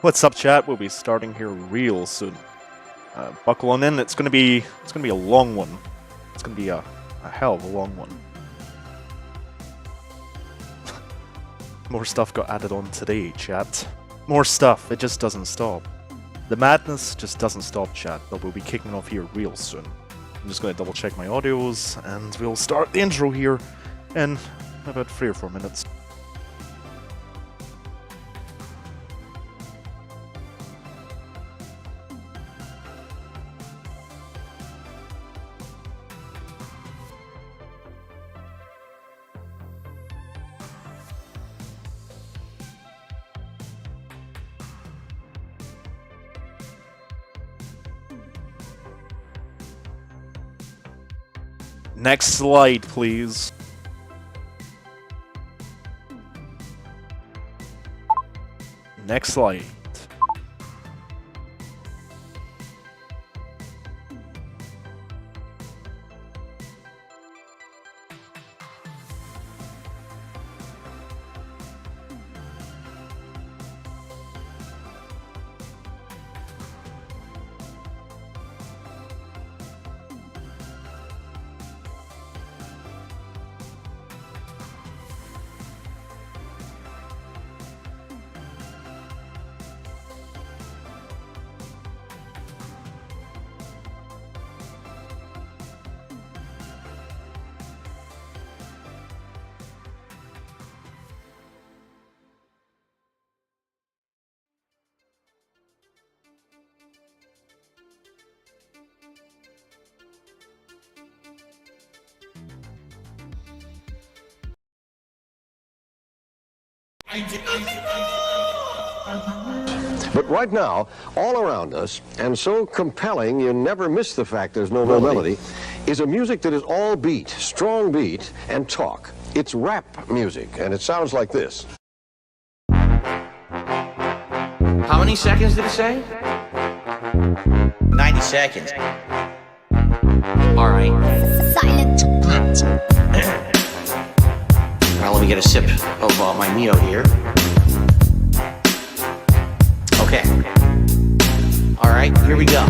What's up, chat? We'll be starting here real soon. Buckle on in. It's gonna be a long one. It's gonna be a hell of a long one. More stuff got added on today, chat. More stuff. It just doesn't stop. The madness just doesn't stop, chat. But we'll be kicking off here real soon. I'm just gonna double check my audios, and we'll start the intro here in about 3 or 4 minutes. Next slide, please. Next slide. But right now, all around us, and so compelling you never miss the fact there's no melody, is a music that is all beat, strong beat, and talk. It's rap music, and it sounds like this. How many seconds did it say? 90 seconds. All right. Silent. Now let me get a sip of my Mio here. Okay. All right, here we go.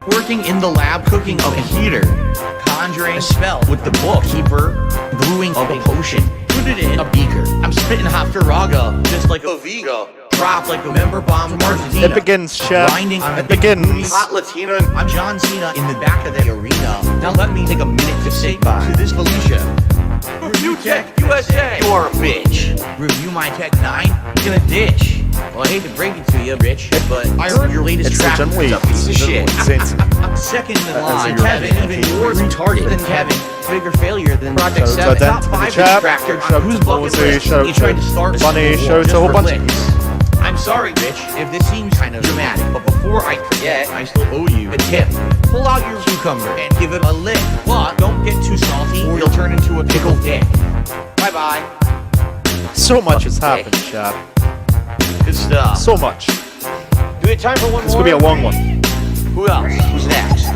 Working in the lab, cooking of a heater, conjuring a spell with the bookkeeper, brewing of a potion. Put it in a beaker. I'm spitting hot Firaga, just like a Vigo. Drop like a member bomb from Argentina. It begins, chat. Grinding on It begins. hot Latina. I'm John Cena in the back of the arena. Now let me take a minute to say bye to this Felicia. Review Tech USA. You are a bitch. Review my Tech 9. You're gonna ditch. Well, I hate to break it to you, Rich, but I heard your latest It's track the was a piece of shit. Second in line, your Kevin, even more retarded than Kevin. Bigger failure than Project 7. Shout Top out to the 5 chat. distractor. Shout Who's out to bucket Mosey. list? Shout You out tried to to start a Bunny. civil Shout war out to a just whole for bunch of clicks. I'm sorry, Rich, if this seems kind of dramatic, but before I forget, I still owe you a tip. Pull out your cucumber and give it a lick. But don't get too salty or you'll turn into a pickled dick. Bye-bye. So much has happened, chat. Good stuff. So much. Do we have time for one more? It's gonna be a long one. Who else? Who's next?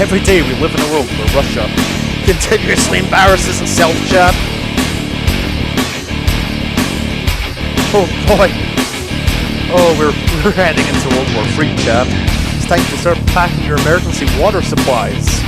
Every day we live in a world where Russia continuously embarrasses itself, chat. Oh boy. Oh, we're heading into World War III, chat. It's time to start packing your emergency water supplies.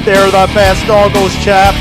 They're the best doggos, chap.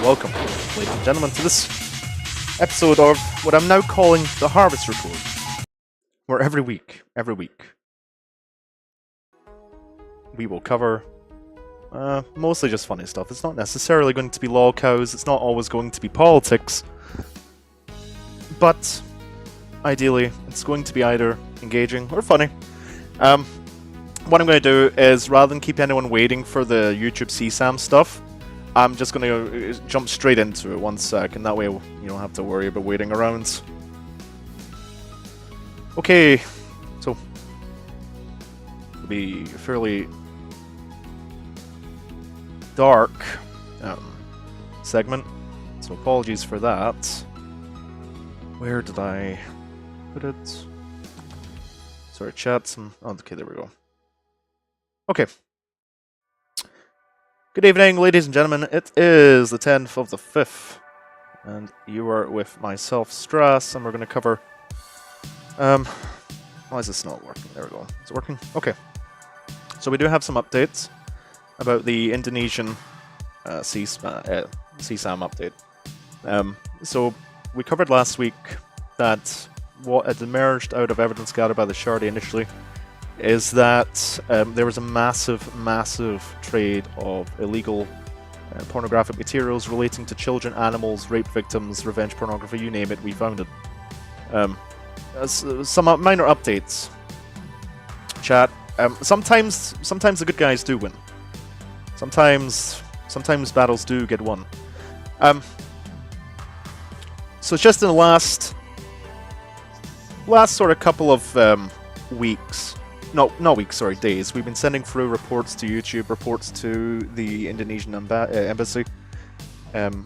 Welcome, ladies and gentlemen, to this episode of what I'm now calling the Harvest Report, where every week, we will cover mostly just funny stuff. It's not necessarily going to be lol cows, it's not always going to be politics, but ideally it's going to be either engaging or funny. What I'm going to do is, rather than keep anyone waiting for the YouTube CSAM stuff, I'm just going to jump straight into it 1 second, that way you don't have to worry about waiting around. Okay, so it'll be a fairly dark segment, so apologies for that. Where did I put it? Sorry, chat. Oh, okay, there we go. Okay. Good evening, ladies and gentlemen. It is the 10th of the 5th, and you are with myself, Strass, and we're going to cover... why is this not working? There we go. Is it working? Okay. So we do have some updates about the Indonesian CSAM update. So we covered last week that what had emerged out of evidence gathered by the Shardy initially is that there was a massive trade of illegal pornographic materials relating to children, animals, rape victims, revenge pornography, you name it, we found it. Some minor updates. Chat. Sometimes the good guys do win. Sometimes battles do get won. So just in the last sort of couple of weeks. Not weeks, sorry, days. We've been sending through reports to YouTube, reports to the Indonesian embassy,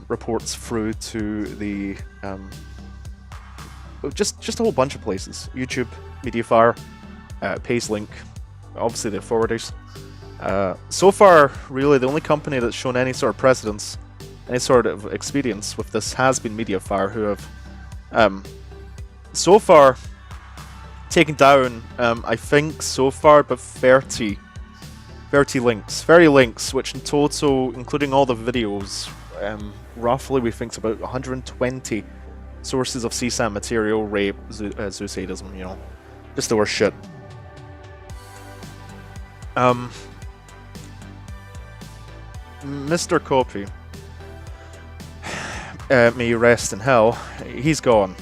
reports through to the just a whole bunch of places. YouTube, Mediafire, Pacelink, obviously the forwarders. So far, really, the only company that's shown any sort of precedence, any sort of experience with this has been Mediafire, who have so far taken down, I think so far, but 30 links, which in total, including all the videos, roughly we think it's about 120 sources of CSAM material, rape, zoosadism, you know, just the worst shit. Mr. Copy, may you rest in hell. He's gone.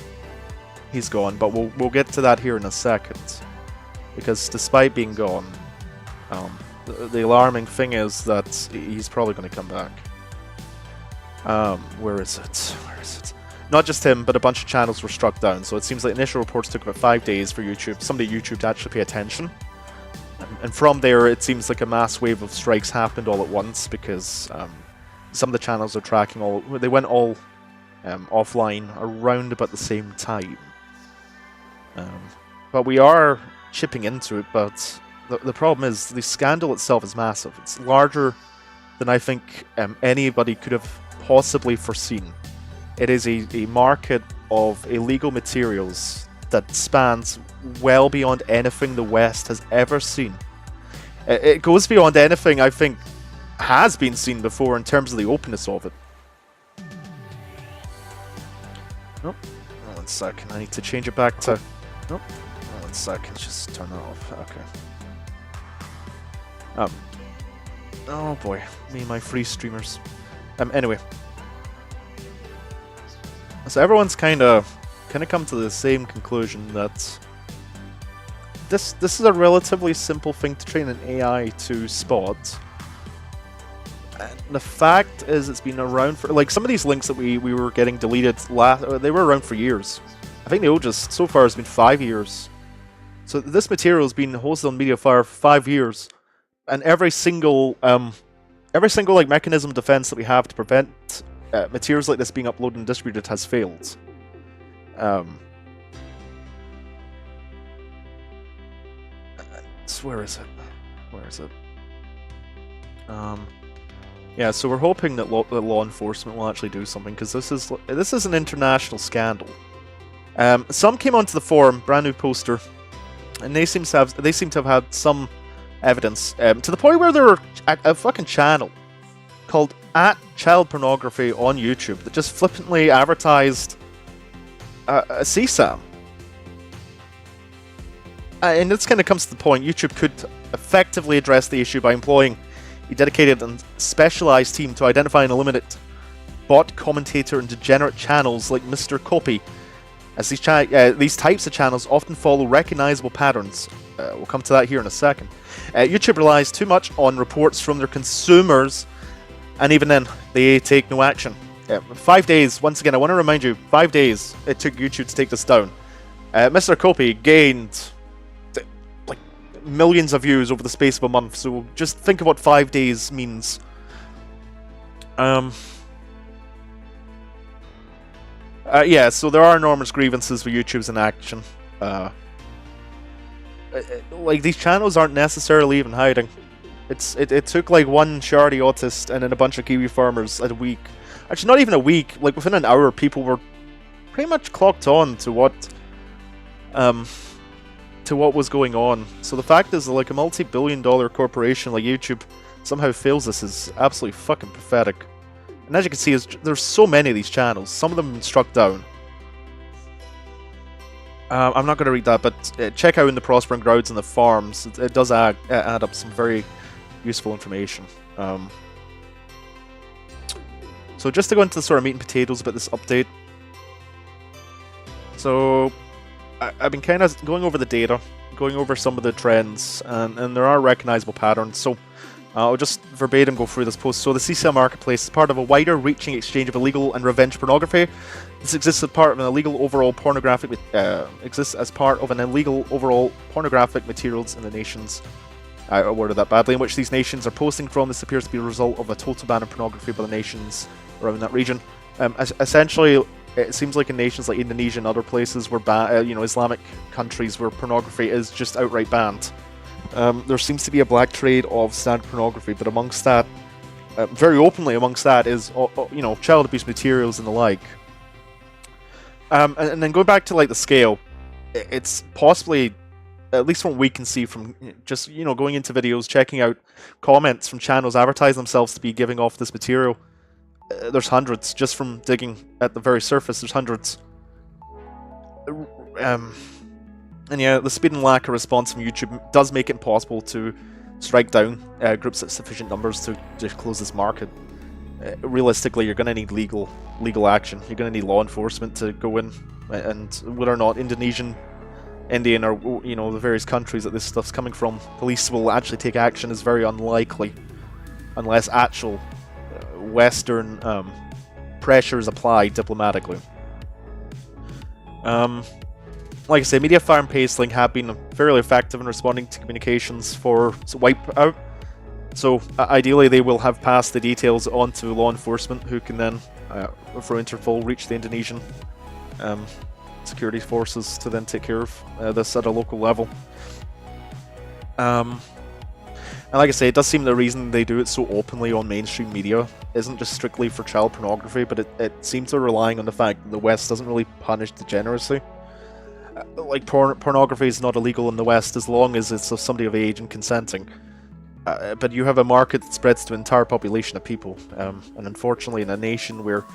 But we'll get to that here in a second, because despite being gone, the alarming thing is that he's probably going to come back. Where is it? Not just him, but a bunch of channels were struck down. So it seems like initial reports took about 5 days for somebody at YouTube to actually pay attention. And from there, it seems like a mass wave of strikes happened all at once, because some of the channels are tracking they went all offline around about the same time. But we are chipping into it, but the problem is the scandal itself is massive. It's larger than I think anybody could have possibly foreseen. It is a market of illegal materials that spans well beyond anything the West has ever seen. It goes beyond anything I think has been seen before in terms of the openness of it. Nope. 1 second, I need to change it back to Nope. Oh, 1 sec. Let's just turn that off. Okay. Oh boy, me and my free streamers. Anyway. So everyone's kind of come to the same conclusion that this is a relatively simple thing to train an AI to spot. And the fact is, it's been around for, like, some of these links that we were getting deleted they were around for years. I think the oldest so far has been 5 years. So this material has been hosted on Mediafire for 5 years, and every single like mechanism of defense that we have to prevent materials like this being uploaded and distributed has failed. Where is it? Where is it? Yeah, so we're hoping that law enforcement will actually do something, because this is an international scandal. Some came onto the forum, brand new poster, and they seem to have had some evidence, to the point where there were a fucking channel called @ChildPornography on YouTube that just flippantly advertised a CSAM. And this kind of comes to the point. YouTube could effectively address the issue by employing a dedicated and specialized team to identify and eliminate bot, commentator, and degenerate channels like Mr. Copy, as these types of channels often follow recognizable patterns. We'll come to that here in a second. YouTube relies too much on reports from their consumers, and even then, they take no action. 5 days, once again, I want to remind you, 5 days it took YouTube to take this down. Mr. Copy gained like millions of views over the space of a month, so just think of what 5 days means. Yeah, so there are enormous grievances with YouTube's inaction. Like, these channels aren't necessarily even hiding. It took like one shardy autist and then a bunch of Kiwi farmers a week. Actually, not even a week. Like, within an hour, people were pretty much clocked on to what was going on. So the fact is that, like, a multi-billion-dollar corporation like YouTube somehow fails this is absolutely fucking pathetic. And as you can see, there's so many of these channels. Some of them have been struck down. I'm not going to read that, but check out In the Prospering Grounds and the Farms. It does add up some very useful information. So just to go into the sort of meat and potatoes about this update. So I've been kind of going over the data, going over some of the trends, and there are recognizable patterns. So I'll just verbatim go through this post. So the CSAM marketplace is part of a wider reaching exchange of illegal and revenge pornography. This exists as part of an illegal overall pornographic materials in the nations. I worded that badly. In which these nations are posting from. This appears to be a result of a total ban of pornography by the nations around that region. Essentially, it seems like in nations like Indonesia and other places where Islamic countries where pornography is just outright banned. There seems to be a black trade of standard pornography, but amongst that, very openly amongst that is, child abuse materials and the like. And then going back to like the scale, it's possibly, at least from what we can see from just going into videos, checking out comments from channels advertising themselves to be giving off this material. There's hundreds just from digging at the very surface. There's hundreds. And yeah, the speed and lack of response from YouTube does make it impossible to strike down groups at sufficient numbers to close this market. Realistically, you're going to need legal action. You're going to need law enforcement to go in, and whether or not Indonesian, Indian, or the various countries that this stuff's coming from, police will actually take action is very unlikely, unless actual Western pressure is applied diplomatically. Like I say, Mediafire and Pacelink have been fairly effective in responding to communications for wipeout. So ideally, they will have passed the details on to law enforcement, who can then, through Interpol, reach the Indonesian security forces to then take care of this at a local level. And like I say, it does seem the reason they do it so openly on mainstream media isn't just strictly for child pornography, but it seems to be relying on the fact that the West doesn't really punish degeneracy. Like, pornography is not illegal in the West as long as it's of somebody of age and consenting. But you have a market that spreads to an entire population of people. And unfortunately, in a nation where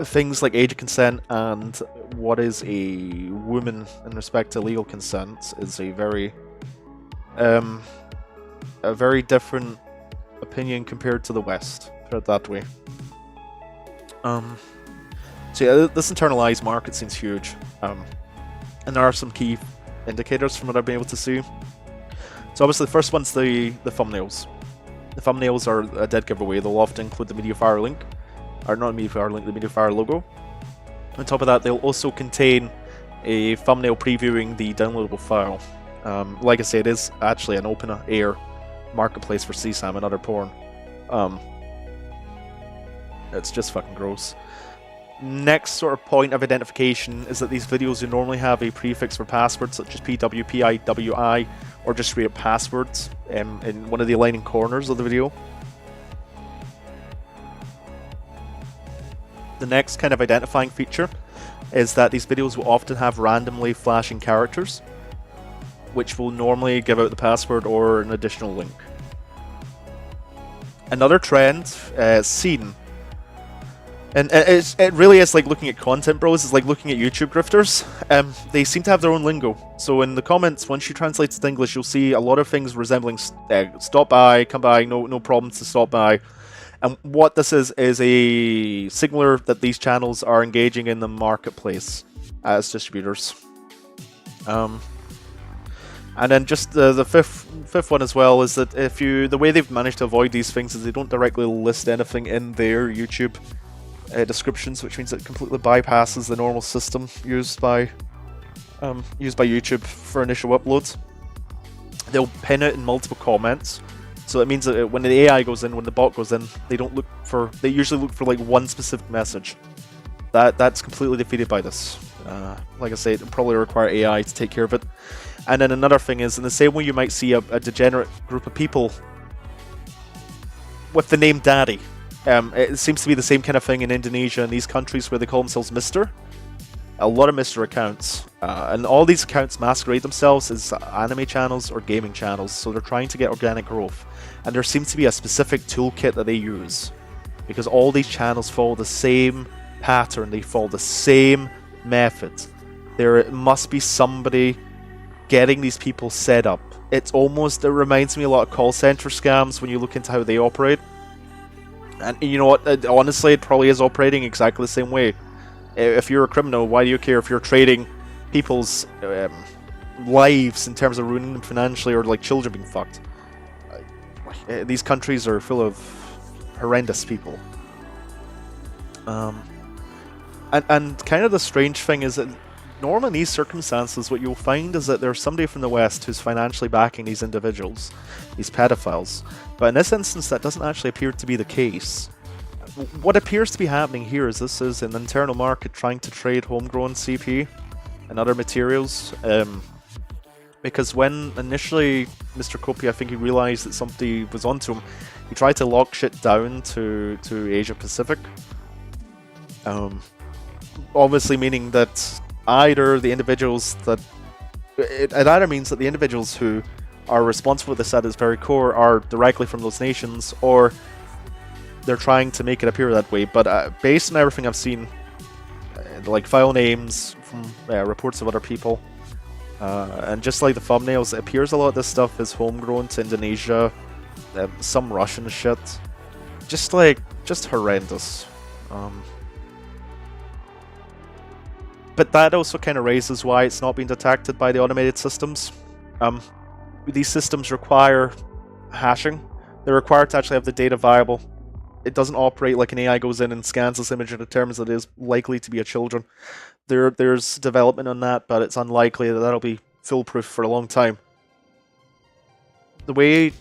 things like age of consent and what is a woman in respect to legal consent is a very different opinion compared to the West, put it that way. So yeah, this internalized market seems huge, and there are some key indicators from what I've been able to see. So obviously the first one's the thumbnails. The thumbnails are a dead giveaway. They'll often include the MediaFire link, or not MediaFire link, the MediaFire logo. On top of that, they'll also contain a thumbnail previewing the downloadable file. Like I say, it is actually an open air marketplace for CSAM and other porn. It's just fucking gross. Next sort of point of identification is that these videos will normally have a prefix for passwords such as PW, PI, WI, or just straight up passwords in one of the aligning corners of the video. The next kind of identifying feature is that these videos will often have randomly flashing characters, which will normally give out the password or an additional link. Another trend seen, and it really is like looking at content bros, it's like looking at YouTube grifters. They seem to have their own lingo. So in the comments, once you translate it to English, you'll see a lot of things resembling stop by, come by, no problems to stop by. And what this is a signaler that these channels are engaging in the marketplace as distributors. And then just the fifth one as well is that the way they've managed to avoid these things is they don't directly list anything in their YouTube descriptions, which means it completely bypasses the normal system used by YouTube for initial uploads. They'll pin it in multiple comments, so it means that when the AI goes in, when the bot goes in, they usually look for like one specific message. That's completely defeated by this. Like I say, it'll probably require AI to take care of it. And then another thing is, in the same way you might see a degenerate group of people with the name Daddy, it seems to be the same kind of thing in Indonesia and these countries where they call themselves Mr. A lot of Mr. accounts. And all these accounts masquerade themselves as anime channels or gaming channels, so they're trying to get organic growth. And there seems to be a specific toolkit that they use, because all these channels follow the same pattern, they follow the same method. There must be somebody getting these people set up. It reminds me a lot of call center scams when you look into how they operate. And you know what, honestly, it probably is operating exactly the same way. If you're a criminal, why do you care if you're trading people's lives in terms of ruining them financially, or like children being fucked? These countries are full of horrendous people. And kind of the strange thing is that normally in these circumstances, what you'll find is that there's somebody from the West who's financially backing these individuals, these pedophiles. But in this instance, that doesn't actually appear to be the case. What appears to be happening here is this is an internal market trying to trade homegrown CP and other materials. Because when initially Mr. Kopi, I think he realized that somebody was onto him, he tried to lock shit down to Asia Pacific. Obviously meaning that either the individuals that... It either means that the individuals who are responsible for this at its very core are directly from those nations, or they're trying to make it appear that way. But based on everything I've seen, like file names from reports of other people, and just like the thumbnails, it appears a lot of this stuff is homegrown to Indonesia, some Russian shit. Just horrendous. But that also kind of raises why it's not being detected by the automated systems. These systems require hashing. They're required to actually have the data viable. It doesn't operate like an AI goes in and scans this image and determines that it is likely to be a children. There's development on that, but it's unlikely that that'll be foolproof for a long time. The way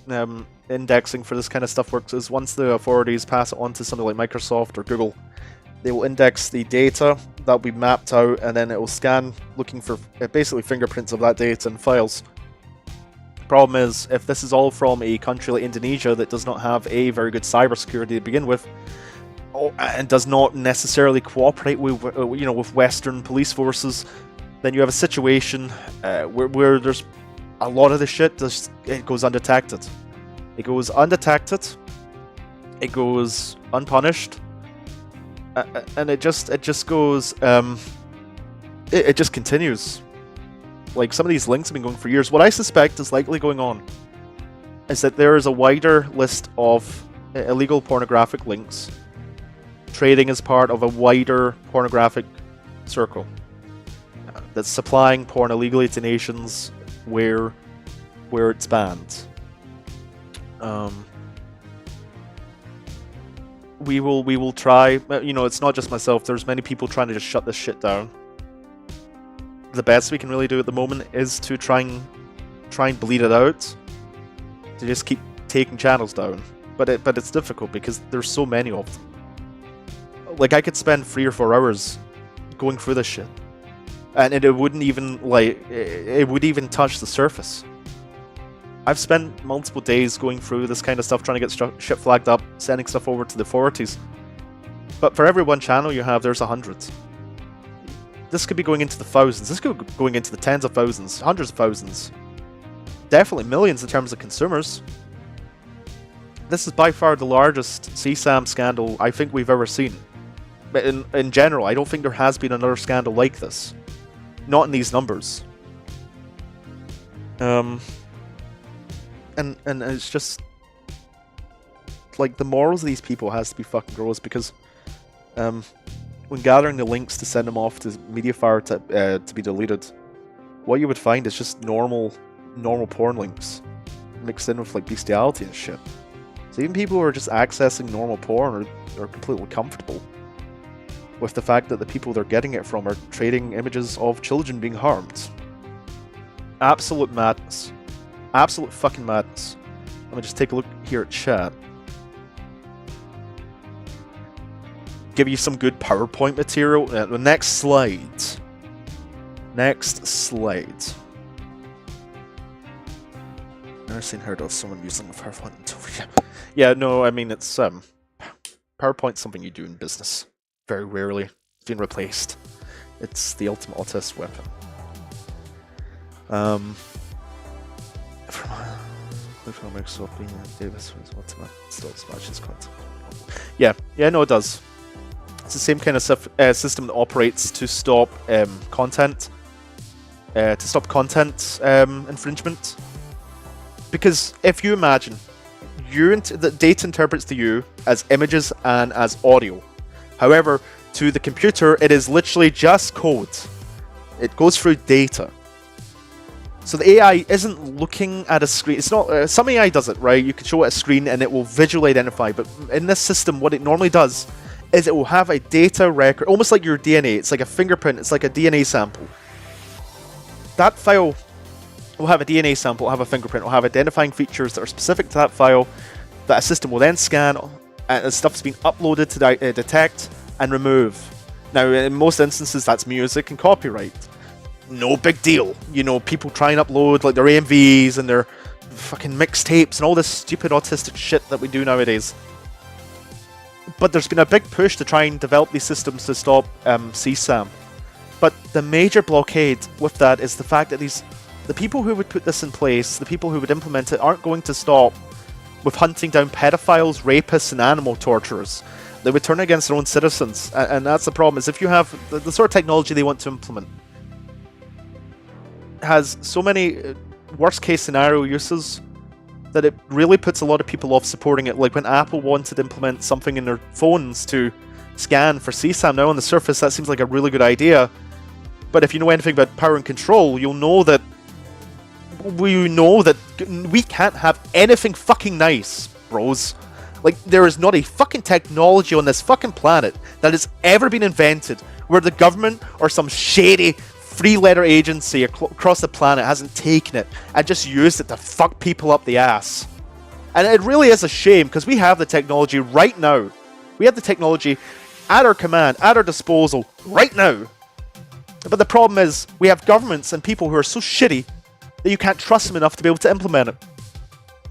indexing for this kind of stuff works is once the authorities pass it on to something like Microsoft or Google, they will index the data that will be mapped out, and then it will scan looking for basically fingerprints of that data and files. The problem is, if this is all from a country like Indonesia that does not have a very good cybersecurity to begin with, and does not necessarily cooperate with with Western police forces, then you have a situation where there's a lot of the shit it goes undetected. It goes undetected. It goes unpunished. And it just goes, it just continues. Like, some of these links have been going for years. What I suspect is likely going on is that there is a wider list of illegal pornographic links trading as part of a wider pornographic circle that's supplying porn illegally to nations where it's banned. We will try. You know, it's not just myself. There's many people trying to just shut this shit down. The best we can really do at the moment is to try and bleed it out, to just keep taking channels down. But it's difficult because there's so many of them. Like, I could spend 3 or 4 hours going through this shit, and it wouldn't even, like, it would even touch the surface. I've spent multiple days going through this kind of stuff, trying to get shit flagged up, sending stuff over to the authorities. But for every one channel you have, there's 100. This could be going into the thousands. This could be going into the tens of thousands, hundreds of thousands. Definitely millions in terms of consumers. This is by far the largest CSAM scandal I think we've ever seen. But in general, I don't think there has been another scandal like this. Not in these numbers. And it's just, like, the morals of these people has to be fucking gross, because when gathering the links to send them off to Mediafire to be deleted, what you would find is just normal porn links mixed in with, like, bestiality and shit. So even people who are just accessing normal porn are completely comfortable with the fact that the people they're getting it from are trading images of children being harmed. Absolute madness. Absolute fucking madness. Let me just take a look here at chat. Give you some good PowerPoint material. The next slide. Next slide. Never seen heard of someone using a PowerPoint until yeah, no, I mean, it's PowerPoint's something you do in business. Very rarely. It's been replaced. It's the ultimate autist weapon. Yeah, no, it does. It's the same kind of system that operates to stop content infringement. Because if you imagine, the data interprets to you as images and as audio. However, to the computer, it is literally just code. It goes through data. So the AI isn't looking at a screen. It's not. Some AI does it, right? You can show it a screen and it will visually identify. But in this system, what it normally does is it will have a data record, almost like your DNA. It's like a fingerprint. It's like a DNA sample. That file will have a DNA sample, will have a fingerprint, will have identifying features that are specific to that file that a system will then scan, and stuff's been uploaded to detect and remove. Now, in most instances, that's music and copyright. No big deal. You know, people try and upload like their AMVs and their fucking mixtapes and all this stupid autistic shit that we do nowadays. But there's been a big push to try and develop these systems to stop CSAM. But the major blockade with that is the fact that the people who would put this in place, the people who would implement it, aren't going to stop with hunting down pedophiles, rapists, and animal torturers. They would turn against their own citizens, and that's the problem. Is if you have the sort of technology they want to implement has so many worst case scenario uses that it really puts a lot of people off supporting it. Like when Apple wanted to implement something in their phones to scan for CSAM, now on the surface that seems like a really good idea, but if you know anything about power and control, you'll know that we can't have anything fucking nice, bros. Like, there is not a fucking technology on this fucking planet that has ever been invented where the government or some shady three-letter agency across the planet hasn't taken it and just used it to fuck people up the ass. And it really is a shame, because we have the technology right now. We have the technology at our command, at our disposal, right now. But the problem is, we have governments and people who are so shitty that you can't trust them enough to be able to implement it.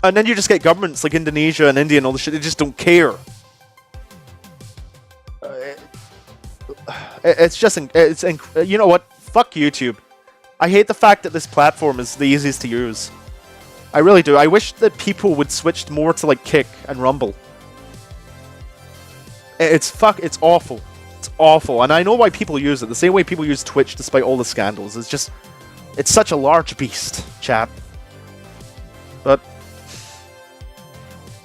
And then you just get governments like Indonesia and India and all this shit, they just don't care. It's just, you know what? Fuck YouTube. I hate the fact that this platform is the easiest to use. I really do. I wish that people would switch more to like Kick and Rumble. It's awful. It's awful, and I know why people use it. The same way people use Twitch despite all the scandals. It's just... It's such a large beast, chat. But...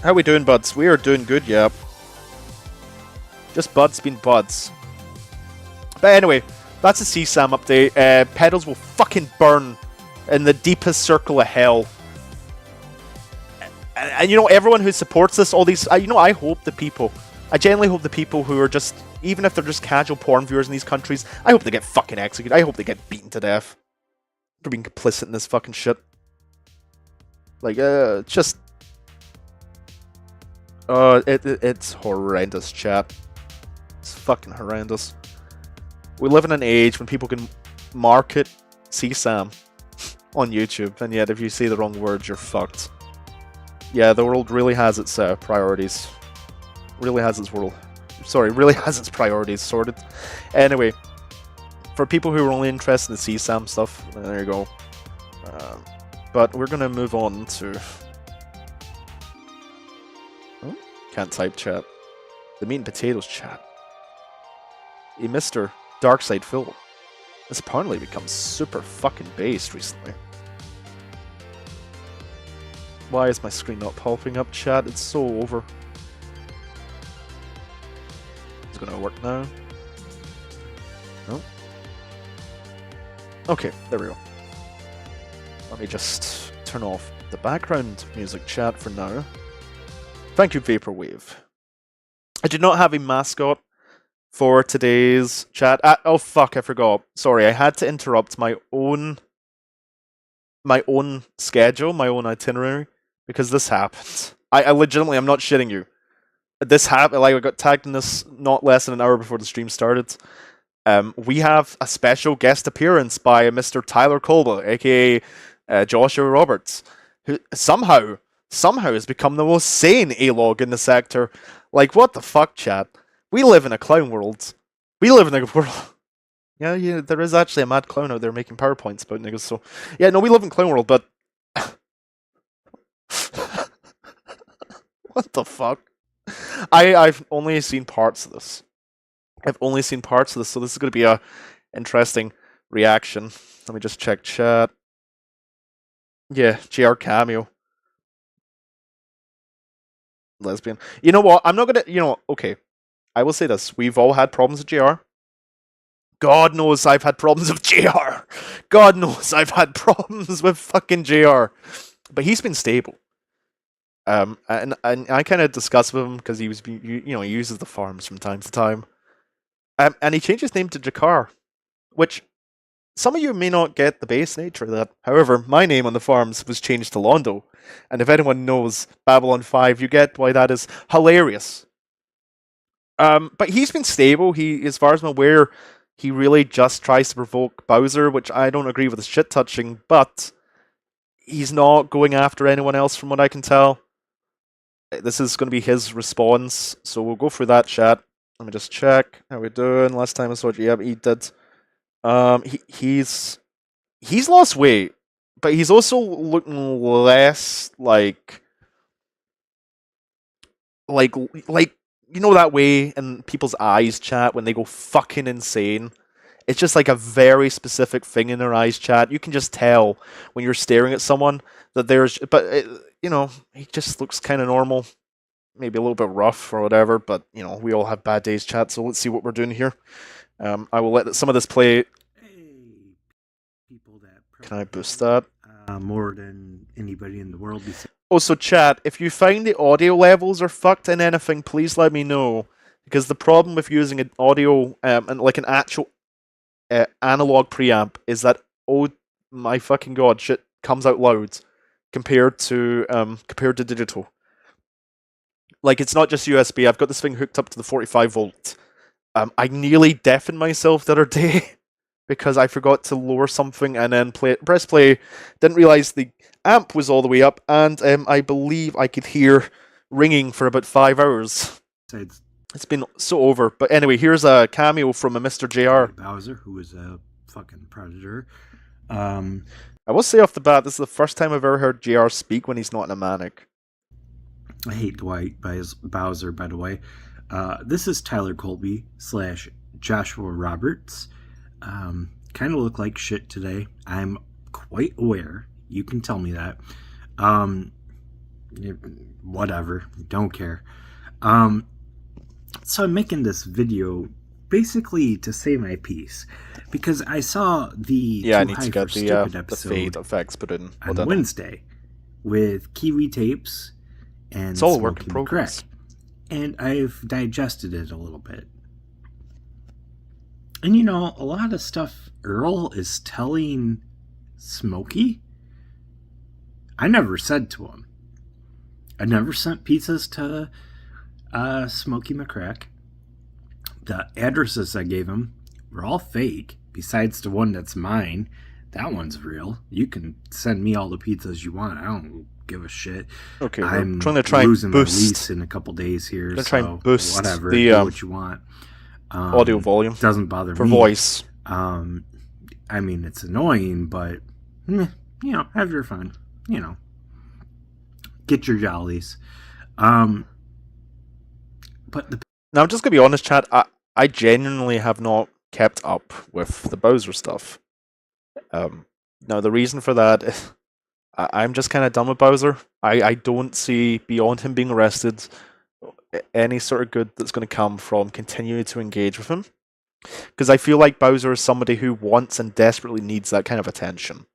How we doing, buds? We are doing good, yeah. Just buds being buds. But anyway, that's a CSAM update. Pedals will fucking burn in the deepest circle of hell. And you know, everyone who supports this, all these... you know, I hope the people... I genuinely hope the people who are just... Even if they're just casual porn viewers in these countries, I hope they get fucking executed. I hope they get beaten to death for being complicit in this fucking shit. Like, just... it's horrendous, chat. It's fucking horrendous. We live in an age when people can market CSAM on YouTube, and yet if you say the wrong words, you're fucked. Yeah, the world really has its priorities. Really has its world. Sorry, really has its priorities sorted. Anyway, for people who are only interested in the CSAM stuff, there you go. But we're gonna move on to... Oh, can't type chat. The meat and potatoes chat. A Mr. DarksydePhil has apparently become super fucking based recently. Why is my screen not popping up, chat? It's so over. It's gonna work now. No? Okay, there we go. Let me just turn off the background music, chat, for now. Thank you, Vaporwave. I did not have a mascot for today's chat. Oh fuck, I forgot. Sorry, I had to interrupt my own schedule, my own itinerary, because this happened. I legitimately, I'm not shitting you. This happened, like, I got tagged in this not less than an hour before the stream started. We have a special guest appearance by Mr. Tyler Kolba, aka Joshua Roberts, who somehow has become the most sane A-log in the sector. Like, what the fuck, chat? We live in a clown world. We live in a world... Yeah, there is actually a mad clown out there making PowerPoints about niggas, so... Yeah, no, we live in clown world, but... What the fuck? I've only seen parts of this. I've only seen parts of this, so this is going to be a interesting reaction. Let me just check chat. Yeah, JR cameo. Lesbian. You know what? I'm not gonna... You know, okay. I will say this. We've all had problems with JR. God knows I've had problems with JR. God knows I've had problems with fucking JR. But he's been stable. And I kind of discussed with him because he was, you know, he uses the farms from time to time. And he changed his name to Jakar, which some of you may not get the base nature of that. However, my name on the farms was changed to Londo. And if anyone knows Babylon 5, you get why that is hilarious. But he's been stable. He, as far as I'm aware, he really just tries to provoke Bowser, which I don't agree with his shit touching, but he's not going after anyone else from what I can tell. This is going to be his response, so we'll go through that chat. Let me just check. How we doing? Last time I saw you, yeah, he did. He's lost weight, but he's also looking less like you know that way in people's eyes, chat, when they go fucking insane. It's just like a very specific thing in their eyes, chat. You can just tell when you're staring at someone that there's, but you know, he just looks kind of normal. Maybe a little bit rough or whatever, but you know, we all have bad days, chat. So let's see what we're doing here. I will let some of this play. Hey, people that can I boost that? More than anybody in the world. Also, chat, if you find the audio levels are fucked in anything, please let me know. Because the problem with using an audio and like an actual analog preamp is that, oh my fucking god, shit comes out loud compared to digital. Like, it's not just USB. I've got this thing hooked up to the 45 volt. I nearly deafened myself the other day because I forgot to lower something and then press play. Didn't realize the amp was all the way up, and I believe I could hear ringing for about 5 hours. It's been so over. But anyway, here's a cameo from a Mr. JR. Bowser, who is a fucking predator. I will say off the bat, this is the first time I've ever heard JR speak when he's not in a manic. I hate Dwight by Bowser, by the way. This is Tyler Colby / Joshua Roberts. Kind of look like shit today. I'm quite aware. You can tell me that. Whatever. Don't care. So I'm making this video basically to say my piece, because I saw the I Too need High to for get Stupid the episode fade effects put in. on Wednesday with Kiwi Tapes and It's all a work in Smokey progress. McCrack. And I've digested it a little bit. And you know, a lot of stuff Earl is telling Smokey, I never said to him. I never sent pizzas to Smokey McCrack. The addresses I gave him were all fake, besides the one that's mine. That one's real. You can send me all the pizzas you want. I don't give a shit. Okay, I'm we're trying to losing try and my boost lease in a couple days here, Gonna so try and boost whatever. the, Do what you want. audio volume Doesn't bother for me. voice. I mean, it's annoying, but you know, have your fun. You know, get your jollies. But the Now, I'm just gonna be honest, chat. I genuinely have not kept up with the Bowser stuff. Now, the reason for that, I'm just kind of done with Bowser. I don't see, beyond him being arrested, any sort of good that's going to come from continuing to engage with him. Because I feel like Bowser is somebody who wants and desperately needs that kind of attention.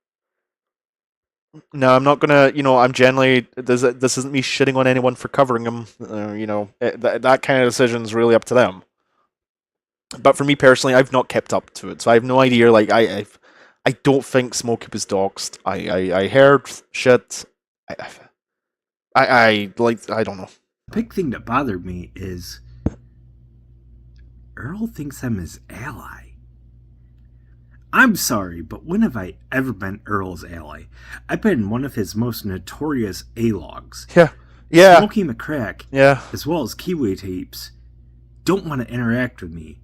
No, I'm not gonna, I'm generally, this isn't me shitting on anyone for covering him, that kind of decision is really up to them. But for me personally, I've not kept up to it, so I have no idea, like, I don't think Smokey was doxxed. I heard shit, I don't know. big thing that bothered me is Earl thinks I'm his ally. I'm sorry, but when have I ever been Earl's ally? I've been one of his most notorious A-logs. Yeah. Smokey McCrack, as well as Kiwi Tapes, don't want to interact with me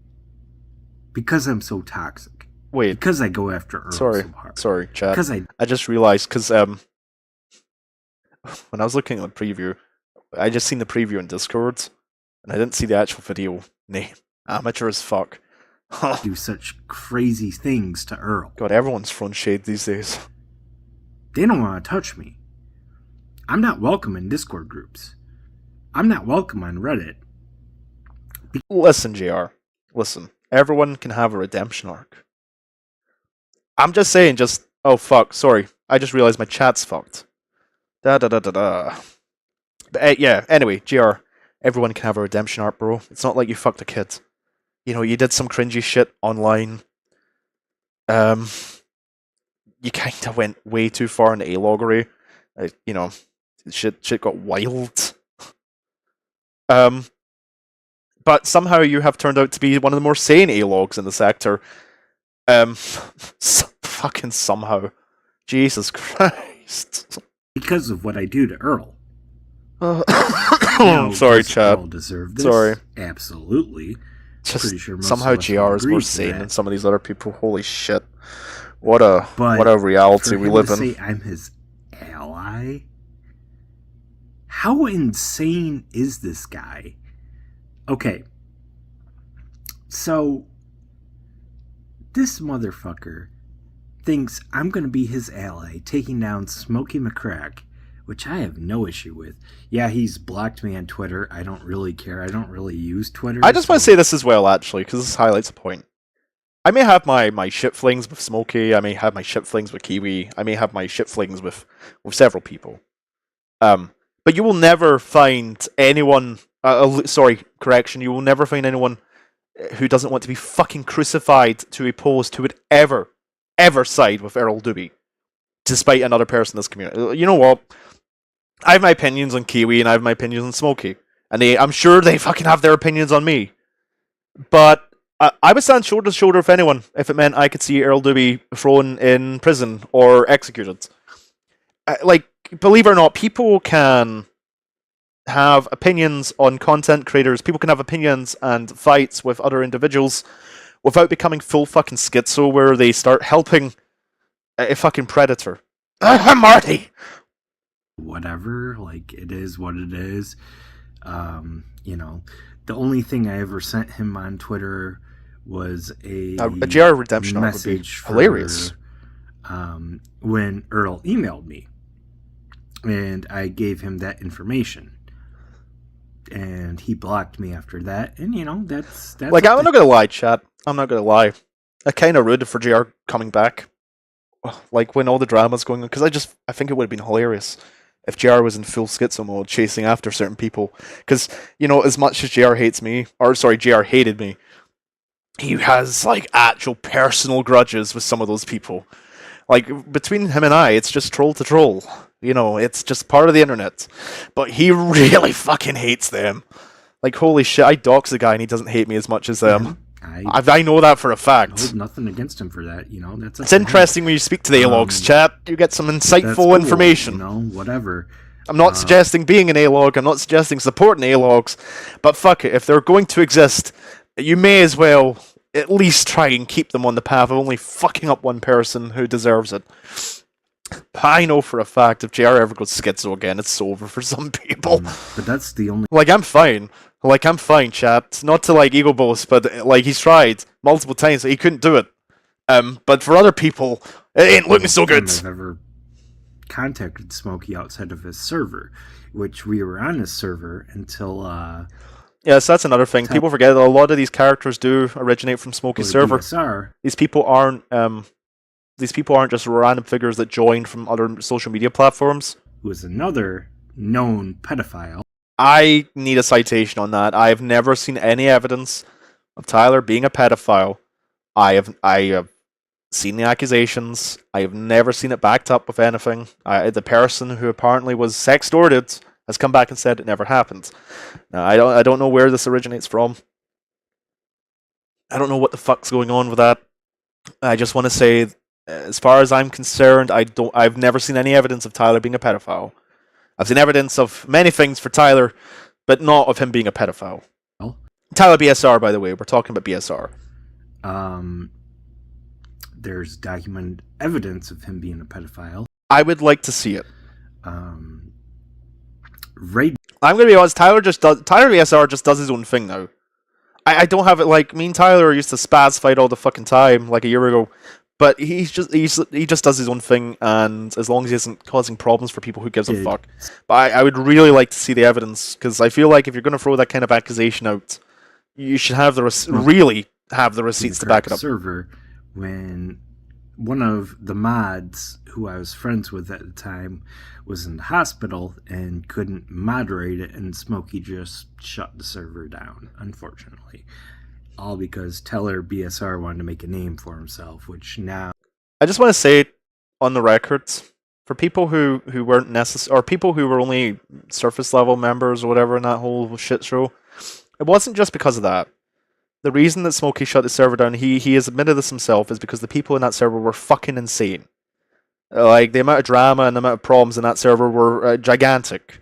because I'm so toxic. Wait. Because I go after Earl so hard. Sorry, chat. Because I just realized, because when I was looking at the preview, I just seen the preview in Discord, and I didn't see the actual video name. Amateur as fuck. do such crazy things to Earl. God, everyone's front shade these days. They don't want to touch me. I'm not welcome in Discord groups. I'm not welcome on Reddit. Listen, JR. Listen. Everyone can have a redemption arc. I'm just saying, oh fuck, sorry. I just realized my chat's fucked. But yeah, anyway, JR. Everyone can have a redemption arc, bro. It's not like you fucked a kid. You did some cringy shit online. You kind of went way too far in A-loggery. Shit got wild. But somehow you have turned out to be one of the more sane A-logs in the sector. Fucking somehow. Jesus Christ. Because of what I do to Earl. Sorry, does chat. Earl deserve this? Sorry. Absolutely. Just Pretty sure most somehow of us would GR is agree more to sane that. than some of these other people. Holy shit. What a But reality for we him live to in. say I'm his ally? How insane is this guy? Okay. So, this motherfucker thinks I'm going to be his ally, taking down Smokey McCrack, which I have no issue with. Yeah, he's blocked me on Twitter. I don't really care. I don't really use Twitter. I just want to say this as well, actually, because this highlights a point. I may have my shit flings with Smokey, I may have my shit flings with Kiwi, I may have my shit flings with several people. But you will never find anyone, you will never find anyone who doesn't want to be fucking crucified to a post who would ever side with Earl Doobie, despite another person in this community. You know what? I have my opinions on Kiwi and I have my opinions on Smokey. And I'm sure they fucking have their opinions on me. But I would stand shoulder to shoulder with anyone if it meant I could see Earl Doobie thrown in prison or executed. Believe it or not, people can have opinions on content creators. People can have opinions and fights with other individuals without becoming full fucking schizo where they start helping a fucking predator. Marty! Whatever, it is what it is. The only thing I ever sent him on Twitter was a JR redemption arc would be message hilarious. When Earl emailed me, and I gave him that information, and he blocked me after that. And you know, that's Like, I'm not gonna lie, chat. I'm not gonna lie. I kind of rooted for JR coming back, like when all the drama's going on, because I think it would have been hilarious if JR was in full schizo mode, chasing after certain people. Because, you know, as much as JR hates me, or sorry, JR hated me, he has like actual personal grudges with some of those people. Like, between him and I, it's just troll to troll. You know, it's just part of the internet. But he really fucking hates them. Like, holy shit, I dox the guy and he doesn't hate me as much as them. I know that for a fact. Hold nothing against him for that, you know. It's interesting when you speak to the A-logs, chat. You get some insightful cool, information. You know, whatever. I'm not suggesting being an A-log. I'm not suggesting supporting A-logs. But fuck it, if they're going to exist, you may as well at least try and keep them on the path of only fucking up one person who deserves it. But I know for a fact if JR ever goes schizo again, it's over for some people. But that's the only... Like, I'm fine. Like, I'm fine, chat. Not to, like, ego boast, but, like, he's tried multiple times, but he couldn't do it. But for other people, it ain't looking so good. I've ever contacted Smokey outside of his server, which we were on his server until... Yes, that's another thing. People forget that a lot of these characters do originate from Smokey's server. BSR. These people aren't just random figures that joined from other social media platforms. Who is another known pedophile. I need a citation on that. I have never seen any evidence of Tyler being a pedophile. I have seen the accusations. I have never seen it backed up with anything. The person who apparently was sextorted has come back and said it never happened. Now, I don't know where this originates from. I don't know what the fuck's going on with that. I just want to say, as far as I'm concerned, I've never seen any evidence of Tyler being a pedophile. I've seen evidence of many things for Tyler, but not of him being a pedophile. Oh. Tyler BSR, by the way. We're talking about BSR. There's documented evidence of him being a pedophile. I would like to see it. Right. I'm going to be honest, Tyler BSR just does his own thing now. I don't have it like, me and Tyler used to spaz fight all the fucking time, like a year ago. But he just does his own thing, and as long as he isn't causing problems for people, who gives a fuck? But I would really like to see the evidence, because I feel like if you're going to throw that kind of accusation out, you should have really have the receipts to back it up. Server, when one of the mods who I was friends with at the time was in the hospital and couldn't moderate it, and Smokey just shut the server down, unfortunately. All because Teller BSR wanted to make a name for himself, which now... I just want to say on the record, for people who weren't necessary, or people who were only surface level members or whatever in that whole shit show, it wasn't just because of that. The reason that Smokey shut the server down, he has admitted this himself, is because the people in that server were fucking insane. Like, the amount of drama and the amount of problems in that server were gigantic.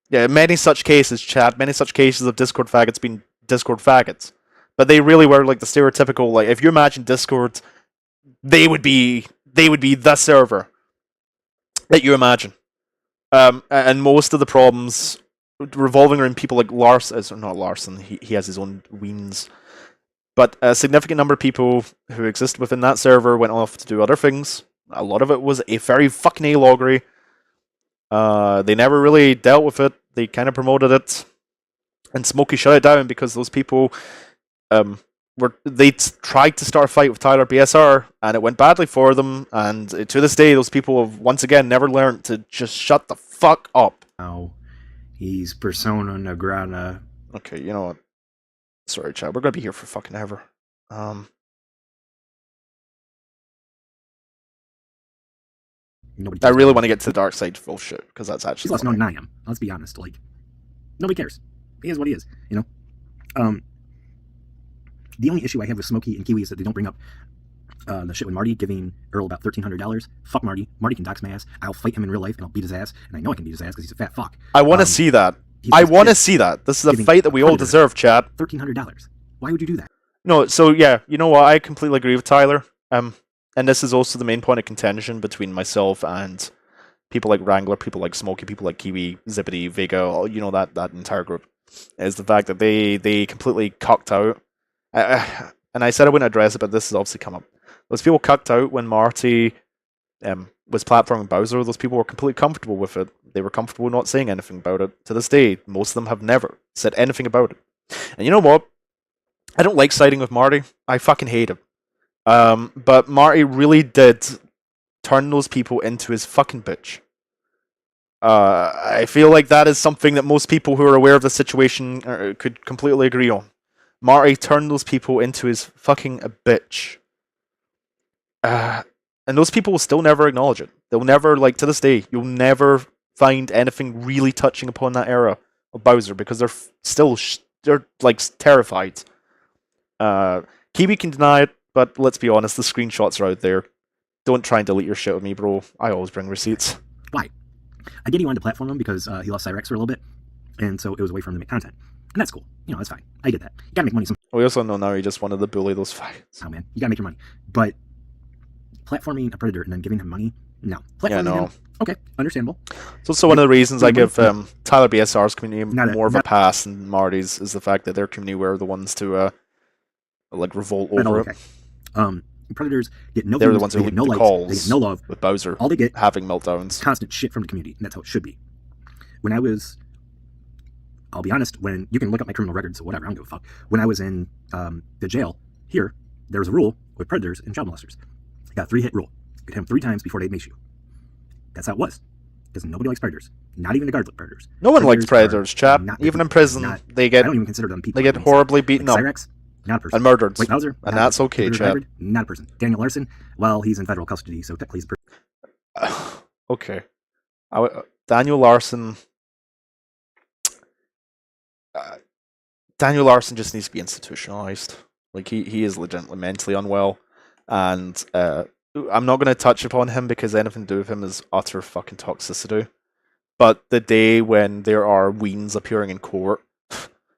Yeah, many such cases, chat, many such cases of Discord faggots being Discord faggots. But they really were like the stereotypical, like, if you imagine Discord, they would be the server that you imagine. And most of the problems revolving around people like Larson, not Larson, he has his own weens. But a significant number of people who exist within that server went off to do other things. A lot of it was a very fucking A-loggery. They never really dealt with it. They kind of promoted it. And Smokey shut it down because those people... they tried to start a fight with Tyler BSR, and it went badly for them, and to this day, those people have once again never learned to just shut the fuck up. Now, he's persona non grata. Okay, you know what? Sorry, chat, we're gonna be here for fucking ever. I really want to get to the DarksydePhil shit, because that's actually... He's less known than I am, let's be honest, like, nobody cares. He is what he is, you know? The only issue I have with Smokey and Kiwi is that they don't bring up the shit with Marty giving Earl about $1,300. Fuck Marty. Marty can dox my ass. I'll fight him in real life and I'll beat his ass. And I know I can beat his ass because he's a fat fuck. I want to see that. I want to see that. This is a fight that we all deserve, chat. $1,300. Why would you do that? No, so yeah, you know what? I completely agree with Tyler. And this is also the main point of contention between myself and people like Wrangler, people like Smokey, people like Kiwi, Zippity, Vega, you know, that entire group. Is the fact that they completely cocked out. and I said I wouldn't address it, but this has obviously come up. Those people cucked out when Marty was platforming Bowser. Those people were completely comfortable with it. They were comfortable not saying anything about it. To this day, most of them have never said anything about it. And you know what? I don't like siding with Marty. I fucking hate him. But Marty really did turn those people into his fucking bitch. I feel like that is something that most people who are aware of the situation could completely agree on. Marty turned those people into his fucking bitch. And those people will still never acknowledge it. They'll never, like, to this day, you'll never find anything really touching upon that era of Bowser because they're still, they're, like, terrified. Kiwi can deny it, but let's be honest, the screenshots are out there. Don't try and delete your shit with me, bro. I always bring receipts. Why? I get he wanted to platform him because he lost Cyrex for a little bit, and so it was a way for him to make content. And that's cool. You know, that's fine. I get that. You gotta make money some. We also know now he just wanted to bully those fights. Oh, man. You gotta make your money. But platforming a predator and then giving him money? No. Yeah, no. Him? Okay, understandable. So also one of the reasons I give Tyler BSR's community more of a pass than Marty's is the fact that their community were the ones to like revolt over it. Predators get no. They're the ones who leak the calls. They get no love. With Bowser, all they get having meltdowns, constant shit from the community, and that's how it should be. When I was, I'll be honest, when you can look up my criminal records or whatever, I don't give a fuck. When I was in the jail here, there was a rule with predators and child molesters. I got a 3-hit rule. You could hit them 3 times before they'd mace you. That's how it was. Because nobody likes predators. Not even the guards like predators. No one likes predators, chap. Even in prison, they get. I don't even consider them people. They get horribly beaten up. Cyrex, not a person. And murdered. Like Bowser, and that's okay, chap. Not a person. Daniel Larson, well, he's in federal custody, so technically he's a person. Okay. Daniel Larson. Daniel Larson just needs to be institutionalized. Like he is legitimately mentally unwell, and I'm not going to touch upon him because anything to do with him is utter fucking toxicity. But the day when there are weens appearing in court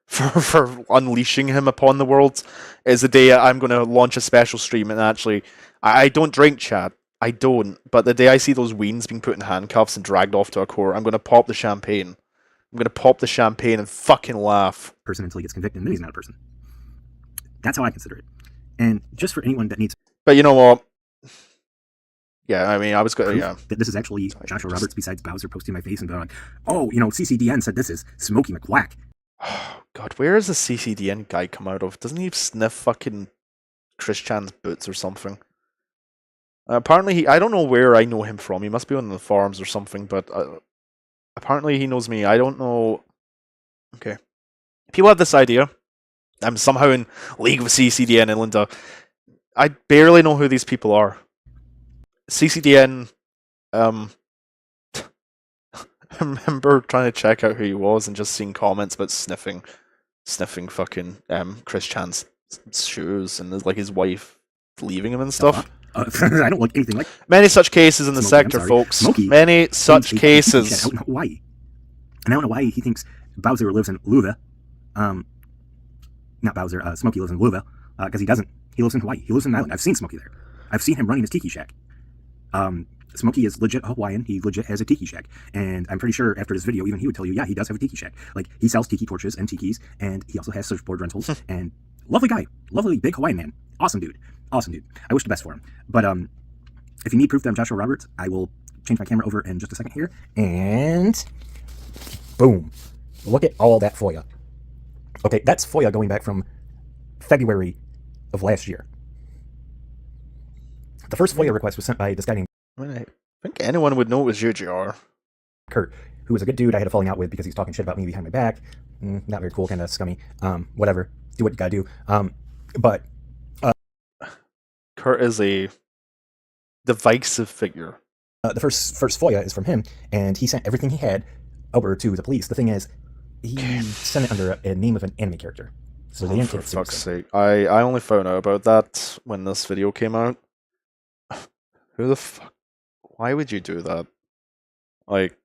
for unleashing him upon the world is the day I'm going to launch a special stream. And actually, I don't drink, chat. I don't. But the day I see those weens being put in handcuffs and dragged off to a court, I'm going to pop the champagne. I'm going to pop the champagne and fucking laugh. Person until he gets convicted, and then he's not a person. That's how I consider it. And just for anyone that needs... But you know what? Yeah, I mean, I was going to... Yeah. That this is actually Joshua Roberts besides Bowser posting my face and going, oh, you know, CCDN said this is Smokey McQuack. Oh, God, where is the CCDN guy come out of? Doesn't he sniff fucking Chris Chan's boots or something? Apparently, I don't know where I know him from. He must be on the forums or something, but apparently he knows me. I don't know... Okay. People have this idea. I'm somehow in league with CCDN and Linda. I barely know who these people are. CCDN, I remember trying to check out who he was and just seeing comments about sniffing fucking Chris Chan's shoes and like his wife leaving him and stuff. I don't look anything like... Many such cases in the sector, folks. Many such cases. Out in Hawaii. And out in Hawaii, he thinks Bowser lives in Louisville. Not Bowser, Smokey lives in Louisville, because he doesn't. He lives in Hawaii. He lives in an island. I've seen Smokey there. I've seen him running his tiki shack. Smokey is legit Hawaiian. He legit has a tiki shack. And I'm pretty sure after this video, even he would tell you, yeah, he does have a tiki shack. Like, he sells tiki torches and tikis, and he also has surfboard rentals. And lovely guy. Lovely, big Hawaiian man. Awesome dude. Awesome dude. I wish the best for him. But if you need proof that I'm Joshua Roberts, I will change my camera over in just a second here. And boom. Look at all that FOIA. Okay, that's FOIA going back from February of last year. The first FOIA request was sent by this guy named... I think anyone would know it was UGR. Kurt, who was a good dude I had a falling out with because he was talking shit about me behind my back. Not very cool, kind of scummy. Whatever. Do what you gotta do. But... Kurt is a divisive figure. The first FOIA is from him, and he sent everything he had over to the police. The thing is, he sent it under a name of an anime character. So they didn't take it seriously. For fuck's sake. I only found out about that when this video came out. Who the fuck? Why would you do that? Like,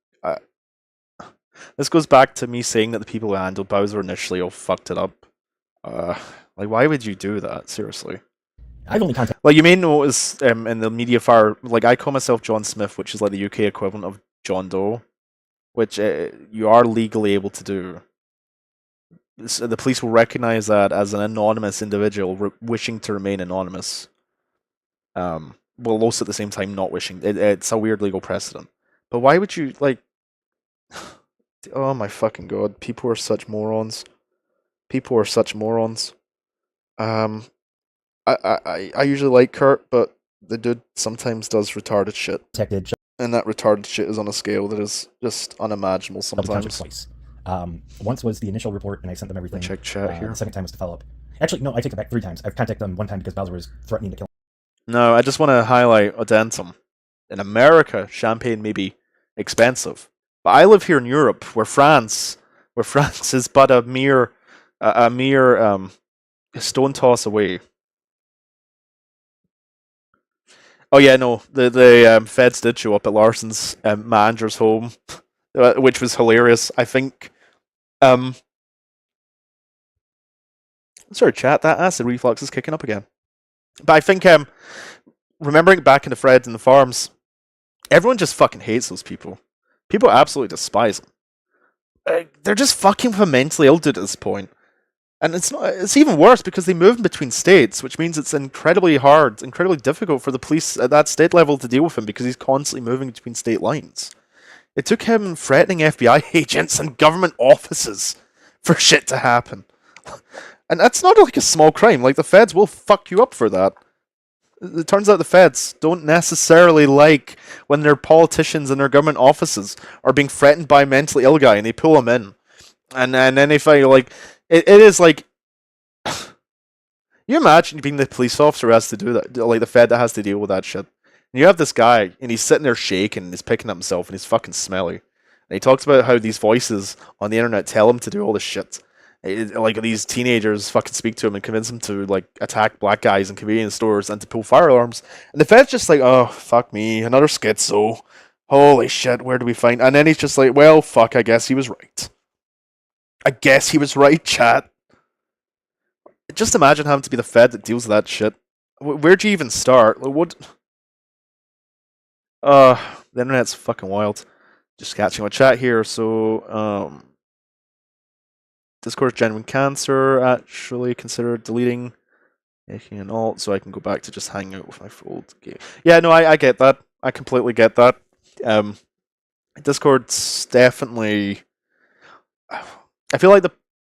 this goes back to me saying that the people who handled Bowser initially all fucked it up. Like, why would you do that? Seriously. I've only contacted... Like, you may notice in the media fire, like, I call myself John Smith, which is like the UK equivalent of John Doe, which you are legally able to do. the police will recognize that as an anonymous individual wishing to remain anonymous. While also at the same time not wishing. It's a weird legal precedent. But why would you, like... Oh my fucking god, people are such morons. People are such morons. I usually like Kurt, but the dude sometimes does retarded shit. Protected. And that retarded shit is on a scale that is just unimaginable sometimes. Twice. Once was the initial report, and I sent them everything. Check chat here. The second time was to follow up. Actually, no, I take it back 3 times. I've contacted them 1 time because Bowser was threatening to kill him. No, I just want to highlight addendum. In America, champagne may be expensive, but I live here in Europe, where France is but a mere stone toss away. Oh yeah, no, the feds did show up at Larson's manager's home, which was hilarious. I think, sorry, chat, that acid reflux is kicking up again. But I think, remembering back in the Fred and the farms, everyone just fucking hates those people. People absolutely despise them. They're just fucking with a mentally ill dude at this point. And it's even worse because they move in between states, which means it's incredibly hard, incredibly difficult for the police at that state level to deal with him because he's constantly moving between state lines. It took him threatening FBI agents and government offices for shit to happen. And that's not like a small crime. Like, the feds will fuck you up for that. It turns out the feds don't necessarily like when their politicians and their government offices are being threatened by a mentally ill guy and they pull him in. And then if I, like... It is like... You imagine being the police officer who has to do that, like the fed that has to deal with that shit. And you have this guy, and he's sitting there shaking, and he's picking up himself, and he's fucking smelly. And he talks about how these voices on the internet tell him to do all this shit. Like, these teenagers fucking speak to him and convince him to, like, attack black guys in convenience stores and to pull firearms. And the fed's just like, oh, fuck me, another schizo. Holy shit, where do we find... And then he's just like, well, fuck, I guess he was right. I guess he was right, chat. Just imagine having to be the fed that deals with that shit. Where do you even start? Like, what? The internet's fucking wild. Just catching my chat here. So, Discord's genuine cancer. Actually, consider deleting, making an alt, so I can go back to just hanging out with my old game. Yeah, no, I get that. I completely get that. Discord's definitely... I feel like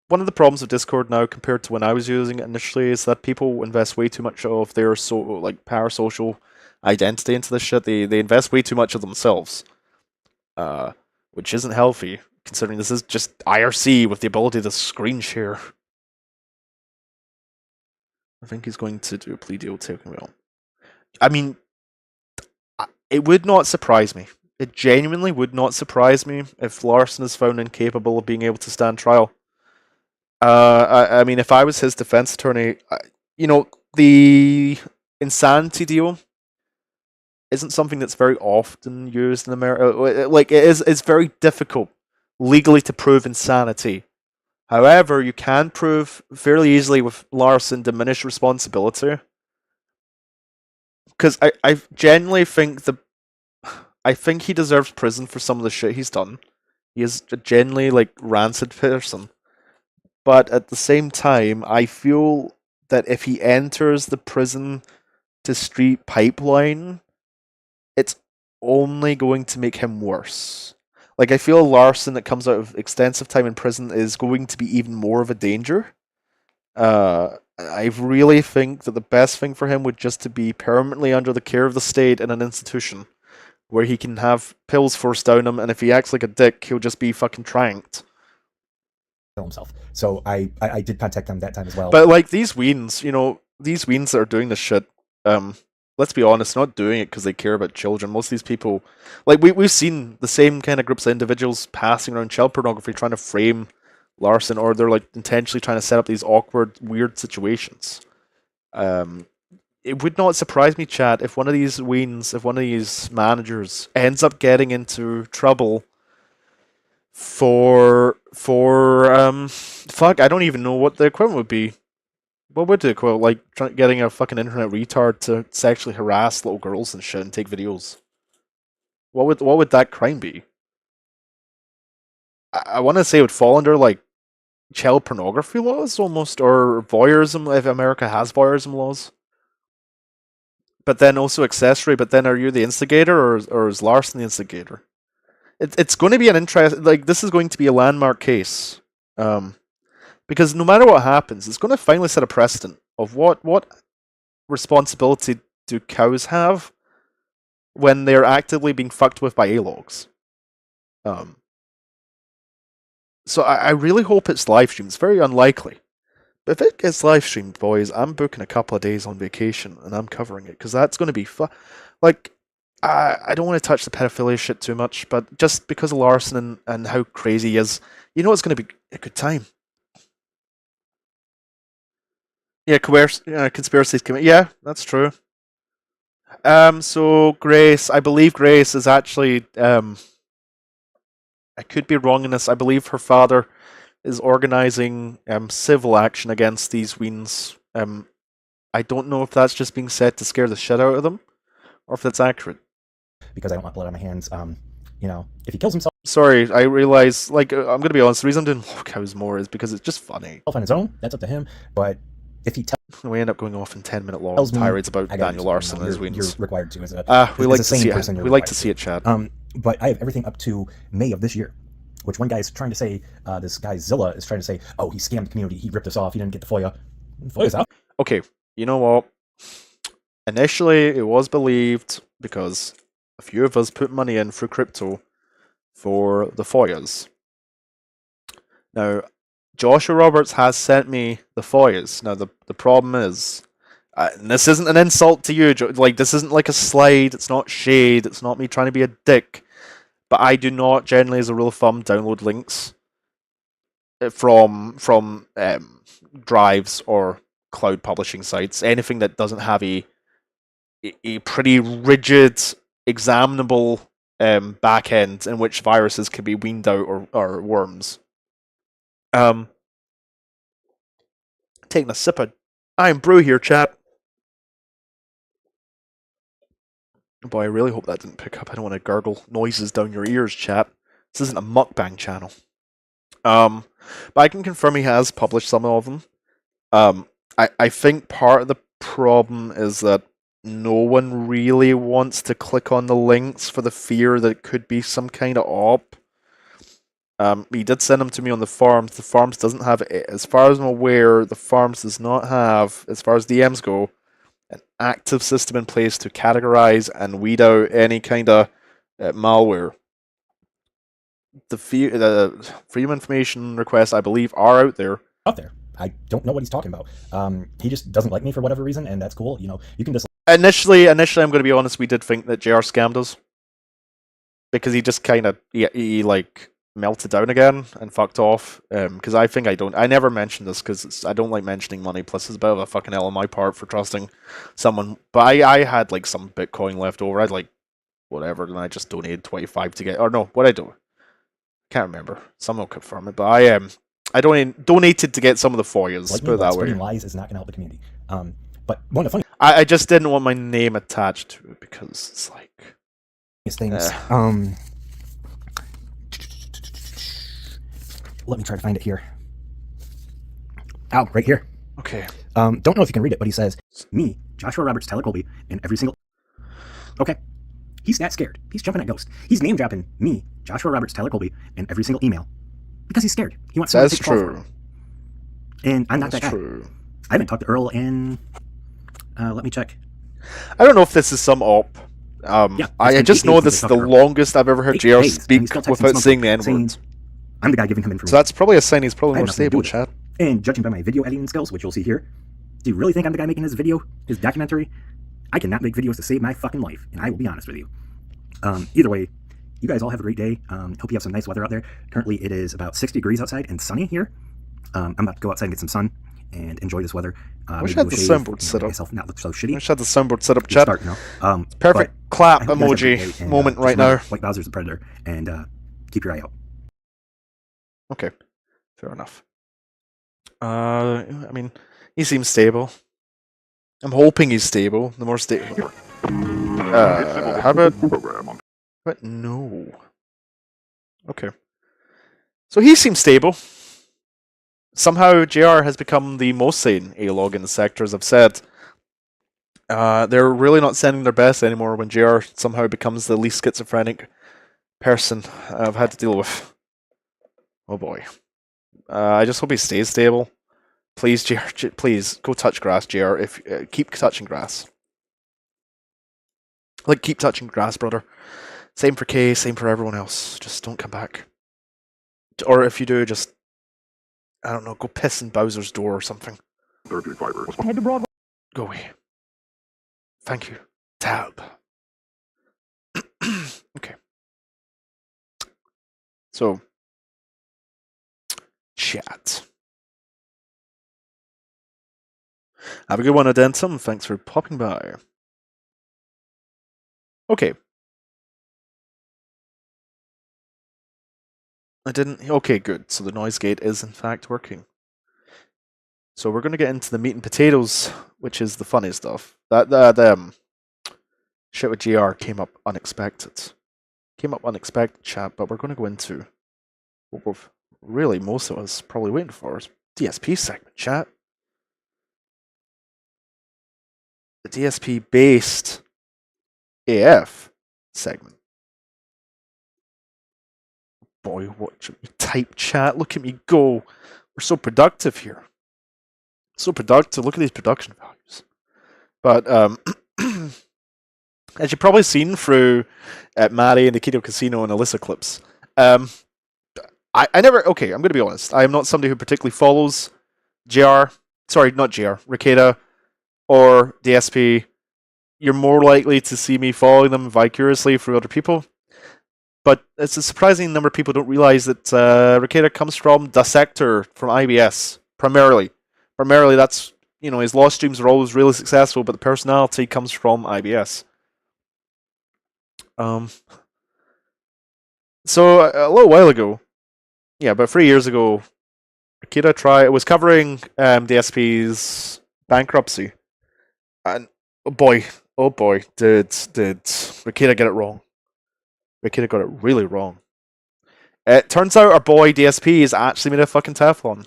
one of the problems of Discord now compared to when I was using it initially is that people invest way too much of their parasocial identity into this shit. They invest way too much of themselves, which isn't healthy considering this is just IRC with the ability to screen share. I think he's going to do a plea deal taking well. I mean, it would not surprise me. It genuinely would not surprise me if Larson is found incapable of being able to stand trial. I mean, if I was his defense attorney, you know, the insanity deal isn't something that's very often used in America. Like, it's very difficult legally to prove insanity. However, you can prove fairly easily with Larson diminished responsibility. Because I genuinely think I think he deserves prison for some of the shit he's done. He is a genuinely, like, rancid person. But at the same time, I feel that if he enters the prison to street pipeline, it's only going to make him worse. Like, I feel Larson that comes out of extensive time in prison is going to be even more of a danger. I really think that the best thing for him would just to be permanently under the care of the state in an institution where he can have pills forced down him, and if he acts like a dick, he'll just be fucking tranked. Himself. So I did contact them that time as well. But, like, these weens, you know, these weens that are doing this shit, let's be honest, not doing it because they care about children. Most of these people, like, we've seen the same kind of groups of individuals passing around child pornography trying to frame Larson, or they're, like, intentionally trying to set up these awkward, weird situations. It would not surprise me, chat, if one of these weens, if one of these managers ends up getting into trouble for fuck, I don't even know what the equivalent would be. What would the equivalent, like, getting a fucking internet retard to sexually harass little girls and shit and take videos? What would that crime be? I want to say it would fall under, like, child pornography laws almost, or voyeurism if America has voyeurism laws. But then also accessory. But then are you the instigator, or is Larson the instigator? It's going to be an interest. Like, this is going to be a landmark case, because no matter what happens, it's going to finally set a precedent of what responsibility do cows have when they're actively being fucked with by A-logs. So I really hope it's live streamed. It's very unlikely. But if it gets live streamed, boys, I'm booking a couple of days on vacation and I'm covering it, because that's going to be fun. Like, I don't want to touch the pedophilia shit too much, but just because of Larson and how crazy he is, you know it's going to be a good time. Yeah, conspiracies commit. Yeah, that's true. So Grace, I believe Grace is actually, I could be wrong in this, I believe her father is organising civil action against these weens. I don't know if that's just being said to scare the shit out of them, or if that's accurate. Because I don't want blood on my hands. You know, if he kills himself Sorry, I realise, like, I'm going to be honest, the reason I'm doing cows more is because it's just funny. on his own, that's up to him. But if he tells We end up going off in 10-minute long me, tirades about I gotta Daniel do Larson something. and his You're weens. required to as a We as like a to sane see person, it. you're We like to required see it, Chad. But I have everything up to May of this year, which one guy's trying to say, this guy Zilla is trying to say, oh, he scammed the community, he ripped us off, he didn't get the FOIA. FOIA's out. Okay, you know what? Initially, it was believed because a few of us put money in through crypto for the FOIAs. Now, Joshua Roberts has sent me the FOIAs. Now, the problem is, and this isn't an insult to you, like, this isn't like a slide, it's not shade, it's not me trying to be a dick, but I do not generally, as a rule of thumb, download links from drives or cloud publishing sites, anything that doesn't have a pretty rigid, examinable back end in which viruses can be weaned out, or worms. Taking a sip of iron brew here, chat. Boy, I really hope that didn't pick up. I don't want to gurgle noises down your ears, chat. This isn't a mukbang channel. But I can confirm he has published some of them. I think part of the problem is that no one really wants to click on the links for the fear that it could be some kind of op. He did send them to me on the forums. The forums doesn't have, as far as I'm aware, the forums does not have, as far as DMs go, an active system in place to categorize and weed out any kind of malware. The freedom of information requests, I believe, are out there. I don't know what he's talking about. He just doesn't like me for whatever reason, and that's cool. You know, you can dislike. Initially, I'm going to be honest, we did think that JR scammed us. Because he just kind of, he like, melted down again and fucked off. Because I never mentioned this because I don't like mentioning money, plus it's a bit of a fucking L on my part for trusting someone. But I had like some Bitcoin left over, I'd like, whatever, and I just donated 25 to get, or no, what I do? Can't remember. Someone will confirm it, but I donated to get some of the FOIAs, Like put it that way. spreading lies is not going to help the community. But one of the I just didn't want my name attached to it because it's like... funniest things. Let me try to find it here. Oh, right here. Okay. Don't know if you can read it, but he says, me, Joshua Roberts, Tyler Colby, and every single... Okay. He's that scared. He's jumping at Ghost. He's name dropping me, Joshua Roberts, Tyler Colby, and every single email. Because he's scared. He wants someone to take the fall for him. And I'm not that guy. True. I haven't talked to Earl in... let me check. I don't know if this is some op. Yeah, I just know this is the longest I've ever heard JR speak without saying the N-word. I'm the guy giving him information. So that's probably a sign he's probably I have more nothing to do stable, with it. chat. And judging by my video editing skills, which you'll see here, do you really think I'm the guy making this video, his documentary? I cannot make videos to save my fucking life, and I will be honest with you. Either way, you guys all have a great day. Hope you have some nice weather out there. Currently, it is about 60 degrees outside and sunny here. I'm about to go outside and get some sun and enjoy this weather. Wish I had the soundboard set up. Myself not look so shitty. Wish I had the soundboard set up, chat. Start, you know? Perfect but clap I hope you guys have a great emoji day, and, moment just right remember, now. White Bowser's the predator, and keep your eye out. Okay, fair enough. I mean, he seems stable. I'm hoping he's stable. The more stable. How about? But no. Okay. So he seems stable. somehow JR has become the most sane A-log in the sector, as I've said. They're really not sending their best anymore when JR somehow becomes the least schizophrenic person I've had to deal with. Oh boy. I just hope he stays stable. Please, JR, please go touch grass, JR. Keep touching grass. Like, keep touching grass, brother. Same for K, same for everyone else. Just don't come back. Or if you do, just, I don't know, go piss in Bowser's door or something. Head to Broadway. Go away. Thank you. Tab. Okay. So, chat. Have a good one, Adentum. Thanks for popping by. Okay. I didn't... Okay, good. So the noise gate is in fact working. So we're going to get into the meat and potatoes, which is the funny stuff. That shit with GR came up unexpected. Chat, but we're going to go into what we've really most of us probably waiting for is DSP segment, chat. The DSP based AF segment. Boy, watch me type, chat. Look at me go. We're so productive here. So productive. Look at these production values. But as you've probably seen through Maddie and the Keto Casino and Alyssa clips, I never. Okay, I'm going to be honest. I am not somebody who particularly follows GR. Sorry, not GR. Ricada or DSP. You're more likely to see me following them vicariously through other people. But it's a surprising number of people don't realize that Ricada comes from Dissector from IBS, primarily. Primarily, that's, you know, his lost streams are always really successful, but the personality comes from IBS. So, a little while ago, yeah, about 3 years ago, Ricada was covering DSP's bankruptcy. And, oh boy, did Ricada get it wrong. Ricada got it really wrong. It turns out our boy DSP is actually made of fucking Teflon.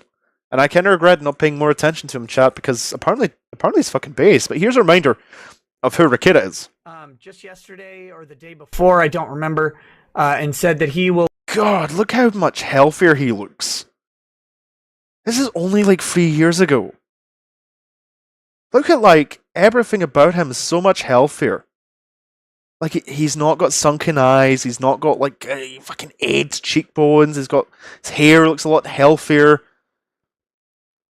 And I kind of regret not paying more attention to him, chat, because apparently he's fucking base. But here's a reminder of who Ricada is. Just yesterday or the day before, I don't remember, and said that he will... God, look how much healthier he looks. This is only like 3 years ago. Look at, like, everything about him is so much healthier. Like, he's not got sunken eyes, he's not got, like, fucking AIDS cheekbones, his hair looks a lot healthier.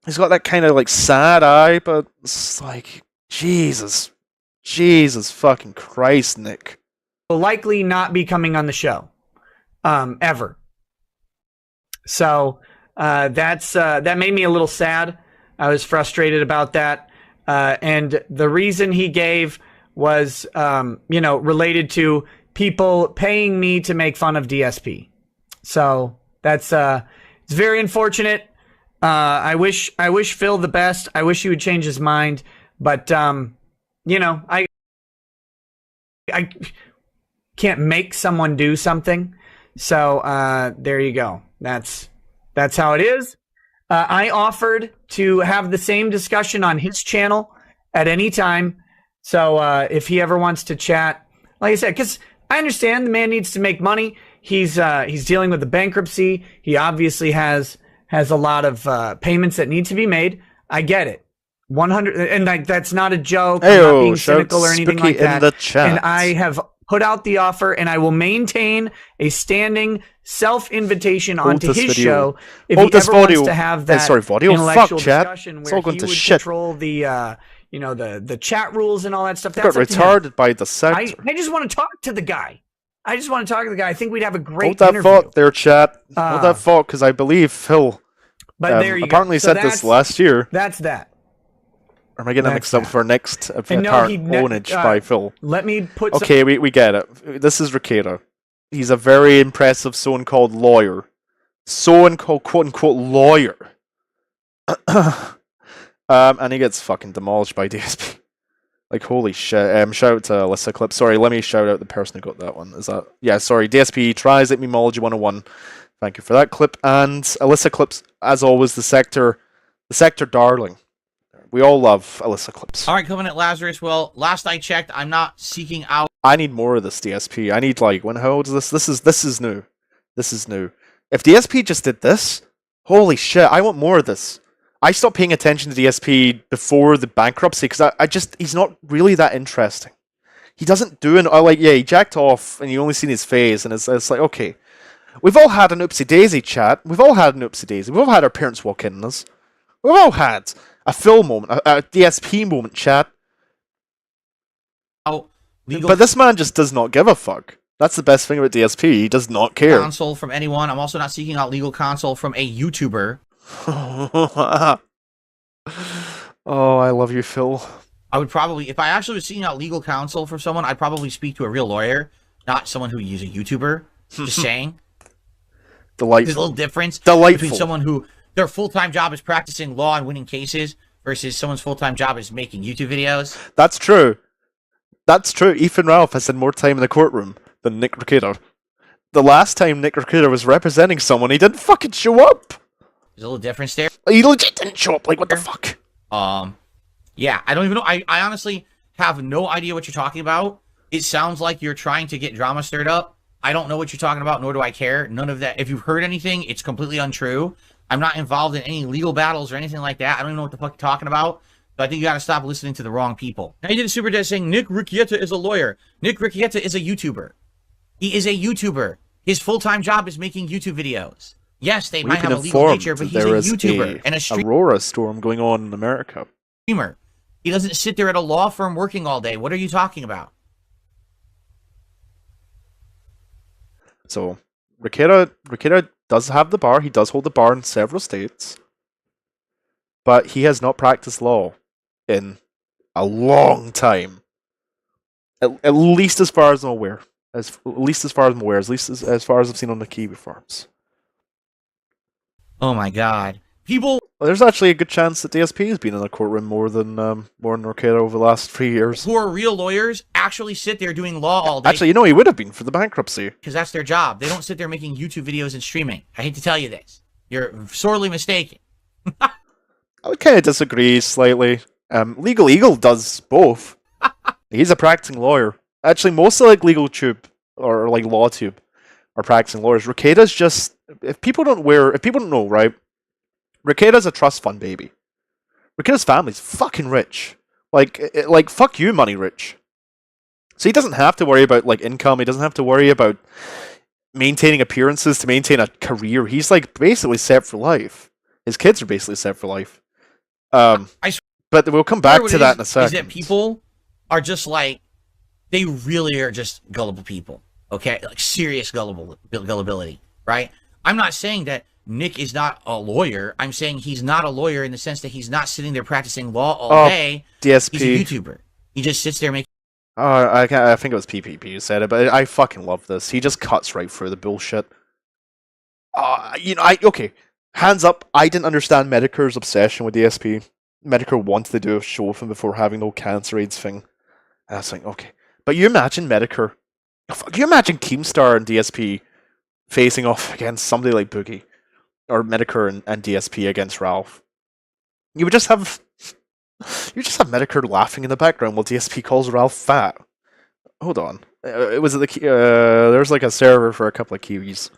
He's got that kind of, like, sad eye, but it's like, Jesus fucking Christ, Nick. Will likely not be coming on the show, ever. So, that made me a little sad. I was frustrated about that. And the reason he gave was, related to people paying me to make fun of DSP. So that's, it's very unfortunate. I wish Phil the best. I wish he would change his mind, but, I can't make someone do something. So, there you go. That's how it is. I offered to have the same discussion on his channel at any time. So if he ever wants to chat, like I said, because I understand the man needs to make money. He's dealing with the bankruptcy. He obviously has a lot of payments that need to be made. I get it. 100, and like that's not a joke. I'm not being cynical or anything like that. And I have put out the offer, and I will maintain a standing self-invitation onto his show if he ever wants to have that intellectual discussion where he would control the the chat rules and all that stuff. That's got retarded by the sector. I just want to talk to the guy. I think we'd have a great interview. Hold that thought there, chat. Hold that thought, because I believe Phil apparently said this last year. That's that. Or am I getting mixed up for our next apparent ownage by Phil? Let me put Okay, we get it. This is Ricada. He's a very impressive so-called lawyer. So-called quote-unquote lawyer. And he gets fucking demolished by DSP. Like, holy shit. Shout out to Alyssa Clip. Sorry, let me shout out the person who got that one. Is that... Yeah, sorry. DSP tries at Memology 101. Thank you for that clip. And Alyssa Clips, as always, the sector darling. We all love Alyssa Clips. All right, Covenant Lazarus. Well, last I checked, I'm not seeking out. I need more of this DSP. I need, like, how old is this? This is new. This is new. If DSP just did this, holy shit, I want more of this. I stopped paying attention to DSP before the bankruptcy because he's not really that interesting. He doesn't do he jacked off and you only seen his face and it's like, okay, we've all had an oopsie daisy chat. We've all had an oopsie daisy. We've all had our parents walk in on us. We've all had a Phil moment, a DSP moment chat. Legal but this man just does not give a fuck. That's the best thing about DSP. He does not care. counsel from anyone. I'm also not seeking out legal counsel from a YouTuber. Oh, I love you, Phil. I would probably, if I actually was seeking out legal counsel for someone, I'd probably speak to a real lawyer, not someone who is a YouTuber. Just saying. Delightful. There's a little difference Delightful. between someone who their full-time job is practicing law and winning cases versus someone's full-time job is making YouTube videos. That's true. That's true. Ethan Ralph has had more time in the courtroom than Nick Recator. The last time Nick Recator was representing someone, he didn't fucking show up. There's a little difference there. He legit didn't show up. Like, what the fuck? Yeah, I don't even know. I honestly have no idea what you're talking about. It sounds like you're trying to get drama stirred up. I don't know what you're talking about, nor do I care. None of that. If you've heard anything, it's completely untrue. I'm not involved in any legal battles or anything like that. I don't even know what the fuck you're talking about. So I think you got to stop listening to the wrong people. Now, you did a super chat saying Nick Riccietta is a lawyer. Nick Riccietta is a YouTuber. He is a YouTuber. His full-time job is making YouTube videos. Yes, they might have a legal nature, but he's a YouTuber and a Aurora storm going on in America. Streamer. He doesn't sit there at a law firm working all day. What are you talking about? So, Recator does have the bar. He does hold the bar in several states. But he has not practiced law in a long time. At least as far as I'm aware. At least as far as I've seen on the Kiwi farms. Oh my god. People... Well, there's actually a good chance that DSP has been in the courtroom more than Recator over the last 3 years. who are real lawyers actually sit there doing law all day. Actually, he would have been for the bankruptcy. Because that's their job. They don't sit there making YouTube videos and streaming. I hate to tell you this. You're sorely mistaken. I would kind of disagree slightly. Legal Eagle does both. He's a practicing lawyer. Actually, most of Legal Tube or Law Tube are practicing lawyers. Recator's just if people don't know, right? Recator's a trust fund baby. Recator's family's fucking rich. Like fuck you, money rich. So he doesn't have to worry about income. He doesn't have to worry about maintaining appearances to maintain a career. He's basically set for life. His kids are basically set for life. But we'll come back to that in a second. Is that people are just they really are just gullible people. Okay, serious gullibility, right? I'm not saying that Nick is not a lawyer. I'm saying he's not a lawyer in the sense that he's not sitting there practicing law all day. DSP. He's a YouTuber. He just sits there making... I think it was PPP who said it, but I fucking love this. He just cuts right through the bullshit. Okay, hands up, I didn't understand Medicare's obsession with DSP. Medicare wanted to do a show with him before having the cancer AIDS thing. And I was like, okay. But you imagine Medicare. You imagine Keemstar and DSP facing off against somebody like Boogie. Or Medicare and DSP against Ralph. You would just have Medicare laughing in the background while DSP calls Ralph fat. Hold on, it was there's a server for a couple of Kiwis.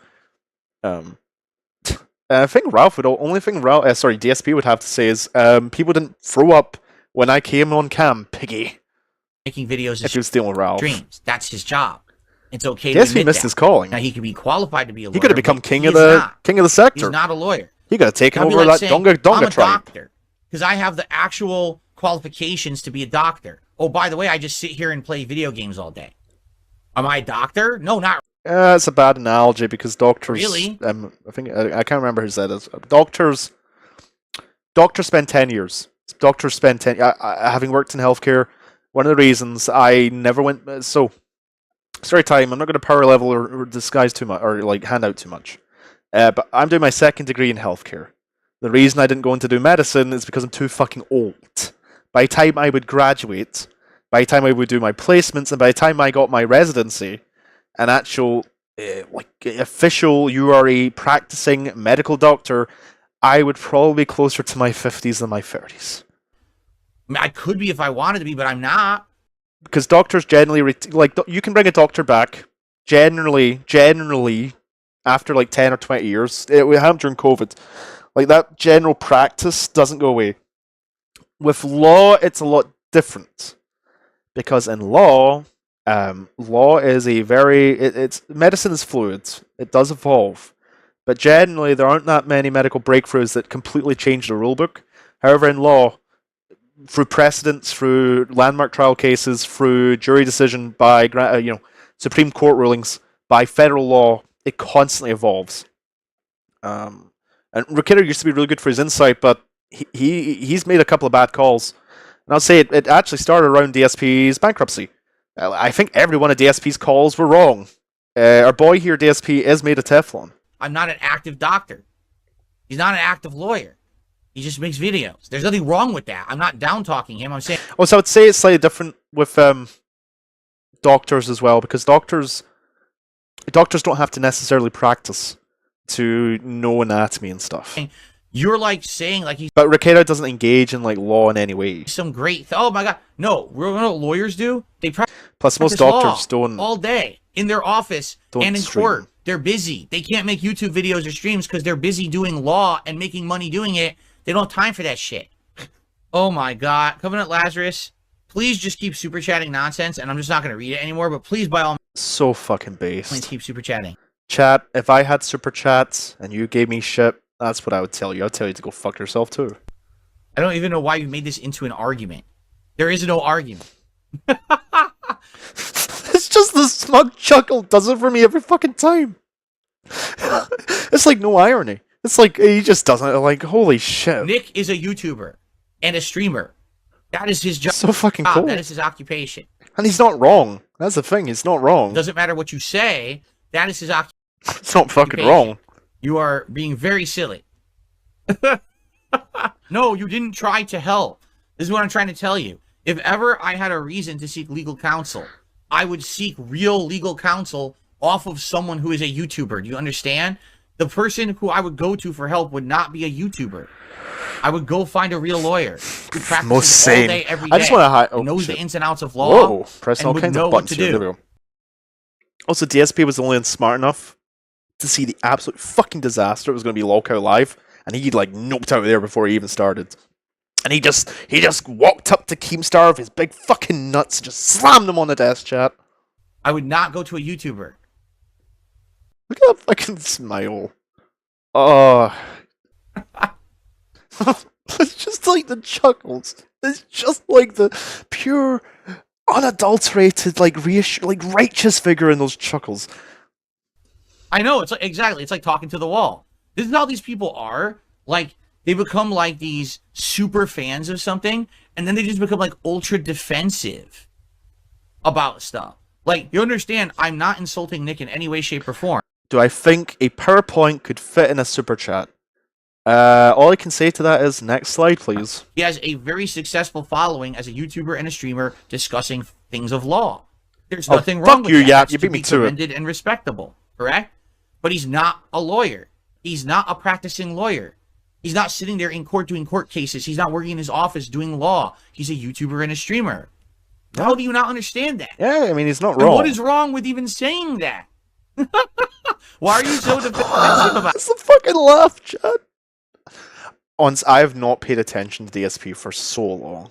I think DSP would have to say is people didn't throw up when I came on cam, piggy. Making videos if he was dealing with Ralph. Dreams. That's his job. It's okay. DSP missed his calling. Now he could be qualified to be a lawyer. He could have become king of the sector. He's not a lawyer. He could have taken over that Donga I'm a tribe. doctor because I have the actual qualifications to be a doctor. Oh, by the way, I just sit here and play video games all day. Am I a doctor? No, not. It's a bad analogy because doctors. Really? I think I can't remember who said it. Doctors spend 10 years. Doctors spend 10. Having worked in healthcare, one of the reasons I never went. So, story time. I'm not going to power level or disguise too much or hand out too much. But I'm doing my second degree in healthcare. The reason I didn't go into do medicine is because I'm too fucking old. By the time I would graduate, by the time I would do my placements, and by the time I got my residency, an actual, like, official, you are a practicing medical doctor, I would probably be closer to my 50s than my 30s. I mean, I could be if I wanted to be, but I'm not. Because doctors generally, like, you can bring a doctor back, generally, after like 10 or 20 years. It happened during COVID. Like, that general practice doesn't go away. With law, it's a lot different. Because in law, law is a very, medicine is fluid. It does evolve. But generally, there aren't that many medical breakthroughs that completely change the rulebook. However, in law, through precedents, through landmark trial cases, through jury decision by Supreme Court rulings, by federal law, it constantly evolves. And Ricciardo used to be really good for his insight, but he's made a couple of bad calls. And I'll say it actually started around DSP's bankruptcy. I think every one of DSP's calls were wrong. Our boy here, DSP, is made of Teflon. I'm not an active doctor. He's not an active lawyer. He just makes videos. There's nothing wrong with that. I'm not down-talking him. I'm saying... Oh, so I would say it's slightly different with doctors as well, because doctors don't have to necessarily practice to know anatomy and stuff. You're like saying like he's... But Ricciardo doesn't engage in like law in any way. Some great... Oh my god. No, you know what lawyers do? They practice Plus most doctors don't... all day in their office and in court. They're busy. They can't make YouTube videos or streams because they're busy doing law and making money doing it. They don't have time for that shit. Oh my god. Covenant Lazarus, please just keep super chatting nonsense, and I'm just not going to read it anymore, but please by all means... So fucking based. Please keep super chatting. Chat, if I had super chats and you gave me shit, that's what I would tell you. I'd tell you to go fuck yourself too. I don't even know why you made this into an argument. There is no argument. It's just the smug chuckle does it for me every fucking time. It's like no irony. It's like he just doesn't, like, holy shit. Nick is a YouTuber and a streamer. That is his job. So fucking cool. That is his occupation. And he's not wrong. That's the thing, he's not wrong. Doesn't matter what you say, that is his occupation. It's not fucking wrong. You are being very silly. No, you didn't try to help. This is what I'm trying to tell you. If ever I had a reason to seek legal counsel, I would seek real legal counsel off of someone who is a YouTuber. Do you understand? The person who I would go to for help would not be a YouTuber. I would go find a real lawyer who practices all day, every day. I just want to knows the ins and outs of law. Whoa, pressing all kinds of buttons here. There we go. Also, DSP was only smart enough to see the absolute fucking disaster it was going to be Lockout Live, and he like noped out there before he even started. And he just walked up to Keemstar with his big fucking nuts and just slammed him on the desk, chat. I would not go to a YouTuber. Look at that fucking smile. Oh. It's just like the chuckles. It's just like the pure, unadulterated, like righteous vigor in those chuckles. I know, it's like, exactly. It's like talking to the wall. This is how these people are. Like, they become like these super fans of something, and then they just become like ultra defensive about stuff. Like, you understand, I'm not insulting Nick in any way, shape, or form. Do I think a PowerPoint could fit in a super chat? All I can say to that is, next slide, please. He has a very successful following as a YouTuber and a streamer discussing things of law. There's nothing wrong with that. Yap. You beat me to it. And respectable, correct? But he's not a lawyer. He's not a practicing lawyer. He's not sitting there in court doing court cases. He's not working in his office doing law. He's a YouTuber and a streamer. Yeah. How do you not understand that? Yeah, I mean, he's not wrong. And what is wrong with even saying that? Why are you so defensive about it? It's a fucking laugh, Chad. I have not paid attention to DSP for so long.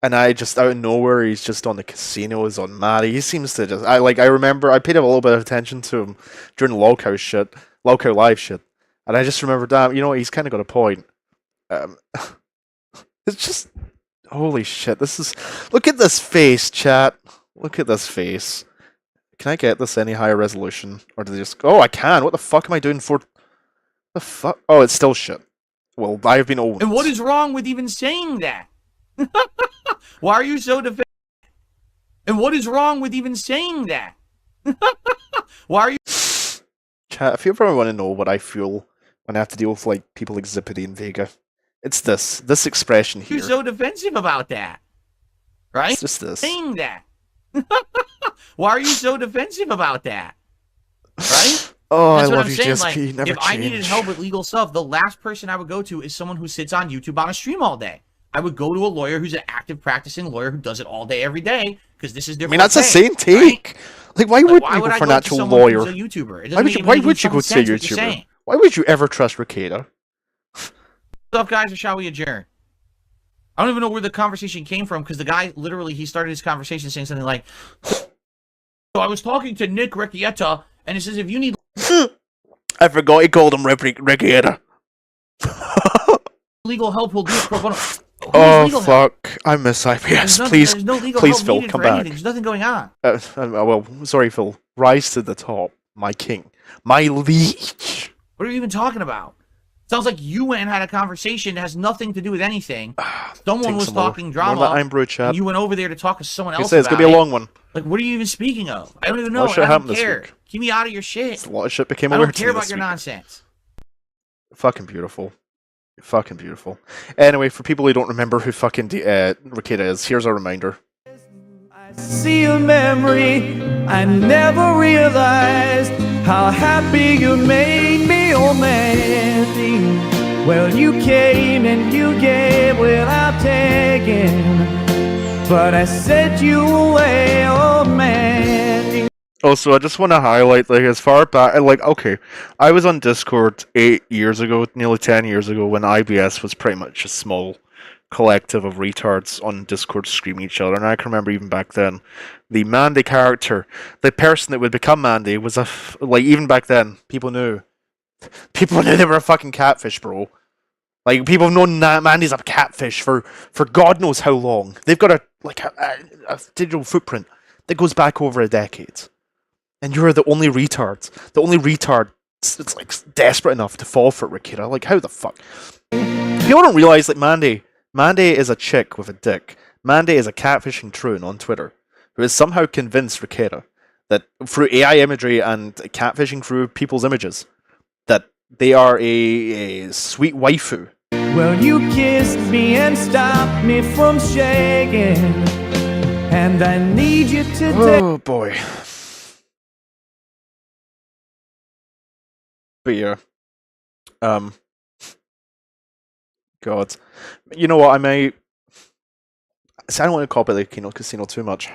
And I just, out of nowhere, he's just on the casinos, on Maddie. He seems to just... I remember, I paid a little bit of attention to him during the Lockout Live shit. And I just remember, damn, you know what, he's kind of got a point. It's just... Holy shit, this is... Look at this face, chat. Look at this face. Can I get this any higher resolution? Or do they just... Oh, I can! What the fuck am I doing for... The fuck? Oh, it's still shit. Well, I have been owned. And what is wrong with even saying that? Why are you so defensive? And what is wrong with even saying that? Why are you... Chat, if you ever want to know what I feel when I have to deal with, like, people like Zippity and Vega, it's this expression here. You're so defensive about that. right? It's just this. Saying that. Why are you so defensive about that? Right? Oh, That's I what love I'm you, saying. GSP. Like, Never if change. I needed help with legal stuff, the last person I would go to is someone who sits on YouTube on a stream all day. I would go to a lawyer who's an active practicing lawyer who does it all day, every day, because this is their I mean, that's the forte, same take. right? Like, why Like, wouldn't why you would go I for an go to actual someone lawyer? who's a YouTuber? It Why would doesn't you? even Why make would you any go to a sense what you're YouTuber? saying. Why would you ever trust Ricada? What's up, guys, or shall we adjourn? I don't even know where the conversation came from, because the guy, literally, he started his conversation saying something like, so I was talking to Nick Riccietta, and he says, if you need I forgot he called him Ricciata. legal help, he'll do it pro bono. Who's Oh legal help? fuck! I miss IPS. There's Please, no legal please, help Phil, needed come for back. anything. There's nothing going on. Well, sorry, Phil. Rise to the top, my king, my liege. What are you even talking about? Sounds like you went and had a conversation that has nothing to do with anything. Someone Take was some more. talking drama, More of that Einbrew chat. and you went over there to talk to someone Like I else said, it's about gonna be a it. long one. Like, what are you even speaking of? I don't even A know. lot of shit I don't happened this care. week. Keep me out of your shit. A lot of shit became I aware don't to care me about this your week. nonsense. Fucking beautiful. Fucking beautiful. Anyway, for people who don't remember who fucking Ricada is, here's a reminder. See a memory, I never realized how happy you made me, oh Mandy. Well, you came and you gave without taking, but I sent you away, oh Mandy. Also, I just want to highlight, like, as far back, like, okay, I was on Discord 8 years ago, nearly 10 years ago, when IBS was pretty much a small collective of retards on Discord screaming at each other, and I can remember even back then, the Mandy character, the person that would become Mandy, was like, even back then, people knew they were a fucking catfish, bro. Like, people have known that Mandy's a catfish for God knows how long. They've got a digital footprint that goes back over a decade. And you're the only retard that's like desperate enough to fall for it, Ricada. Like, how the fuck? People don't realize that Mandy is a chick with a dick. Mandy is a catfishing troon on Twitter who has somehow convinced Ricada that through AI imagery and catfishing through people's images that they are a sweet waifu. Well, you kissed me and stopped me from shaking, and I need you today. Oh boy. But yeah. God. You know what, I don't want to copy the Kino Casino too much.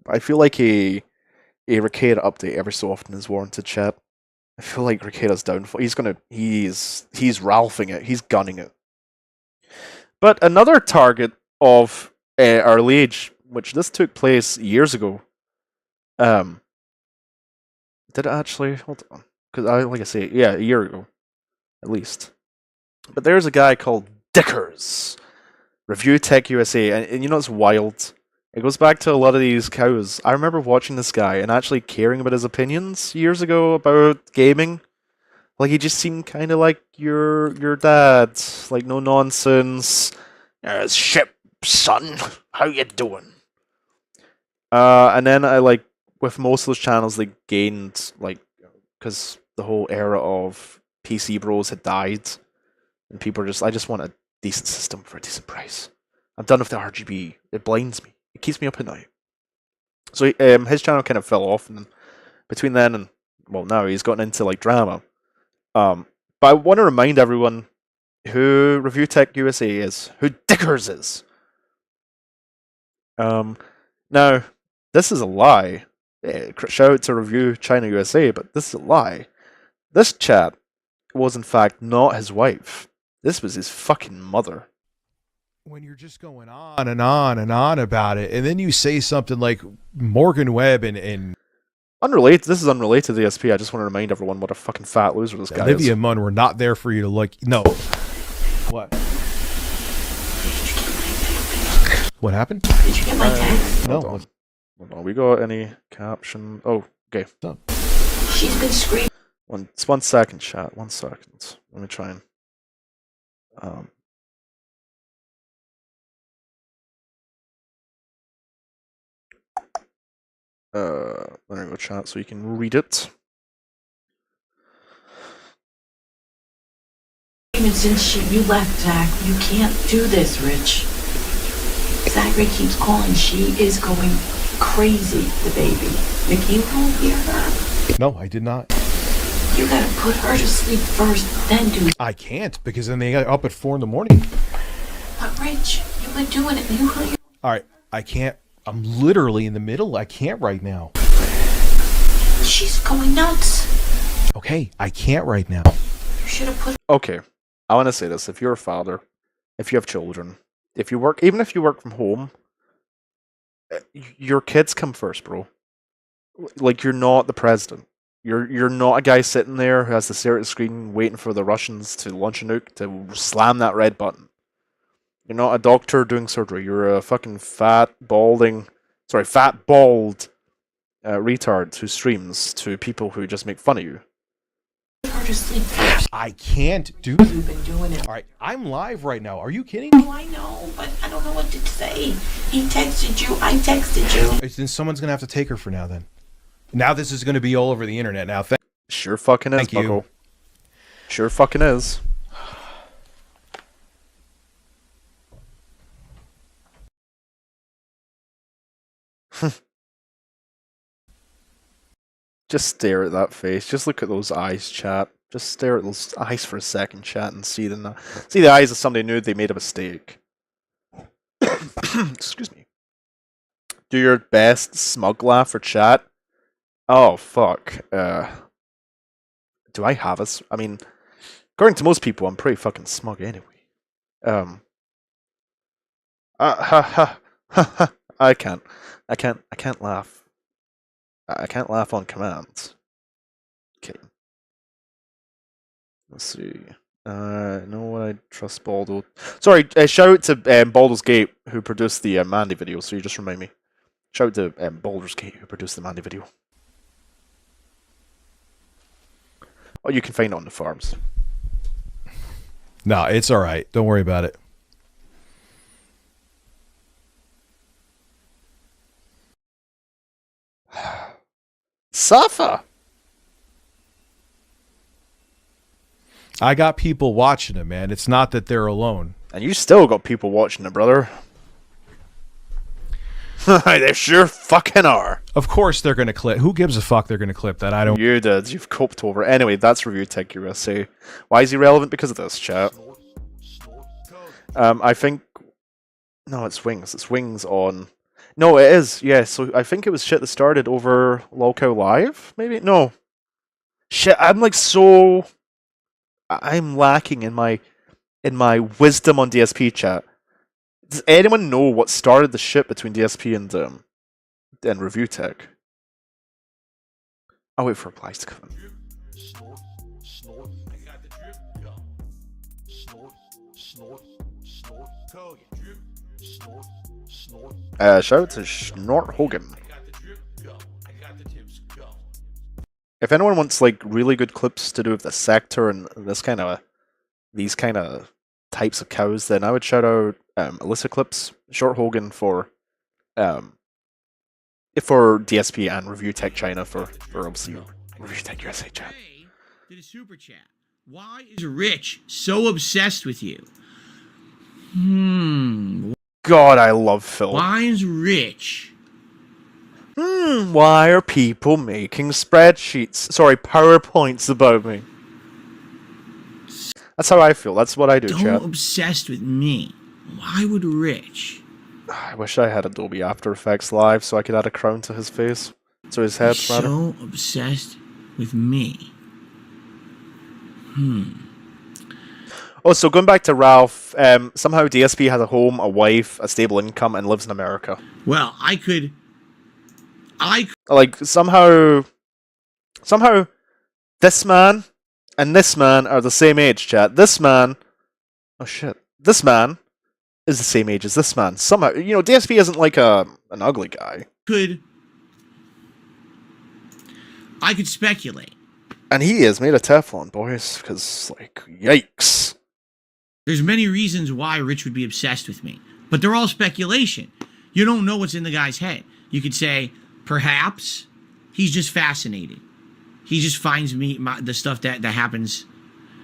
I feel like a Ricada update every so often is warranted, chat. I feel like Ricada's downfall. He's Ralphing it. He's gunning it. But another target of our liege, which this took place years ago. Did it actually? Hold on. Because like I say, yeah, a year ago. At least. But there's a guy called Dickers. Review Tech USA. And you know what's wild? It goes back to a lot of these cows. I remember watching this guy and actually caring about his opinions years ago about gaming. Like, he just seemed kind of like your dad. Like, no nonsense. Ship, son. How you doing? And then with most of those channels, they gained, because the whole era of PC bros had died. And people are I just want a decent system for a decent price. I'm done with the RGB. It blinds me. It keeps me up at night. So his channel kind of fell off, and between then and now he's gotten into drama. But I want to remind everyone who Review Tech USA is, who Dickers is. Now this is a lie. Shout out to Review China USA, but this is a lie. This chat was in fact not his wife. This was his fucking mother. When you're just going on and on and on about it, and then you say something like Morgan Webb and unrelated. This is unrelated to the SP. I just want to remind everyone what a fucking fat loser this guy Olivia is. Munn were not there for you to no. What? What happened? Did you get my text? No. Hold on. We got any caption? Oh, okay. She's been screaming. One second, chat. 1 second. Let me try and there we go, chat, so you can read it. Since you left, Zach, you can't do this, Rich. Zachary keeps calling. She is going crazy, the baby. Nick, you don't hear her? No, I did not. You gotta put her to sleep first, then do. I can't, because then they got up at 4 in the morning. But Rich, you've been doing it. You heard. All right, I can't. I'm literally in the middle. I can't right now. She's going nuts. Okay, I can't right now. You should have put. Okay, I want to say this. If you're a father, if you have children, if you work, even if you work from home, your kids come first, bro. Like, you're not the president. You're not a guy sitting there who has to stare at the screen waiting for the Russians to launch a nuke to slam that red button. You're not a doctor doing surgery. You're a fucking fat, bald retard who streams to people who just make fun of you. Her to sleep first. I can't do You've been doing it. All right, I'm live right now. Are you kidding? Oh, I know, but I don't know what to say. He texted you. I texted you. Then someone's gonna have to take her for now. Then, now this is gonna be all over the internet. Now, Sure fucking is, Thank you. Bucko. Sure fucking is. Just stare at that face. Just look at those eyes, chat. Just stare at those eyes for a second, chat, and see the eyes of somebody who knew they made a mistake. Excuse me. Do your best smug laugh for chat. Oh fuck. Do I have a? I mean, according to most people, I'm pretty fucking smug anyway. I can't laugh. I can't laugh on command. Okay. Let's see. No, I trust Baldo. Sorry, shout out to Baldur's Gate, who produced the Mandy video, so you just remind me. Shout out to Baldur's Gate, who produced the Mandy video. Oh, you can find it on the forums. no, it's all right. Don't worry about it. Suffer! I got people watching it, man. It's not that they're alone. And you still got people watching it, brother. They sure fucking are. Of course they're gonna clip. Who gives a fuck? They're gonna clip that. I don't. You did. You've coped over. Anyway, that's Review Tech USA. Why is he relevant? Because of this, chat. I think... No, it's Wings. It's Wings on... No, it is. Yeah, so I think it was shit that started over Lolcow Live, maybe? No. Shit, I'm like so... I'm lacking in my wisdom on DSP, chat. Does anyone know what started the shit between DSP and Review Tech? I'll wait for replies to come in. Shout out to Snort Hogan. If anyone wants like really good clips to do with the sector and these kind of types of cows, then I would shout out Alyssa Clips, Short Hogan for DSP and Review Tech China for obviously Review Tech USA chat. Did a super chat. Why is Rich so obsessed with you? God, I love Phil. Why is Rich? Why are people making spreadsheets? Sorry, PowerPoints about me. That's how I feel. That's what I do, So chat. obsessed with me. Why would Rich? I wish I had Adobe After Effects Live so I could add a crown to his face. To his head, rather. So obsessed with me. Oh, so going back to Ralph, somehow DSP has a home, a wife, a stable income, and lives in America. Well, I could Like, somehow this man and this man are the same age, chat. This man... Oh, shit. This man is the same age as this man. Somehow, you know, DSP isn't like an ugly guy. I could speculate. And he is made of Teflon, boys, because, like, yikes. There's many reasons why Rich would be obsessed with me, but they're all speculation. You don't know what's in the guy's head. You could say, perhaps he's just fascinated. He just finds the stuff that happens.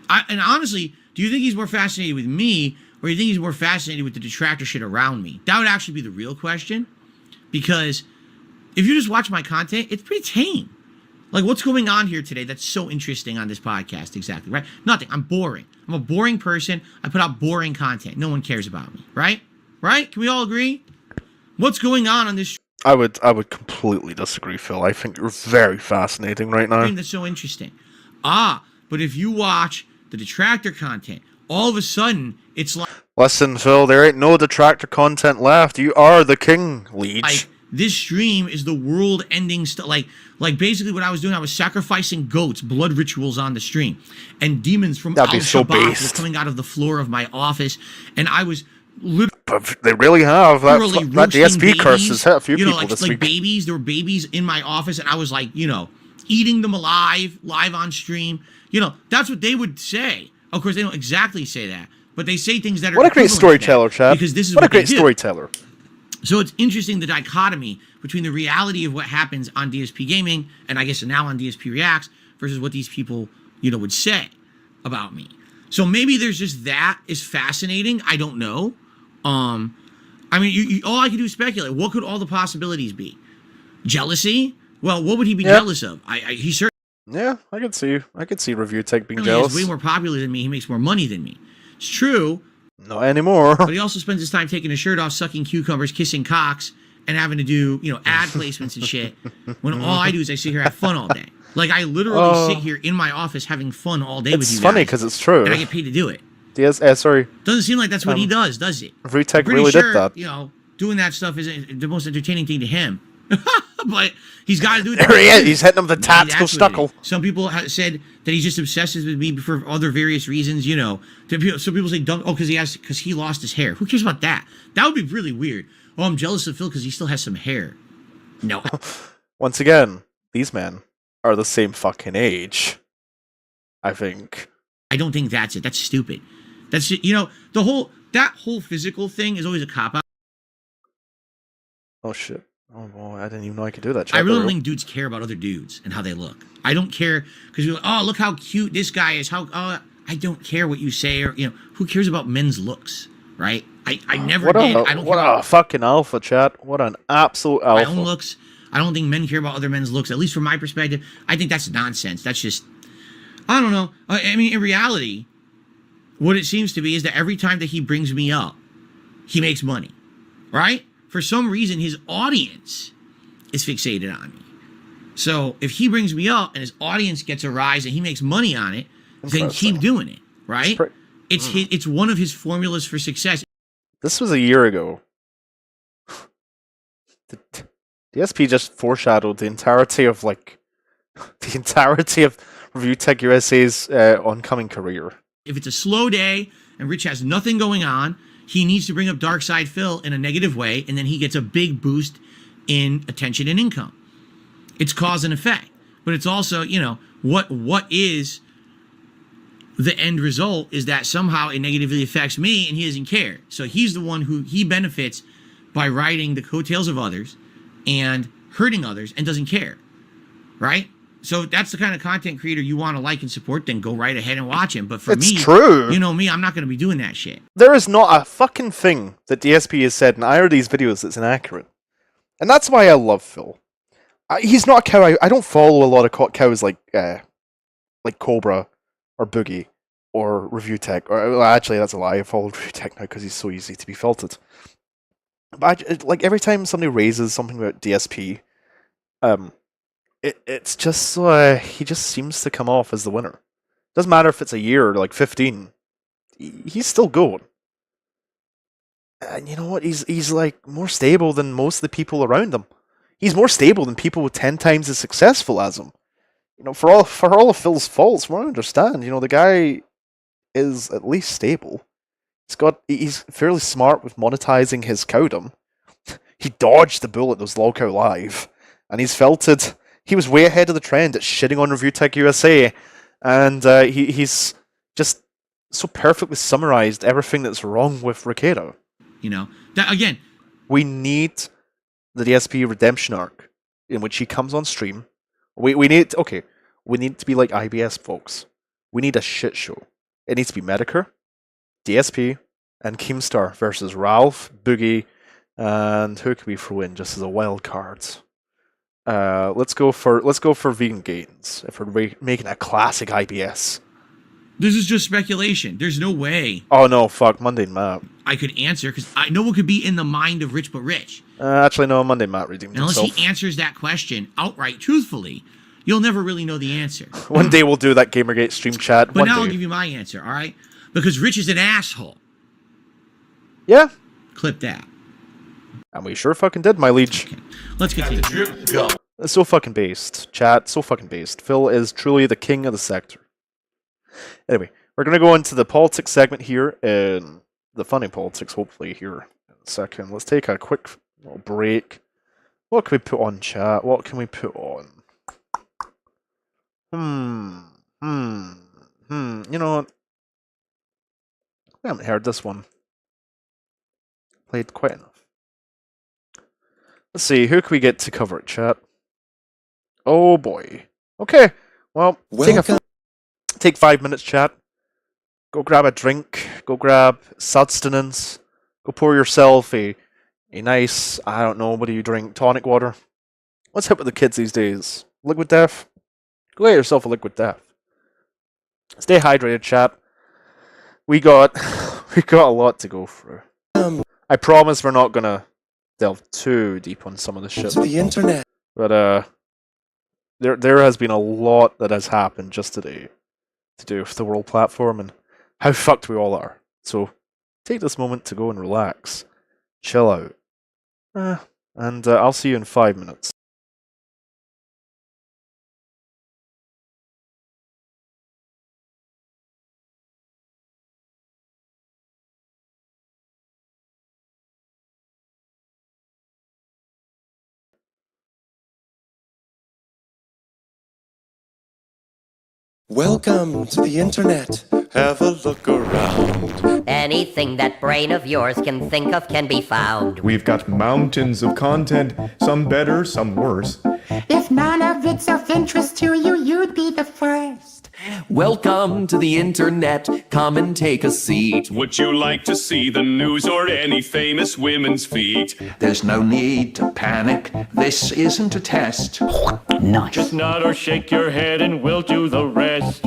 And honestly, do you think he's more fascinated with me or do you think he's more fascinated with the detractor shit around me? That would actually be the real question. Because if you just watch my content, it's pretty tame. Like, what's going on here today that's so interesting on this podcast? Exactly, right? Nothing. I'm boring. I'm a boring person. I put out boring content. No one cares about me, right? Right? Can we all agree? What's going on this I would completely disagree, Phil. I think you're very fascinating right now. stream that's so interesting? But if you watch the detractor content, all of a sudden, it's like... Listen, Phil, there ain't no detractor content left. You are the king, Leech. Like, this stream is the world-ending stuff. Like basically what I was doing, I was sacrificing goats, blood rituals on the stream. And demons from Al-Shabaab were coming out of the floor of my office. And I was literally... But they really have. That DSP curse has hit a few people this week. Babies, there were babies in my office, and I was like, eating them alive, live on stream. That's what they would say. Of course, they don't exactly say that. But they say things that are... What a great storyteller, Chad. Because this is what a great storyteller. So it's interesting, the dichotomy between the reality of what happens on DSP Gaming, and I guess now on DSP Reacts, versus what these people, would say about me. So maybe there's just that is fascinating. I don't know. All I can do is speculate. What could all the possibilities be? Jealousy? Well, what would he be jealous of? He certainly... Yeah, I could see Review Tech being He's jealous. way more popular than me. He makes more money than me. It's true. Not anymore. But he also spends his time taking his shirt off, sucking cucumbers, kissing cocks, and having to do, ad placements and shit. When all I do is I sit here and have fun all day. Like, I literally sit here in my office having fun all day with you guys. It's funny because it's true. And I get paid to do it. Sorry. Doesn't seem like that's what he does it? Review Tech really did that. Doing that stuff isn't the most entertaining thing to him. But he's got to do it. There he is. He's hitting him with the tactical stuckle. Some people have said that he's just obsessed with me for other various reasons. Some people say, because he lost his hair. Who cares about that? That would be really weird. Oh, I'm jealous of Phil because he still has some hair. No. Once again, these men are the same fucking age. I think. I don't think that's it. That's stupid. That's that whole physical thing is always a cop out. Oh shit. Oh boy, I didn't even know I could do that. I really don't think dudes care about other dudes and how they look. I don't care because you're like, oh, look how cute this guy is. I don't care what you say or who cares about men's looks, right? I never did. I don't care about a fucking alpha, chat. What an absolute alpha. My own looks. I don't think men care about other men's looks. At least from my perspective, I think that's nonsense. That's just, I don't know. In reality, what it seems to be is that every time that he brings me up, he makes money, right? For some reason, his audience is fixated on me. So if he brings me up and his audience gets a rise and he makes money on it, then keep doing it, right? It's one of his formulas for success. This was a year ago. The SP just foreshadowed the entirety of Review Tech USA's oncoming career. If it's a slow day and Rich has nothing going on, he needs to bring up DarksydePhil in a negative way, and then he gets a big boost in attention and income. It's cause and effect. But it's also, what is the end result is that somehow it negatively affects me and he doesn't care. So he's the one who he benefits by riding the coattails of others and hurting others and doesn't care, right? So that's the kind of content creator you want to like and support, then go right ahead and watch him. But for me, true. You know me, I'm not going to be doing that shit. There is not a fucking thing that DSP has said in either of these videos that's inaccurate. And that's why I love Phil. He's not a cow. I don't follow a lot of cows like Cobra or Boogie or Review Tech. Or actually, that's a lie. I follow Review Tech now because he's so easy to be filtered. But every time somebody raises something about DSP, it's just he just seems to come off as the winner. Doesn't matter if it's a year or 15. He's still going. And you know what? He's more stable than most of the people around him. He's more stable than people with 10 times as successful as him. For all of Phil's faults, we understand. The guy is at least stable. He's fairly smart with monetizing his cowdom. He dodged the bullet that was Lolcow Live, and he's felted. He was way ahead of the trend at shitting on Review Tech USA, and he's just so perfectly summarized everything that's wrong with Ricado. That again, we need the DSP redemption arc in which he comes on stream. We need to be like IBS, folks. We need a shit show. It needs to be Medicare, DSP, and Keemstar versus Ralph, Boogie, and who can we throw in just as a wild card? Let's go for Vegan Gains if we're making a classic IBS. This is just speculation. There's no way Oh no, fuck, Monday Matt. I could answer, because no one could be in the mind of Rich but Rich. Actually, no, Monday Matt redeemed Unless himself. he answers that question outright truthfully, you'll never really know the answer. One day we'll do that Gamergate stream chat. But One now day. I'll give you my answer, all right? Because Rich is an asshole. Yeah, Clip that. and we sure fucking did, my liege. Okay. Let's continue. Go. It's so fucking based, chat. So fucking based. Phil is truly the king of the sector. Anyway, we're gonna go into the politics segment here, and the funny politics, hopefully, here in a second. Let's take a quick little break. What can we put on, chat? What can we put on? You know what? We haven't heard this one. Played quite enough. Let's see, who can we get to cover it, chat? Oh boy. Okay, well, take 5 minutes, chat. Go grab a drink, go grab sustenance, go pour yourself a nice, I don't know, what do you drink, tonic water? What's hip with the kids these days? Liquid death? Go get yourself a liquid death. Stay hydrated, chat. We got a lot to go through. I promise we're not gonna delve too deep on some of the shit. The internet. But there has been a lot that has happened just today to do with the world platform and how fucked we all are. So take this moment to go and relax, chill out, and I'll see you in 5 minutes. Welcome to the internet. Have a look around. Anything that brain of yours can think of can be found. We've got mountains of content, some better, some worse. If none of it's of interest to you, you'd be the first. Welcome to the internet, come and take a seat. Would you like to see the news or any famous women's feet? There's no need to panic, this isn't a test. Nice. Just nod or shake your head and we'll do the rest.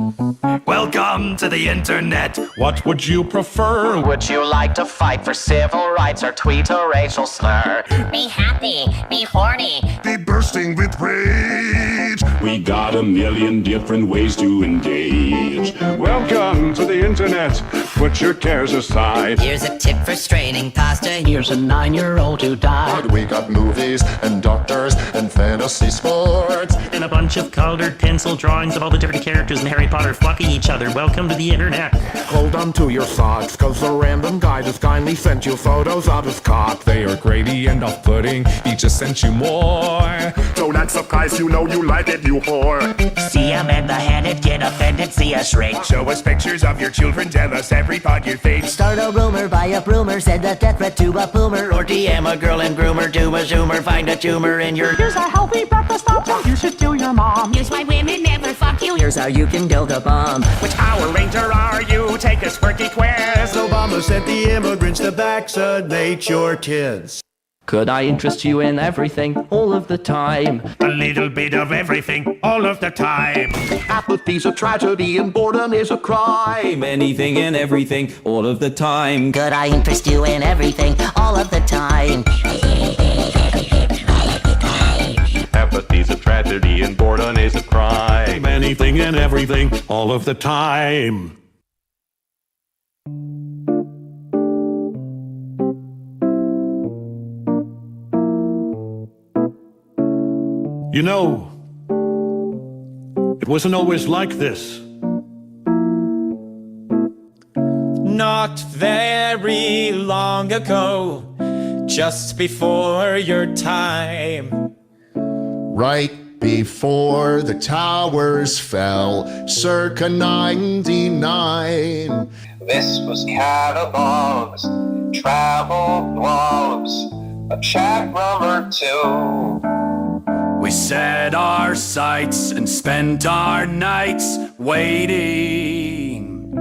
Welcome to the internet. What would you prefer? Would you like to fight for civil rights or tweet a racial slur? Be happy, be horny, be bursting with rage. We got a million different ways to engage. Welcome to the internet. Put your cares aside. Here's a tip for straining pasta. Here's a 9-year-old who died. We got movies and doctors and fantasy sports. And a bunch of colored pencil drawings of all the different characters in Harry Potter fucking each other. Welcome to the internet. Hold on to your socks, cause the random guy just kindly sent you photos of his cock. They are grainy and off-putting, he just sent you more. Don't act surprised, you know you like it, you whore. See a man beheaded, get offended, see us rage. Show us pictures of your children, tell us every part you think. Start a rumor, buy a rumor, send a death threat to a boomer. Or DM a girl and groomer, do a zoomer, find a tumor in your... Here's a healthy breakfast option you should do your mom. Here's why women never fuck you. Here's how you can build a bomb. Which Power Ranger are you? Take a quirky quiz. Obama sent the immigrants to vaccinate your kids. Could I interest you in everything, all of the time? A little bit of everything, all of the time. Apathy's a tragedy and boredom is a crime. Anything and everything, all of the time. Could I interest you in everything, all of the time? Apathy's a tragedy and boredom is a crime. Anything and everything, all of the time. You know, it wasn't always like this. Not very long ago, just before your time. Right before the towers fell, circa 99. This was catalogs, travel blogs, a chat room or two. We set our sights and spent our nights waiting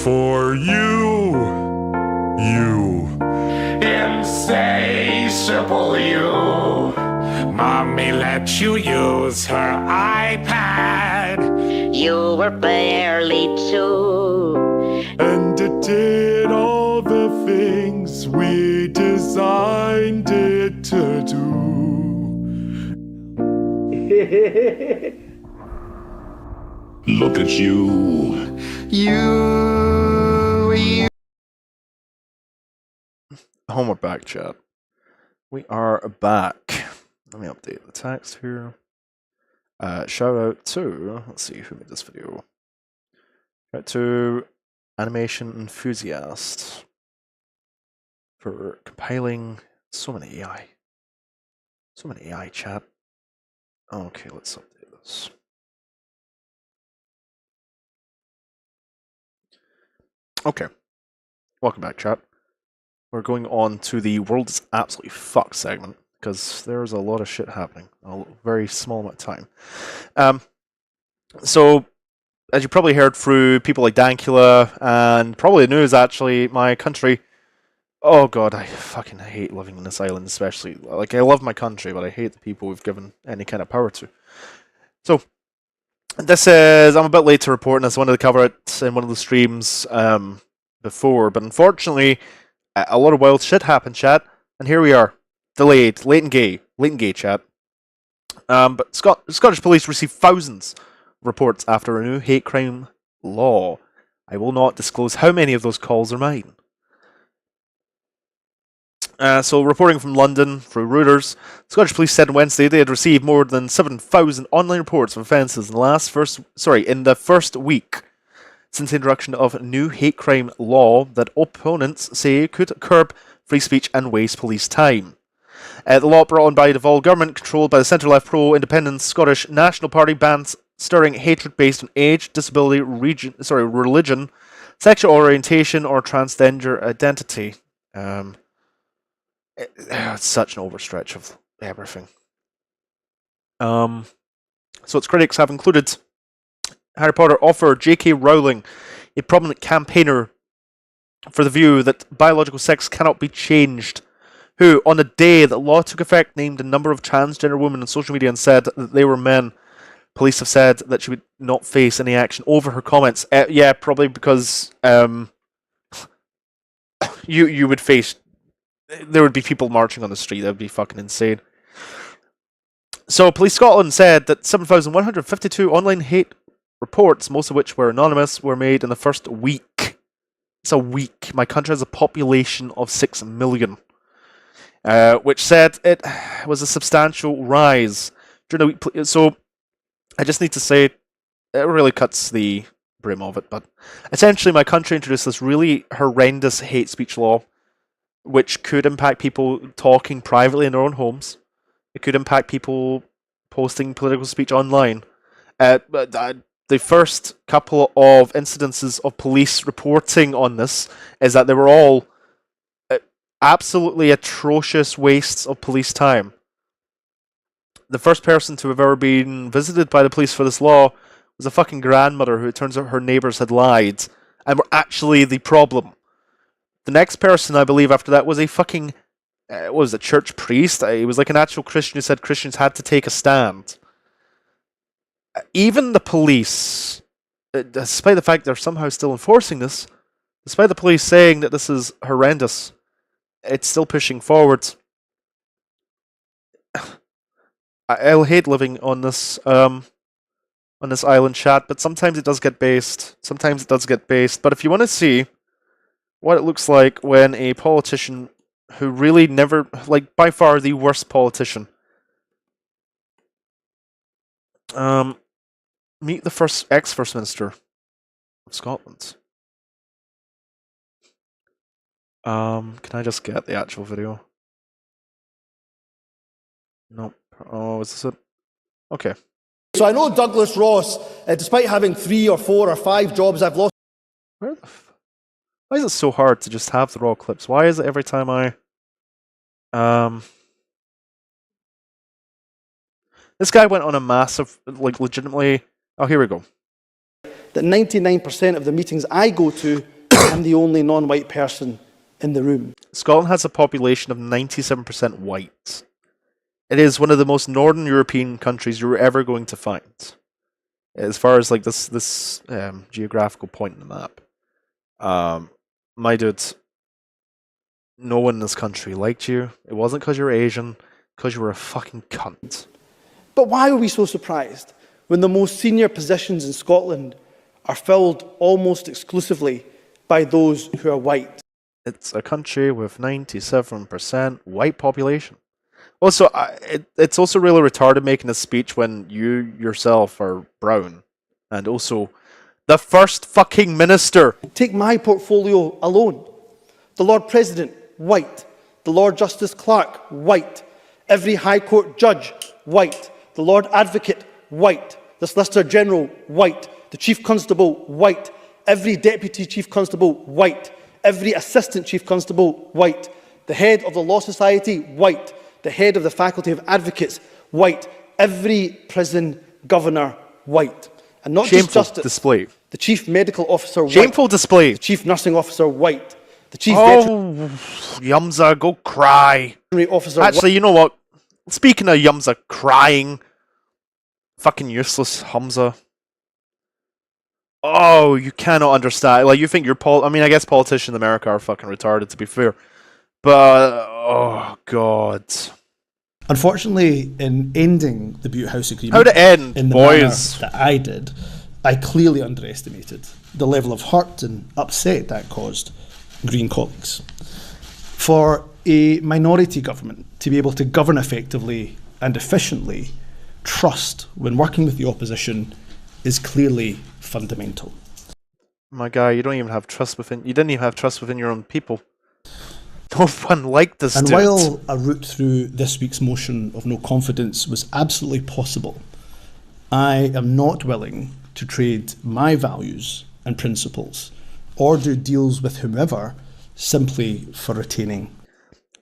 for you You. Insatiable you. Mommy let you use her iPad. You were barely 2. And it did all the things we designed it to do. Look at you. You. Home, we're back, chat. We are back. Let me update the text here. Shout out to, let's see who made this video. Shout out to Animation Enthusiast for compiling so many AI. So many AI, chat. Okay, let's update this. Okay. Welcome back, chat. We're going on to the world is absolutely fucked segment, because there's a lot of shit happening in a very small amount of time. So, as you probably heard through people like Dankula, and probably the news actually, my country, oh god, I fucking hate living in this island especially. Like, I love my country, but I hate the people we've given any kind of power to. So, this is, I'm a bit late to reporting this, I wanted to cover it in one of the streams before, but unfortunately, a lot of wild shit happened, chat, and here we are. Delayed, late and gay, chat. But Scottish police received thousands of reports after a new hate crime law. I will not disclose how many of those calls are mine. So, reporting from London through Reuters, Scottish police said on Wednesday they had received more than 7,000 online reports of offences in the first week since the introduction of a new hate crime law that opponents say could curb free speech and waste police time. The law brought on by the Devolve government, controlled by the centre-left pro-independent Scottish National Party, bans stirring hatred based on age, disability, religion, sexual orientation, or transgender identity. It's such an overstretch of everything. So its critics have included Harry Potter author J.K. Rowling, a prominent campaigner for the view that biological sex cannot be changed, who, on the day that law took effect, named a number of transgender women on social media and said that they were men. Police have said that she would not face any action over her comments. Yeah, probably because you would face... There would be people marching on the street. That would be fucking insane. So, Police Scotland said that 7,152 online hate reports, most of which were anonymous, were made in the first week. It's a week. My country has a population of 6 million. Which said it was a substantial rise during the week. So, I just need to say, it really cuts the brim of it, but essentially my country introduced this really horrendous hate speech law, which could impact people talking privately in their own homes. It could impact people posting political speech online. The first couple of incidences of police reporting on this is that they were all absolutely atrocious wastes of police time. The first person to have ever been visited by the police for this law was a fucking grandmother who it turns out her neighbours had lied and were actually the problem. The next person, I believe, after that was a fucking, church priest? He was like an actual Christian who said Christians had to take a stand. Even the police, despite the fact they're somehow still enforcing this, despite the police saying that this is horrendous, it's still pushing forward. I'll hate living on this island, chat, but sometimes it does get based. But if you want to see what it looks like when a politician who really never, like, by far the worst politician, meet the ex-First Minister of Scotland. Can I just get the actual video? Nope. Oh, is this it? Okay. So I know Douglas Ross, despite having 3 or 4 or 5 jobs, I've lost... Where the why is it so hard to just have the raw clips? Why is it every time I... This guy went on a massive, like, legitimately... Oh, here we go. That 99% of the meetings I go to, I'm the only non-white person in the room. Scotland has a population of 97% white. It is one of the most northern European countries you're ever going to find, as far as like this geographical point in the map. My dude, no one in this country liked you. It wasn't because you were Asian, because you were a fucking cunt. But why are we so surprised when the most senior positions in Scotland are filled almost exclusively by those who are white? It's a country with 97% white population. Also, it's also really retarded making a speech when you yourself are brown. And also, the first fucking minister. Take my portfolio alone. The Lord President, white. The Lord Justice Clerk, white. Every High Court judge, white. The Lord Advocate, white. The Solicitor General, white. The Chief Constable, white. Every Deputy Chief Constable, white. Every Assistant Chief Constable, white. The Head of the Law Society, white. The Head of the Faculty of Advocates, white. Every prison governor, white. And not Shameful just justice. display. The Chief Medical Officer, white. Shameful display. The Chief Nursing Officer, white. The Chief Yumza, go cry. Officer, Actually, you know what? Speaking of Yumza crying, fucking useless Humza. Oh, you cannot understand. Like, you think you're I mean, I guess politicians in America are fucking retarded, to be fair. But, oh, God. Unfortunately, in ending the Butte House Agreement, How to end, in the boys? manner that I did, I clearly underestimated the level of hurt and upset that caused Green colleagues. For a minority government to be able to govern effectively and efficiently, trust when working with the opposition is clearly fundamental. My guy, you didn't even have trust within your own people. No one liked this And dude. while a route through this week's motion of no confidence was absolutely possible, I am not willing to trade my values and principles or do deals with whomever simply for retaining.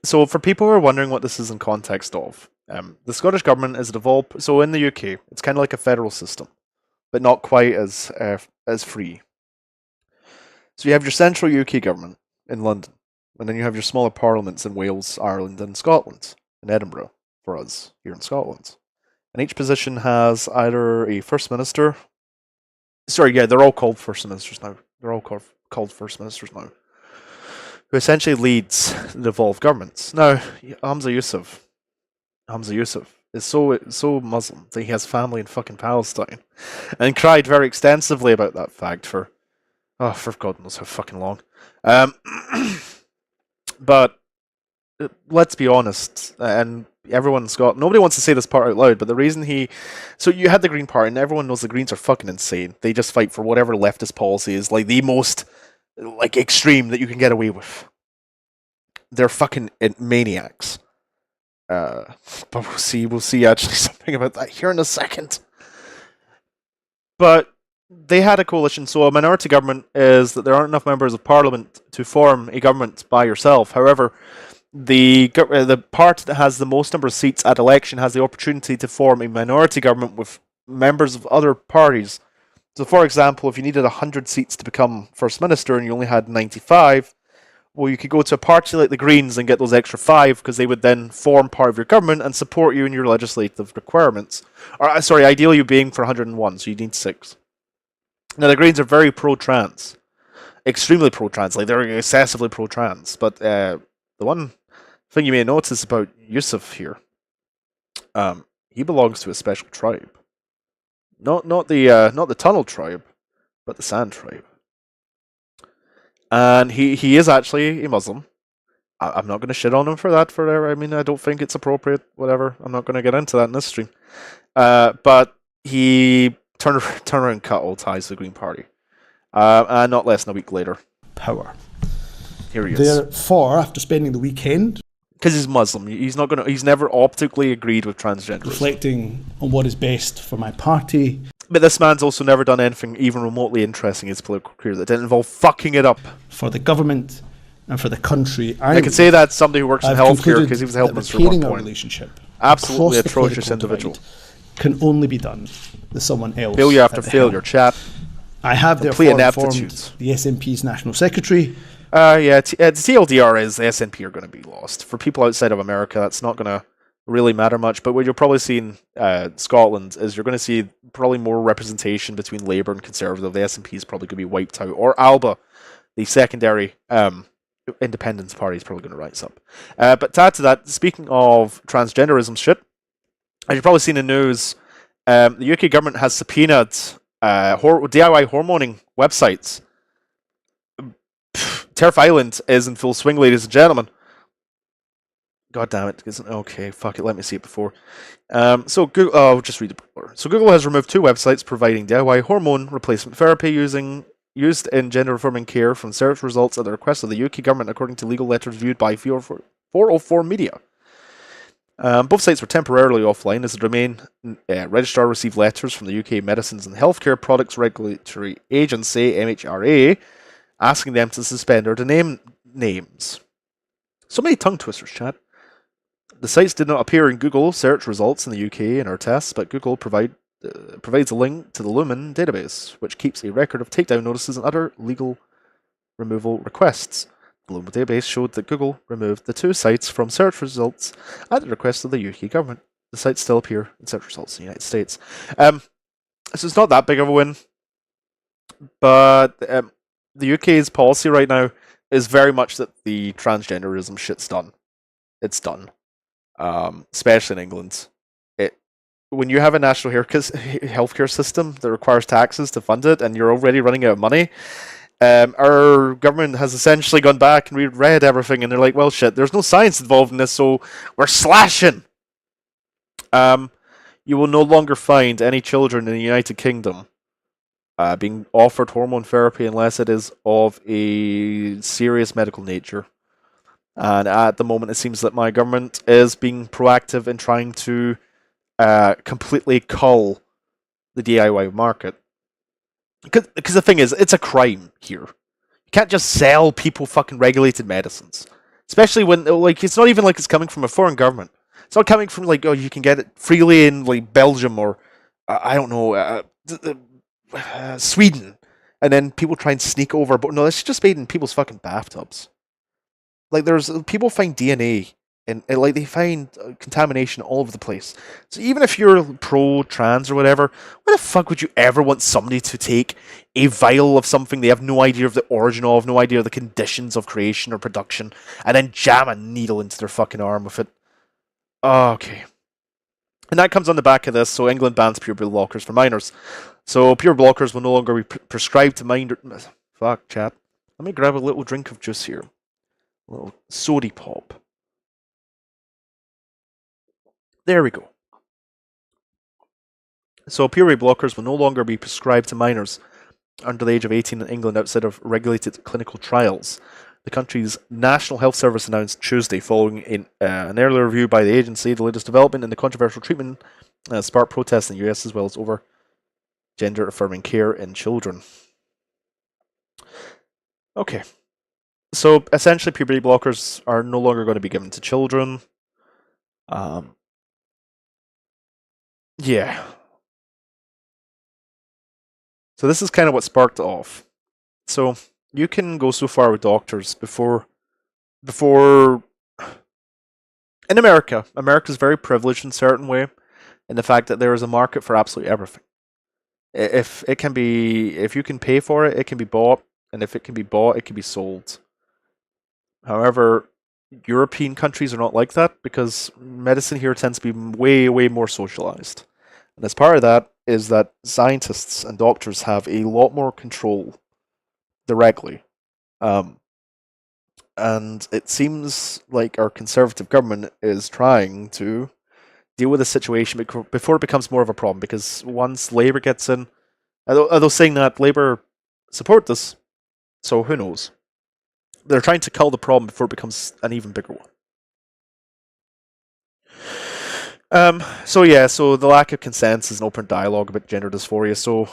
So for people who are wondering what this is in context of, the Scottish Government is devolved. So in the UK, it's kind of like a federal system, but not quite as free. So you have your central UK government in London, and then you have your smaller parliaments in Wales, Ireland, and Scotland, in Edinburgh, for us here in Scotland. And each position has either a First Minister. Sorry, yeah, they're all called First Ministers now. They're all called First Ministers now, who essentially leads the devolved governments. Now, Hamza Yusuf is so Muslim that he has family in fucking Palestine, and cried very extensively about that fact for God knows how fucking long. But let's be honest, and everyone in Scotland, nobody wants to say this part out loud, but the reason so you had the Green Party, and everyone knows the Greens are fucking insane. They just fight for whatever leftist policy is like the most like extreme that you can get away with. They're fucking maniacs. But we'll see actually something about that here in a second. But they had a coalition, so a minority government is that there aren't enough members of parliament to form a government by yourself. However, the party that has the most number of seats at election has the opportunity to form a minority government with members of other parties. So, for example, if you needed 100 seats to become First Minister and you only had 95, well, you could go to a party like the Greens and get those extra 5 because they would then form part of your government and support you in your legislative requirements. Or, sorry, ideally you'd be aiming for 101, so you need 6. Now, the Greens are very pro-trans. Extremely pro-trans. Like, they're excessively pro-trans. But the one thing you may notice about Yusuf here, he belongs to a special tribe. Not the Tunnel tribe, but the Sand tribe. And he is actually a Muslim. I'm not going to shit on him for that. I mean, I don't think it's appropriate. Whatever. I'm not going to get into that in this stream. But he turned around and cut all ties to the Green Party. And not less than a week later. Power. Here he is. Therefore, after spending the weekend, because he's Muslim, he's never optically agreed with transgenderism. Reflecting on what is best for my party. But this man's also never done anything even remotely interesting in his political career that didn't involve fucking it up. For the government and for the country. I can say that somebody who works in healthcare because he was a health minister at one point. Relationship absolutely atrocious individual. Can only be done with someone else. Failure after failure, chap. I have therefore informed the SNP's National Secretary Yeah, the TLDR is the SNP are going to be lost. For people outside of America, that's not going to really matter much. But what you'll probably see in Scotland is you're going to see probably more representation between Labour and Conservative. The SNP is probably going to be wiped out. Or ALBA, the secondary independence party, is probably going to rise up. But to add to that, speaking of transgenderism shit, as you've probably seen in the news, the UK government has subpoenaed DIY hormoning websites. Turf Island is in full swing, ladies and gentlemen. God damn it. Okay, fuck it. Let me see it before. So Google, I'll just read the before. So Google has removed 2 websites providing DIY hormone replacement therapy used in gender affirming care from search results at the request of the UK government, according to legal letters viewed by 404 Media. Both sites were temporarily offline as the domain registrar received letters from the UK Medicines and Healthcare Products Regulatory Agency, MHRA, asking them to suspend their domain names. So many tongue twisters, chat. The sites did not appear in Google search results in the UK in our tests, but Google provides a link to the Lumen database, which keeps a record of takedown notices and other legal removal requests. The Lumen database showed that Google removed the 2 sites from search results at the request of the UK government. The sites still appear in search results in the United States. So it's not that big of a win, but the UK's policy right now is very much that the transgenderism shit's done. It's done. Especially in England. When you have a national healthcare system that requires taxes to fund it, and you're already running out of money, our government has essentially gone back and reread everything, and they're like, well, shit, there's no science involved in this, so we're slashing! You will no longer find any children in the United Kingdom being offered hormone therapy unless it is of a serious medical nature. And at the moment, it seems that my government is being proactive in trying to completely cull the DIY market. Because the thing is, it's a crime here. You can't just sell people fucking regulated medicines. Especially when, like, it's not even like it's coming from a foreign government. It's not coming from, like, oh, you can get it freely in, like, Belgium or, I don't know, Sweden, and then people try and sneak over. But no, it's just made in people's fucking bathtubs. Like, people find DNA, and like they find contamination all over the place. So even if you're pro-trans or whatever, why the fuck would you ever want somebody to take a vial of something they have no idea of the origin of, no idea of the conditions of creation or production, and then jam a needle into their fucking arm with it? Oh, okay. And that comes on the back of this. So England bans puberty blockers for minors. So puberty blockers will no longer be prescribed to minors. Fuck, chat. Let me grab a little drink of juice here. A little sody pop. There we go. So puberty blockers will no longer be prescribed to minors under the age of 18 in England outside of regulated clinical trials. The country's National Health Service announced Tuesday, following an earlier review by the agency, the latest development in the controversial treatment sparked protests in the US as well as over gender-affirming care in children. Okay. So essentially, puberty blockers are no longer going to be given to children. Yeah. So this is kind of what sparked it off. So you can go so far with doctors before in America's very privileged in a certain way in the fact that there is a market for absolutely everything. If you can pay for it, it can be bought, and if it can be bought, it can be sold. However, European countries are not like that because medicine here tends to be way, way more socialized. And as part of that is that scientists and doctors have a lot more control directly. And it seems like our conservative government is trying to deal with the situation before it becomes more of a problem, because once Labour gets in, although saying that Labour support this, so who knows? They're trying to cull the problem before it becomes an even bigger one. So the lack of consensus and open dialogue about gender dysphoria. So,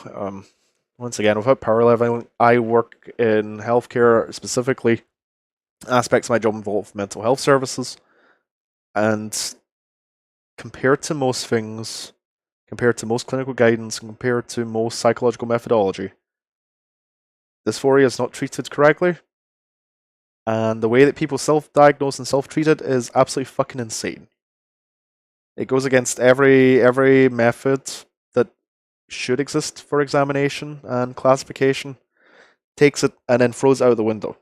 once again, without power leveling, I work in healthcare, specifically aspects of my job involve mental health services, and compared to most things, compared to most clinical guidance, and compared to most psychological methodology, dysphoria is not treated correctly. And the way that people self-diagnose and self-treat it is absolutely fucking insane. It goes against every method that should exist for examination and classification. Takes it and then throws it out the window.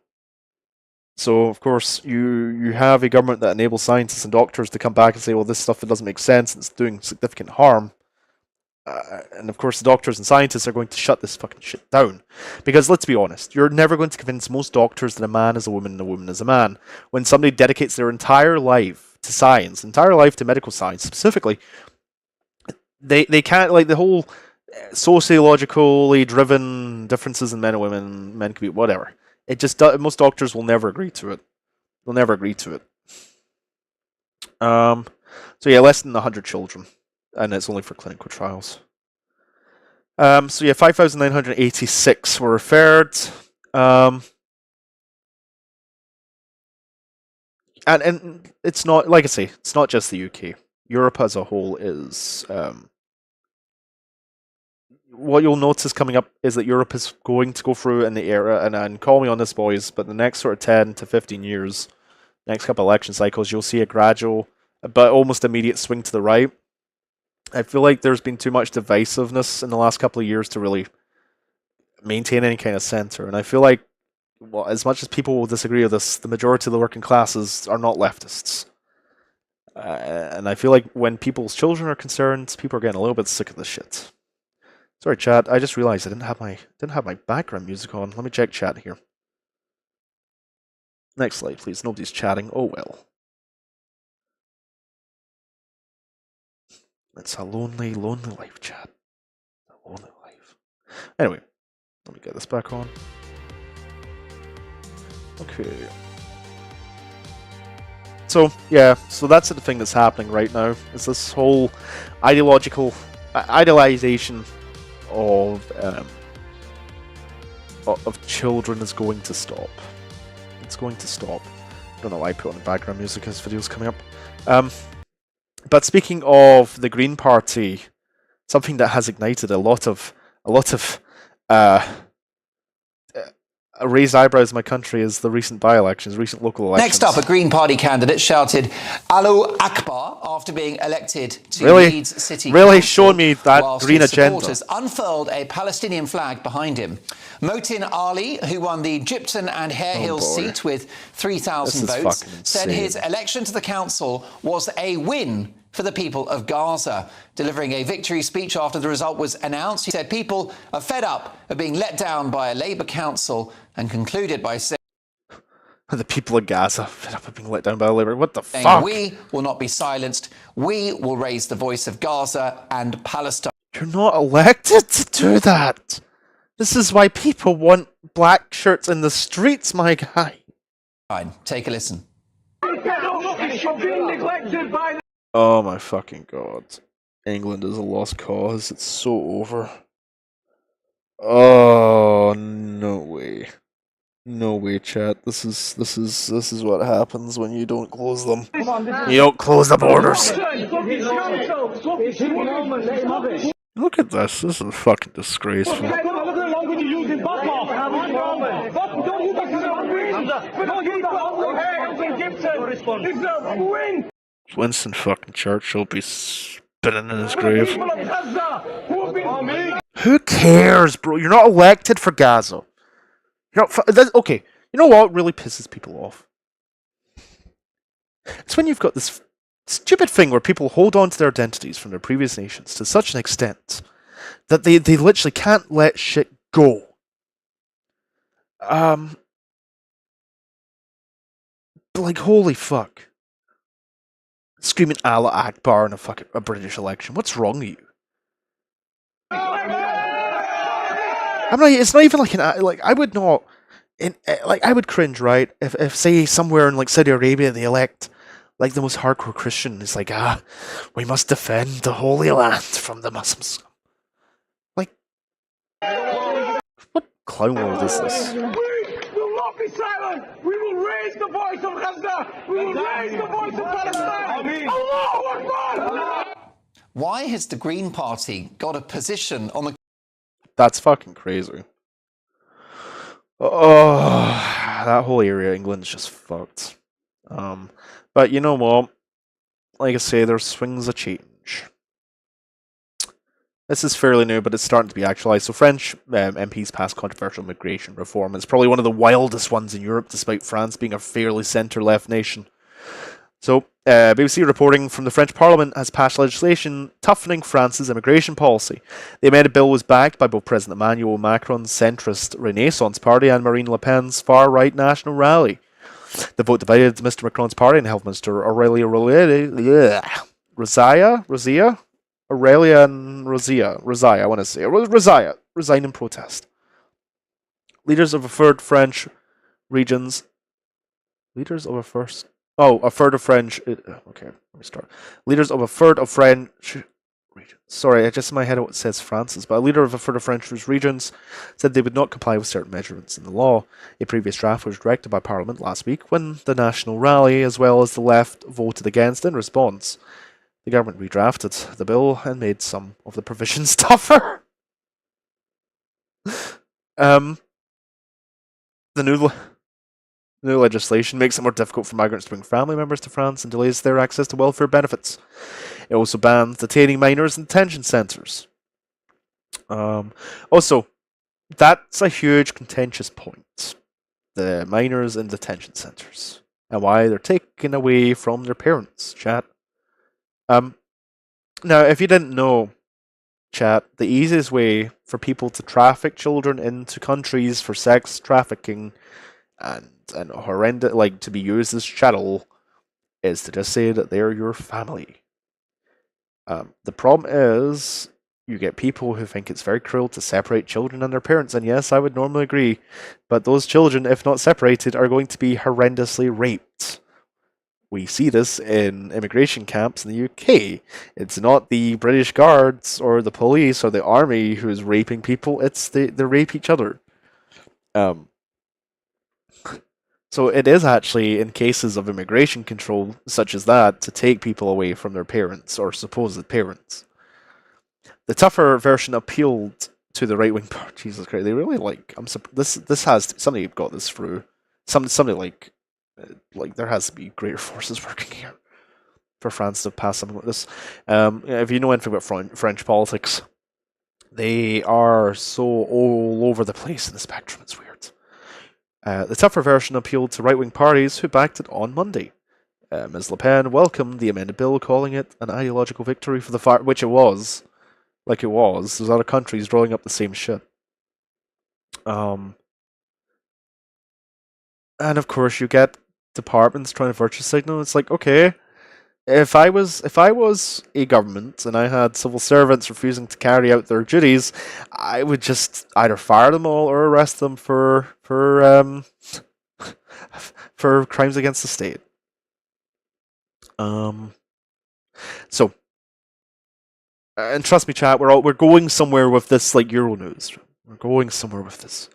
So, of course, you have a government that enables scientists and doctors to come back and say, well, this stuff, it doesn't make sense, it's doing significant harm. And, of course, the doctors and scientists are going to shut this fucking shit down. Because, let's be honest, you're never going to convince most doctors that a man is a woman and a woman is a man. When somebody dedicates their entire life to science, entire life to medical science specifically, they can't, like, the whole sociologically driven differences in men and women, men can be whatever. It just most doctors will never agree to it. They'll never agree to it. So yeah, less than 100 children, and it's only for clinical trials. So yeah, 5,986 were referred. And it's not, like I say, it's not just the UK. Europe as a whole is. What you'll notice coming up is that Europe is going to go through in the era, and call me on this, boys, but the next sort of 10 to 15 years, next couple election cycles, you'll see a gradual, but almost immediate swing to the right. I feel like there's been too much divisiveness in the last couple of years to really maintain any kind of center, and I feel like, well, as much as people will disagree with this, the majority of the working classes are not leftists. And I feel like when people's children are concerned, people are getting a little bit sick of this shit. Sorry, chat. I just realized I didn't have my background music on. Let me check chat here. Next slide, please. Nobody's chatting. Oh well. It's a lonely, lonely life, chat. A lonely life. Anyway, let me get this back on. Okay. So yeah, so that's the thing that's happening right now. Is this whole idealization of children is going to stop. It's going to stop. I don't know why I put on the background music as videos coming up. But speaking of the Green Party, something that has ignited a lot of raised eyebrows in my country is the recent by-elections, recent local elections. Next up, a Green Party candidate shouted Allahu Akbar after being elected to Leeds City Council. Really showing me that green agenda. Supporters unfurled a Palestinian flag behind him. Motin Ali, who won the Gypton and Hare Hill seat with 3,000 votes, said his election to the council was a win for the people of Gaza. Delivering a victory speech after the result was announced, he said people are fed up of being let down by a Labour council and concluded by saying, the people of Gaza fed up of being let down by a Labour. What the fuck? We will not be silenced. We will raise the voice of Gaza and Palestine. You're not elected to do that. This is why people want black shirts in the streets, my guy. Fine, take a listen. Oh my fucking god. England is a lost cause. It's so over. Oh, no way. No way, chat. This is what happens when you don't close them. You don't close the borders. Look at this. This is fucking disgraceful. Winston fucking Churchill be spinning in his grave. Who cares, bro? You're not elected for Gaza. You're not okay, you know what really pisses people off? It's when you've got this stupid thing where people hold on to their identities from their previous nations to such an extent that they literally can't let shit go. Like, holy fuck. Screaming Allah Akbar in a British election. What's wrong with you? I'm not. It's not even like I would not. I would cringe, right? If say somewhere in like Saudi Arabia they elect like the most hardcore Christian. It's like we must defend the Holy Land from the Muslims. Like, what clown world is this? We will not be silent. We will raise the voice of Gaza. We will raise the voice of Palestine. Allahu Akbar. Why has the Green Party got a position on the... That's fucking crazy. Oh, that whole area, England's just fucked. But you know what? Like I say, there's swings of change. This is fairly new, but it's starting to be actualized. So French MPs passed controversial immigration reform. It's probably one of the wildest ones in Europe, despite France being a fairly centre-left nation. So, BBC reporting from the French Parliament has passed legislation toughening France's immigration policy. The amended bill was backed by both President Emmanuel Macron's centrist Renaissance Party and Marine Le Pen's far-right National Rally. The vote divided Mr. Macron's party and Health Minister Aurelia resign in protest. Leaders of a third French regions. Leaders of a first. Oh, a third of French. Okay, let me start. Leaders of a third of French regions. Sorry, I just in my head it says France's, but a leader of a third of French regions said they would not comply with certain measurements in the law. A previous draft was rejected by Parliament last week when the National Rally, as well as the left, voted against in response. The government redrafted the bill and made some of the provisions tougher. The new legislation makes it more difficult for migrants to bring family members to France and delays their access to welfare benefits. It also bans detaining minors in detention centres. Also, that's a huge contentious point. The minors in detention centres. And why they're taken away from their parents, chat. Now, if you didn't know, chat, the easiest way for people to traffic children into countries for sex trafficking and horrendous, like, to be used as chattel, is to just say that they're your family. The problem is, you get people who think it's very cruel to separate children and their parents, and yes, I would normally agree, but those children, if not separated, are going to be horrendously raped. We see this in immigration camps in the UK. It's not the British Guards or the police or the army who is raping people, it's they rape each other. So it is actually, in cases of immigration control such as that, to take people away from their parents or supposed parents. The tougher version appealed to the right-wing party. Jesus Christ, they really like. This has somebody got this through. Somebody like there has to be greater forces working here for France to pass something like this. If you know anything about French politics, they are so all over the place in the spectrum. It's weird. The tougher version appealed to right-wing parties who backed it on Monday. Ms. Le Pen welcomed the amended bill, calling it an ideological victory for the far, which it was. Like it was. There's other countries rolling up the same shit. And of course, you get departments trying to virtue signal. It's like, okay, if I was a government and I had civil servants refusing to carry out their duties, I would just either fire them all or arrest them for crimes against the state. So, and trust me, chat, we're going somewhere with this, like Euronews. We're going somewhere with this.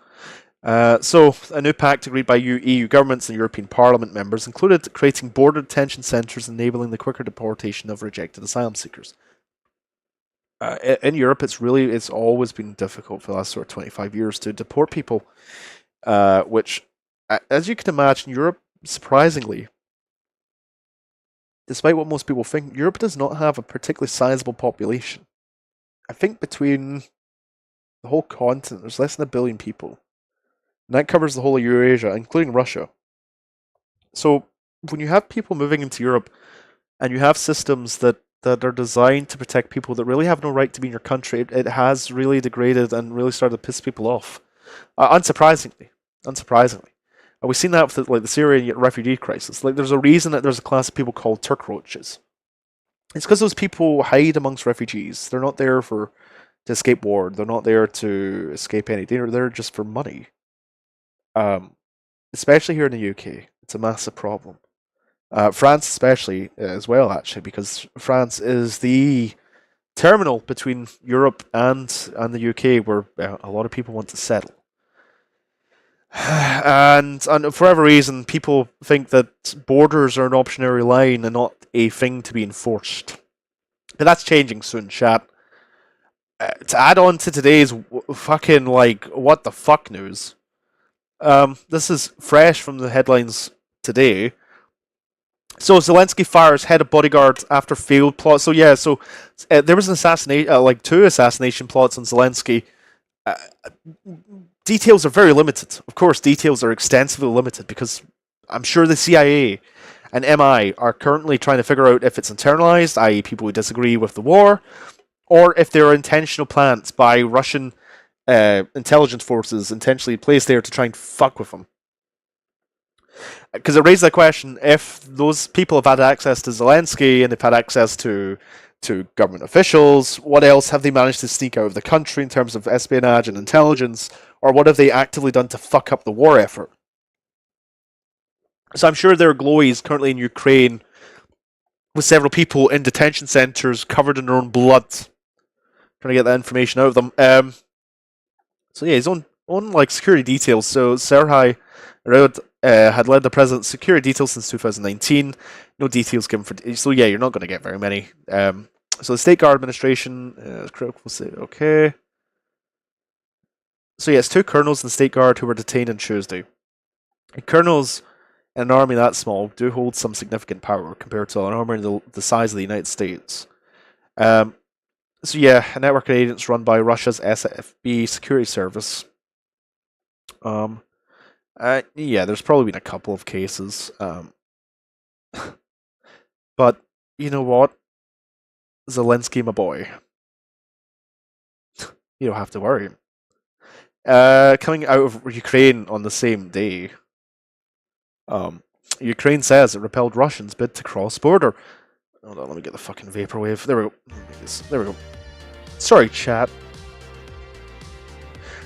So, a new pact agreed by EU governments and European Parliament members included creating border detention centres enabling the quicker deportation of rejected asylum seekers. In Europe, it's always been difficult for the last sort of 25 years to deport people, which, as you can imagine, Europe, surprisingly, despite what most people think, Europe does not have a particularly sizable population. I think between the whole continent, there's less than 1 billion people. And that covers the whole of Eurasia, including Russia. So, when you have people moving into Europe, and you have systems that are designed to protect people that really have no right to be in your country, it has really degraded and really started to piss people off. Unsurprisingly. And we've seen that with the Syrian refugee crisis. Like, there's a reason that there's a class of people called Turk roaches. It's because those people hide amongst refugees. They're not there to escape war. They're not there to escape anything. They're there just for money. Especially here in the UK, it's a massive problem. France especially as well, actually, because France is the terminal between Europe and the UK where a lot of people want to settle. And for whatever reason, people think that borders are an optionary line and not a thing to be enforced. But that's changing soon, chat. To add on to today's fucking, what the fuck news, This is fresh from the headlines today. So Zelensky fires head of bodyguard after failed plot. So yeah, there was an assassination, like 2 assassination plots on Zelensky. Details are very limited. Of course, details are extensively limited because I'm sure the CIA and MI are currently trying to figure out if it's internalized, i.e. people who disagree with the war, or if there are intentional plans by Russian intelligence forces intentionally placed there to try and fuck with them. Because it raised the question, if those people have had access to Zelensky and they've had access to government officials, what else have they managed to sneak out of the country in terms of espionage and intelligence, or what have they actively done to fuck up the war effort? So I'm sure there are glowies currently in Ukraine with several people in detention centres covered in their own blood, trying to get that information out of them. So yeah, his own like security details. So Serhiy Raud had led the president's security details since 2019. No details given for. So yeah, you're not going to get very many. So the State Guard administration is critical. Okay. So yes, 2 colonels in the State Guard who were detained on Tuesday. And colonels in an army that small do hold some significant power compared to an army the size of the United States. So yeah, a network of agents run by Russia's SFB security service. Yeah, there's probably been a couple of cases. But you know what? Zelensky, my boy. You don't have to worry. Coming out of Ukraine on the same day, Ukraine says it repelled Russians' bid to cross border. Hold on, let me get the fucking vaporwave. There we go. There we go. Sorry, chat.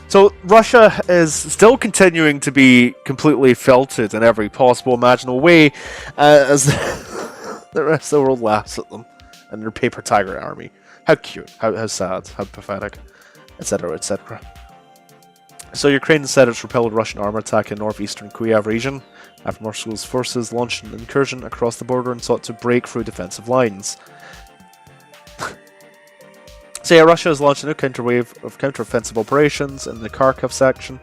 So Russia is still continuing to be completely filtered in every possible imaginable way, as the rest of the world laughs at them and their paper tiger army. How cute, how sad, how pathetic, etc., etc. So Ukraine said it's repelled a Russian armor attack in northeastern Kyiv region after Moscow's forces launched an incursion across the border and sought to break through defensive lines. So yeah, Russia has launched a new counterwave of counteroffensive operations in the Kharkiv section.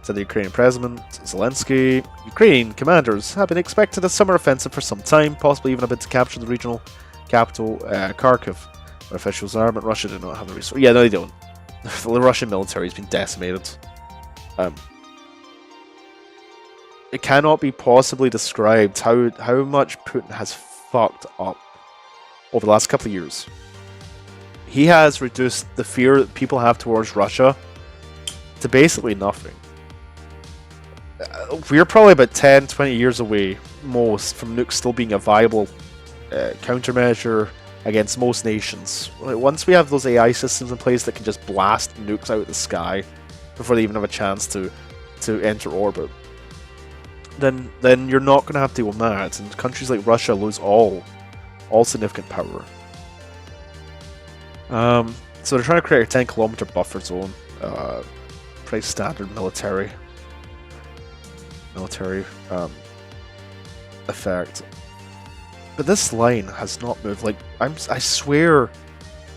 Said the Ukrainian President Zelensky. Ukrainian commanders have been expecting a summer offensive for some time, possibly even a bid to capture the regional capital, Kharkiv. But officials are, but Russia do not have the resources. Yeah, no, they don't. The Russian military has been decimated. It cannot be possibly described how much Putin has fucked up over the last couple of years. He has reduced the fear that people have towards Russia to basically nothing. We're probably about 10, 20 years away, most, from nukes still being a viable countermeasure against most nations. Once we have those AI systems in place that can just blast nukes out of the sky before they even have a chance to enter orbit, then you're not going to have to deal with that, and countries like Russia lose all significant power. So they're trying to create a 10-kilometer buffer zone. Pretty standard military effect. But this line has not moved. Like I swear,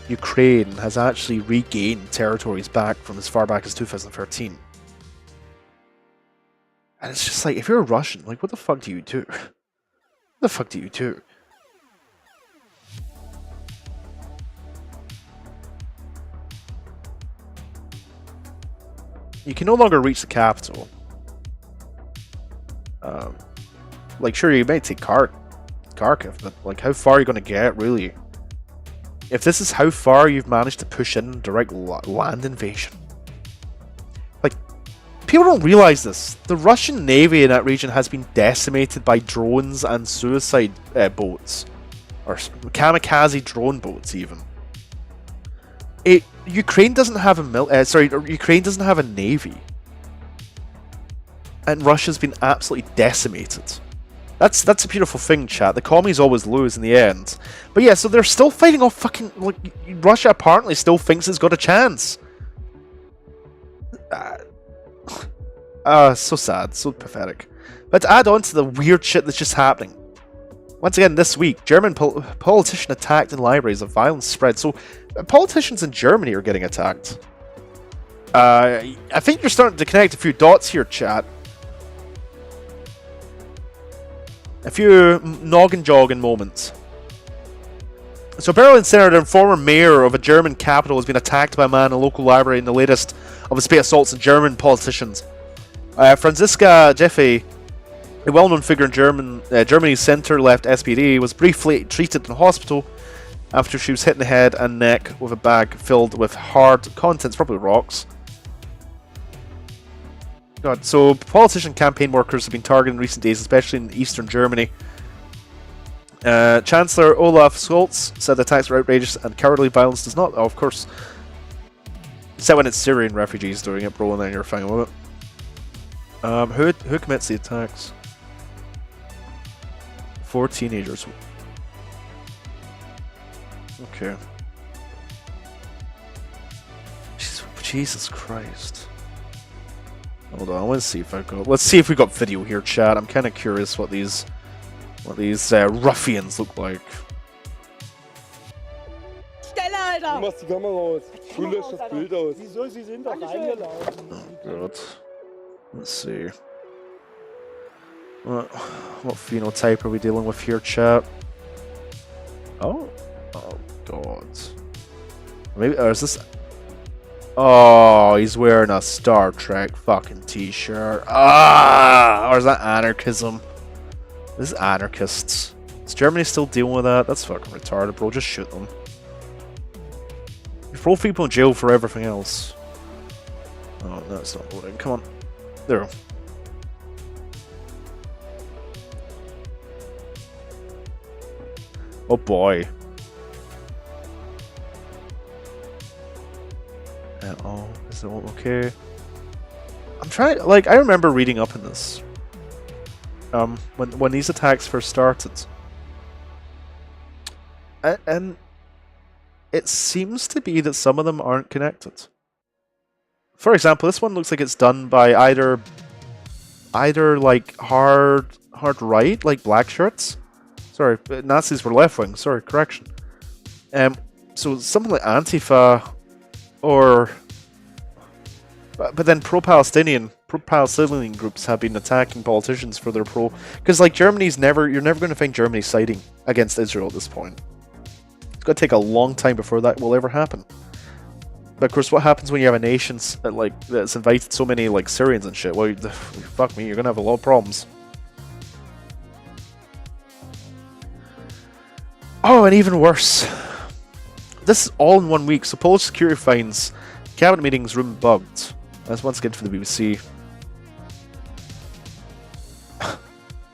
Ukraine has actually regained territories back from as far back as 2013. And it's just like, if you're a Russian, like, what the fuck do you do? What the fuck do you do? You can no longer reach the capital. Like, sure, you may take Kharkiv, but like, how far are you going to get, really? If this is how far you've managed to push in direct land invasion. Like, people don't realize this. The Russian Navy in that region has been decimated by drones and suicide boats. Or kamikaze drone boats, even. Ukraine doesn't have Ukraine doesn't have a navy, and Russia's been absolutely decimated. That's a beautiful thing, chat. The commies always lose in the end. But yeah, so they're still fighting off fucking, like, Russia apparently still thinks it's got a chance. So sad, so pathetic. But to add on to the weird shit that's just happening. Once again, this week, German politician attacked in libraries, of violence spread. So politicians in Germany are getting attacked. I think you're starting to connect a few dots here, chat. A few noggin jogging moments. So Berlin Senator and former mayor of a German capital has been attacked by a man in a local library in the latest of a spate of assaults on German politicians. Franziska Jeffe, a well-known figure in Germany's centre-left SPD, was briefly treated in hospital after she was hit in the head and neck with a bag filled with hard contents, probably rocks. God, so politician campaign workers have been targeted in recent days, especially in eastern Germany. Chancellor Olaf Scholz said the attacks were outrageous and cowardly violence does not, of course. Except when it's Syrian refugees doing it, bro, and then you're fine with it. Who commits the attacks? 4 teenagers. Okay. Jesus Christ. Hold on, let's see if we got video here, chat. I'm kind of curious what these ruffians look like. Schneller, Alter! Du machst die Kamera aus. Du löscht das Bild aus. Wieso? Sie sind doch reingelaufen. Oh god. Let's see. What phenotype are we dealing with here, chat? Oh god. Maybe, or is this... Oh, he's wearing a Star Trek fucking t-shirt. Ah! Or is that anarchism? This is anarchists. Is Germany still dealing with that? That's fucking retarded, bro. Just shoot them. You throw people in jail for everything else. Oh, no, it's not loading. Come on. There we go. Oh boy. Oh, is it okay? I'm trying, like, I remember reading up on this. When these attacks first started. And it seems to be that some of them aren't connected. For example, this one looks like it's done by either like hard right, like black shirts. Sorry, Nazis were left wing. Sorry, correction. So something like Antifa, or but then pro-Palestinian groups have been attacking politicians for their because like you're never going to find Germany siding against Israel at this point. It's going to take a long time before that will ever happen. But of course, what happens when you have a nation that's invited so many like Syrians and shit? Well, fuck me, you're going to have a lot of problems. Oh, and even worse. This is all in 1 week, so Polish security finds cabinet meetings room bugged. That's once again for the BBC.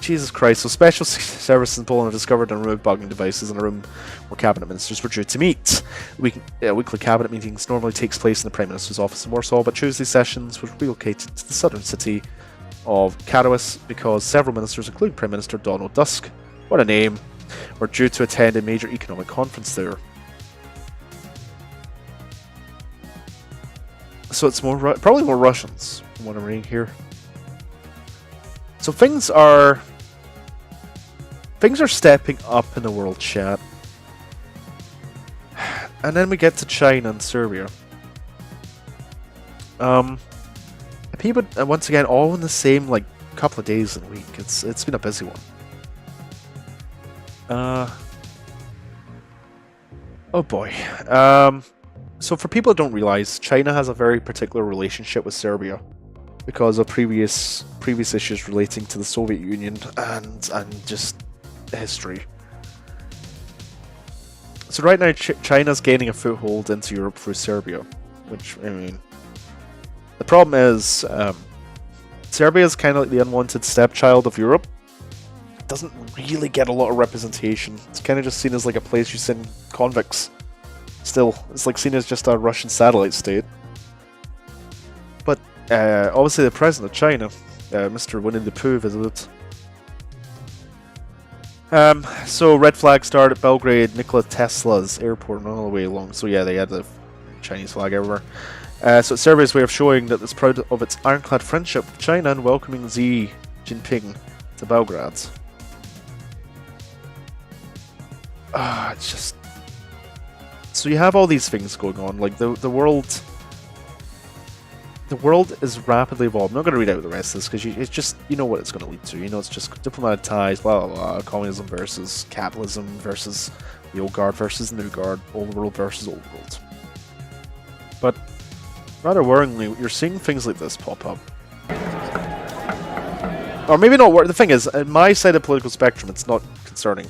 Jesus Christ, so special services in Poland have discovered and removed bugging devices in a room where cabinet ministers were due to meet. Weekly cabinet meetings normally takes place in the Prime Minister's office in Warsaw, but Tuesday sessions were relocated to the southern city of Katowice because several ministers, including Prime Minister Donald Tusk, what a name, were due to attend a major economic conference there. So it's probably more Russians from what I'm reading here. So things are stepping up in the world, chat. And then we get to China and Serbia. People once again all in the same like couple of days and week. It's been a busy one. Oh boy. So for people who don't realize, China has a very particular relationship with Serbia because of previous issues relating to the Soviet Union and just history. So right now, China's gaining a foothold into Europe through Serbia, which, I mean, the problem is Serbia is kind of like the unwanted stepchild of Europe. It doesn't really get a lot of representation. It's kind of just seen as like a place you send convicts. Still, it's like seen as just a Russian satellite state. But obviously the president of China, Mr. Winnie the Pooh, visited. So red flag started at Belgrade, Nikola Tesla's airport and all the way along. So yeah, they had the Chinese flag everywhere. So it's Serbia's way of showing that it's proud of its ironclad friendship with China and welcoming Xi Jinping to Belgrade. It's just... So you have all these things going on, like the world... the world is rapidly evolving. I'm not going to read out the rest of this because it's just, you know what it's going to lead to. You know, it's just diplomatic ties, blah, blah, blah, communism versus capitalism versus the old guard versus the new guard, old world versus old world. But rather worryingly, you're seeing things like this pop up. Or maybe not. The thing is, at my side of the political spectrum, it's not concerning.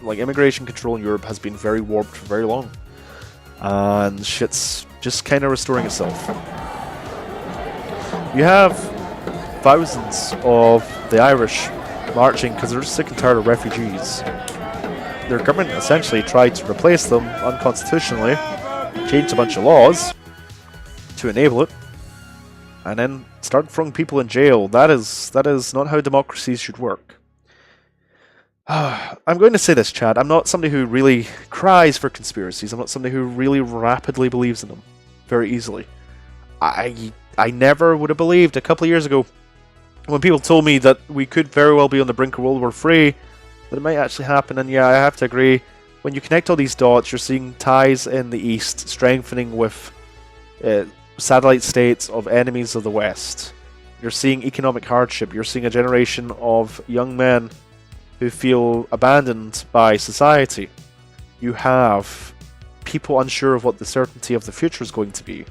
Like, immigration control in Europe has been very warped for very long. And shit's just kind of restoring itself. You have thousands of the Irish marching because they're sick and tired of refugees. Their government essentially tried to replace them unconstitutionally, changed a bunch of laws to enable it, and then start throwing people in jail. That is not how democracies should work. I'm going to say this, Chad. I'm not somebody who really cries for conspiracies. I'm not somebody who really rapidly believes in them very easily. I never would have believed a couple of years ago when people told me that we could very well be on the brink of World War III, that it might actually happen. And yeah, I have to agree. When you connect all these dots, you're seeing ties in the East strengthening with satellite states of enemies of the West. You're seeing economic hardship. You're seeing a generation of young men who feel abandoned by society. You have people unsure of what the certainty of the future is going to be.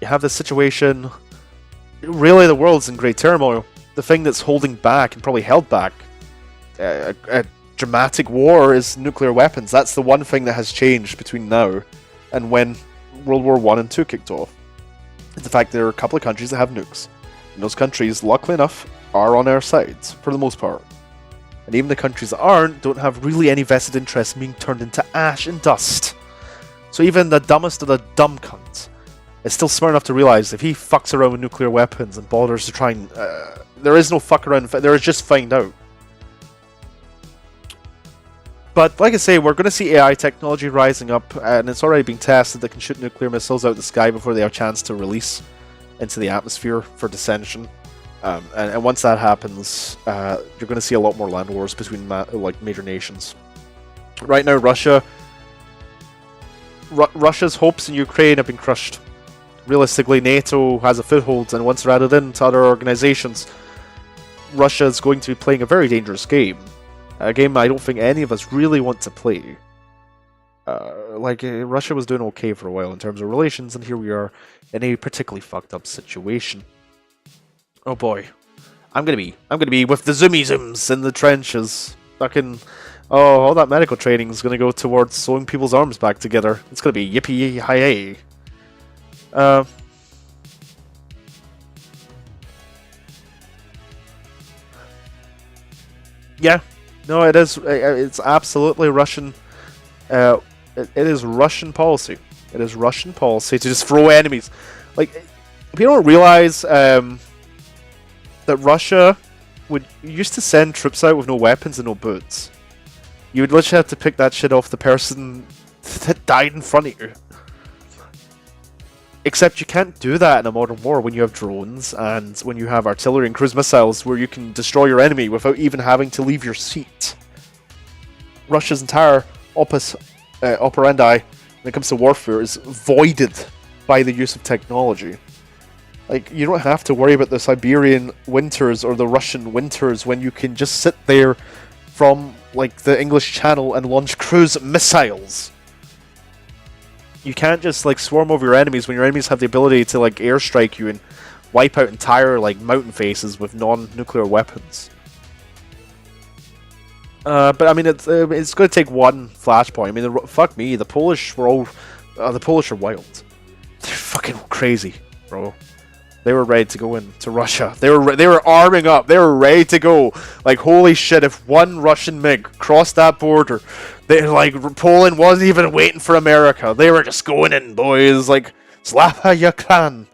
You have this situation, really the world's in great turmoil. The thing that's holding back, and probably held back, a dramatic war is nuclear weapons. That's the one thing that has changed between now and when World War I and II kicked off. It's the fact there are a couple of countries that have nukes. And those countries, luckily enough, are on our sides, for the most part. And even the countries that aren't, don't have really any vested interest in being turned into ash and dust. So even the dumbest of the dumb cunts is still smart enough to realize if he fucks around with nuclear weapons and bothers to try and... there is no fuck around, there is just find out. But like I say, we're going to see AI technology rising up, and it's already being tested that can shoot nuclear missiles out of the sky before they have a chance to release into the atmosphere for dissension. And once that happens, you're going to see a lot more land wars between major nations. Right now, Russia's hopes in Ukraine have been crushed. Realistically, NATO has a foothold, and once they're added into other organizations, Russia is going to be playing a very dangerous game. A game I don't think any of us really want to play. Russia was doing okay for a while in terms of relations, and here we are in a particularly fucked up situation. Oh boy, I'm gonna be with the zoomies in the trenches. Fucking, all that medical training is gonna go towards sewing people's arms back together. It's gonna be yippee hi-yay. Yeah, no, it is. It's absolutely Russian. It is Russian policy. It is Russian policy to just throw enemies. Like, people don't realize that Russia used to send troops out with no weapons and no boots. You would literally have to pick that shit off the person that died in front of you. Except you can't do that in a modern war when you have drones and when you have artillery and cruise missiles where you can destroy your enemy without even having to leave your seat. Russia's entire operandi when it comes to warfare is voided by the use of technology. Like, you don't have to worry about the Siberian winters or the Russian winters when you can just sit there from, like, the English Channel and launch cruise missiles. You can't just, like, swarm over your enemies when your enemies have the ability to, like, airstrike you and wipe out entire, like, mountain faces with non-nuclear weapons. But, I mean, it's going to take one flashpoint. I mean, fuck me, the Polish were all... the Polish are wild. They're fucking crazy, bro. They were ready to go into Russia. They were arming up. They were ready to go. Like, holy shit, if one Russian MiG crossed that border, Poland wasn't even waiting for America. They were just going in, boys. Like, Slapa Yakan.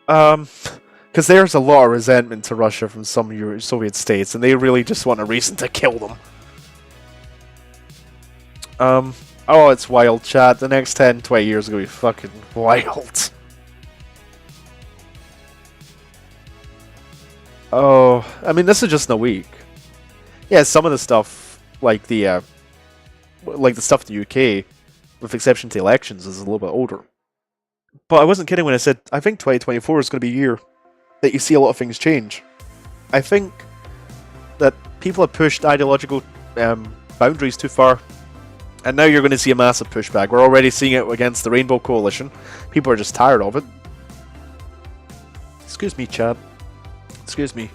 Because there's a lot of resentment to Russia from some Soviet states, and they really just want a reason to kill them. Oh, it's wild, chat. The next 10, 20 years are going to be fucking wild. Oh, I mean, this is just in a week. Yeah, some of the stuff, like the stuff in the UK, with exception to elections, is a little bit older. But I wasn't kidding when I said I think 2024 is going to be a year that you see a lot of things change. I think that people have pushed ideological boundaries too far, and now you're going to see a massive pushback. We're already seeing it against the Rainbow Coalition. People are just tired of it. Excuse me, Chad. Excuse me.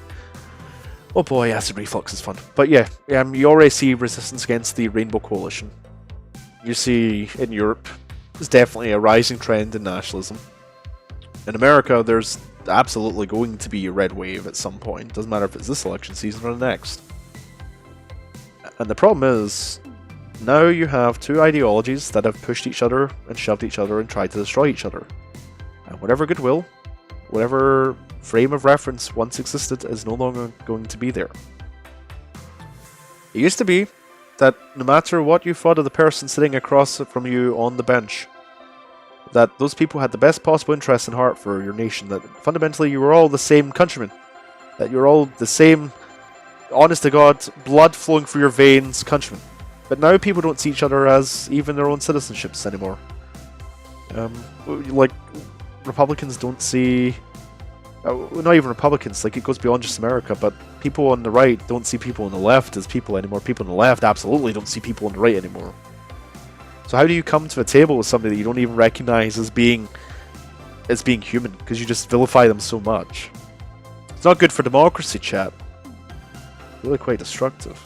Oh boy, acid reflux is fun. But yeah, you already see resistance against the Rainbow Coalition. You see in Europe, there's definitely a rising trend in nationalism. In America, there's absolutely going to be a red wave at some point. Doesn't matter if it's this election season or the next. And the problem is, now you have two ideologies that have pushed each other and shoved each other and tried to destroy each other. And whatever goodwill, whatever frame of reference once existed is no longer going to be there. It used to be that no matter what you thought of the person sitting across from you on the bench, that those people had the best possible interest in heart for your nation, that fundamentally you were all the same countrymen, that you're all the same, honest to God, blood flowing through your veins countrymen. But now people don't see each other as even their own citizenships anymore. Like, Republicans don't see... not even Republicans, like it goes beyond just America, but people on the right don't see people on the left as people anymore. People on the left absolutely don't see people on the right anymore. So how do you come to a table with somebody that you don't even recognize as being human, because you just vilify them so much? It's not good for democracy, chat. Really quite destructive.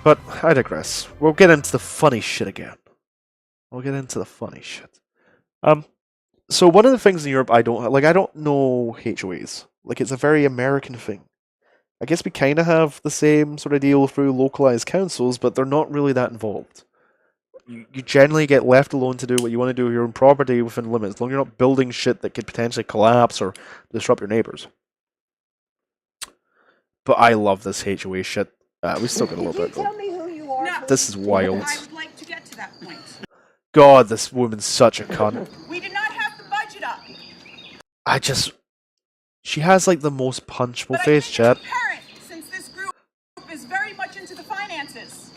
But I digress. We'll get into the funny shit again. We'll get into the funny shit. So one of the things in Europe I don't know HOAs. Like, it's a very American thing. I guess we kind of have the same sort of deal through localized councils, but they're not really that involved. You generally get left alone to do what you want to do with your own property within limits, as long as you're not building shit that could potentially collapse or disrupt your neighbors. But I love this HOA shit. We still got a little bit. Tell me who you are. No, this is wild. I would like to get to that point. God, this woman's such a cunt. We did not have the budget up. She has like the most punchable face, chat. Since this group is very much into the finances,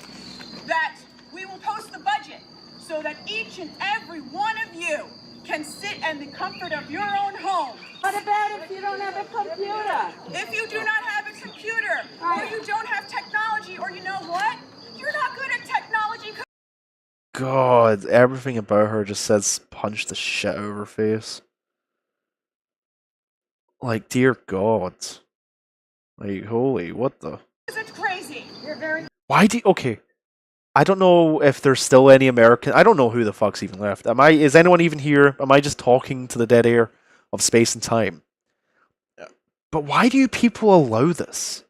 that we will post the budget so that each and every one of you can sit in the comfort of your own home. What about if you don't have a computer? If you do not have a computer, or you don't have technology, or you know what? You're not good at technology. God, everything about her just says punch the shit out of her face. Like, dear God. Like, holy, what the? It's crazy. You're very... Why do you... Okay. I don't know if there's still any American... I don't know who the fuck's even left. Is anyone even here? Am I just talking to the dead air of space and time? But why do you people allow this?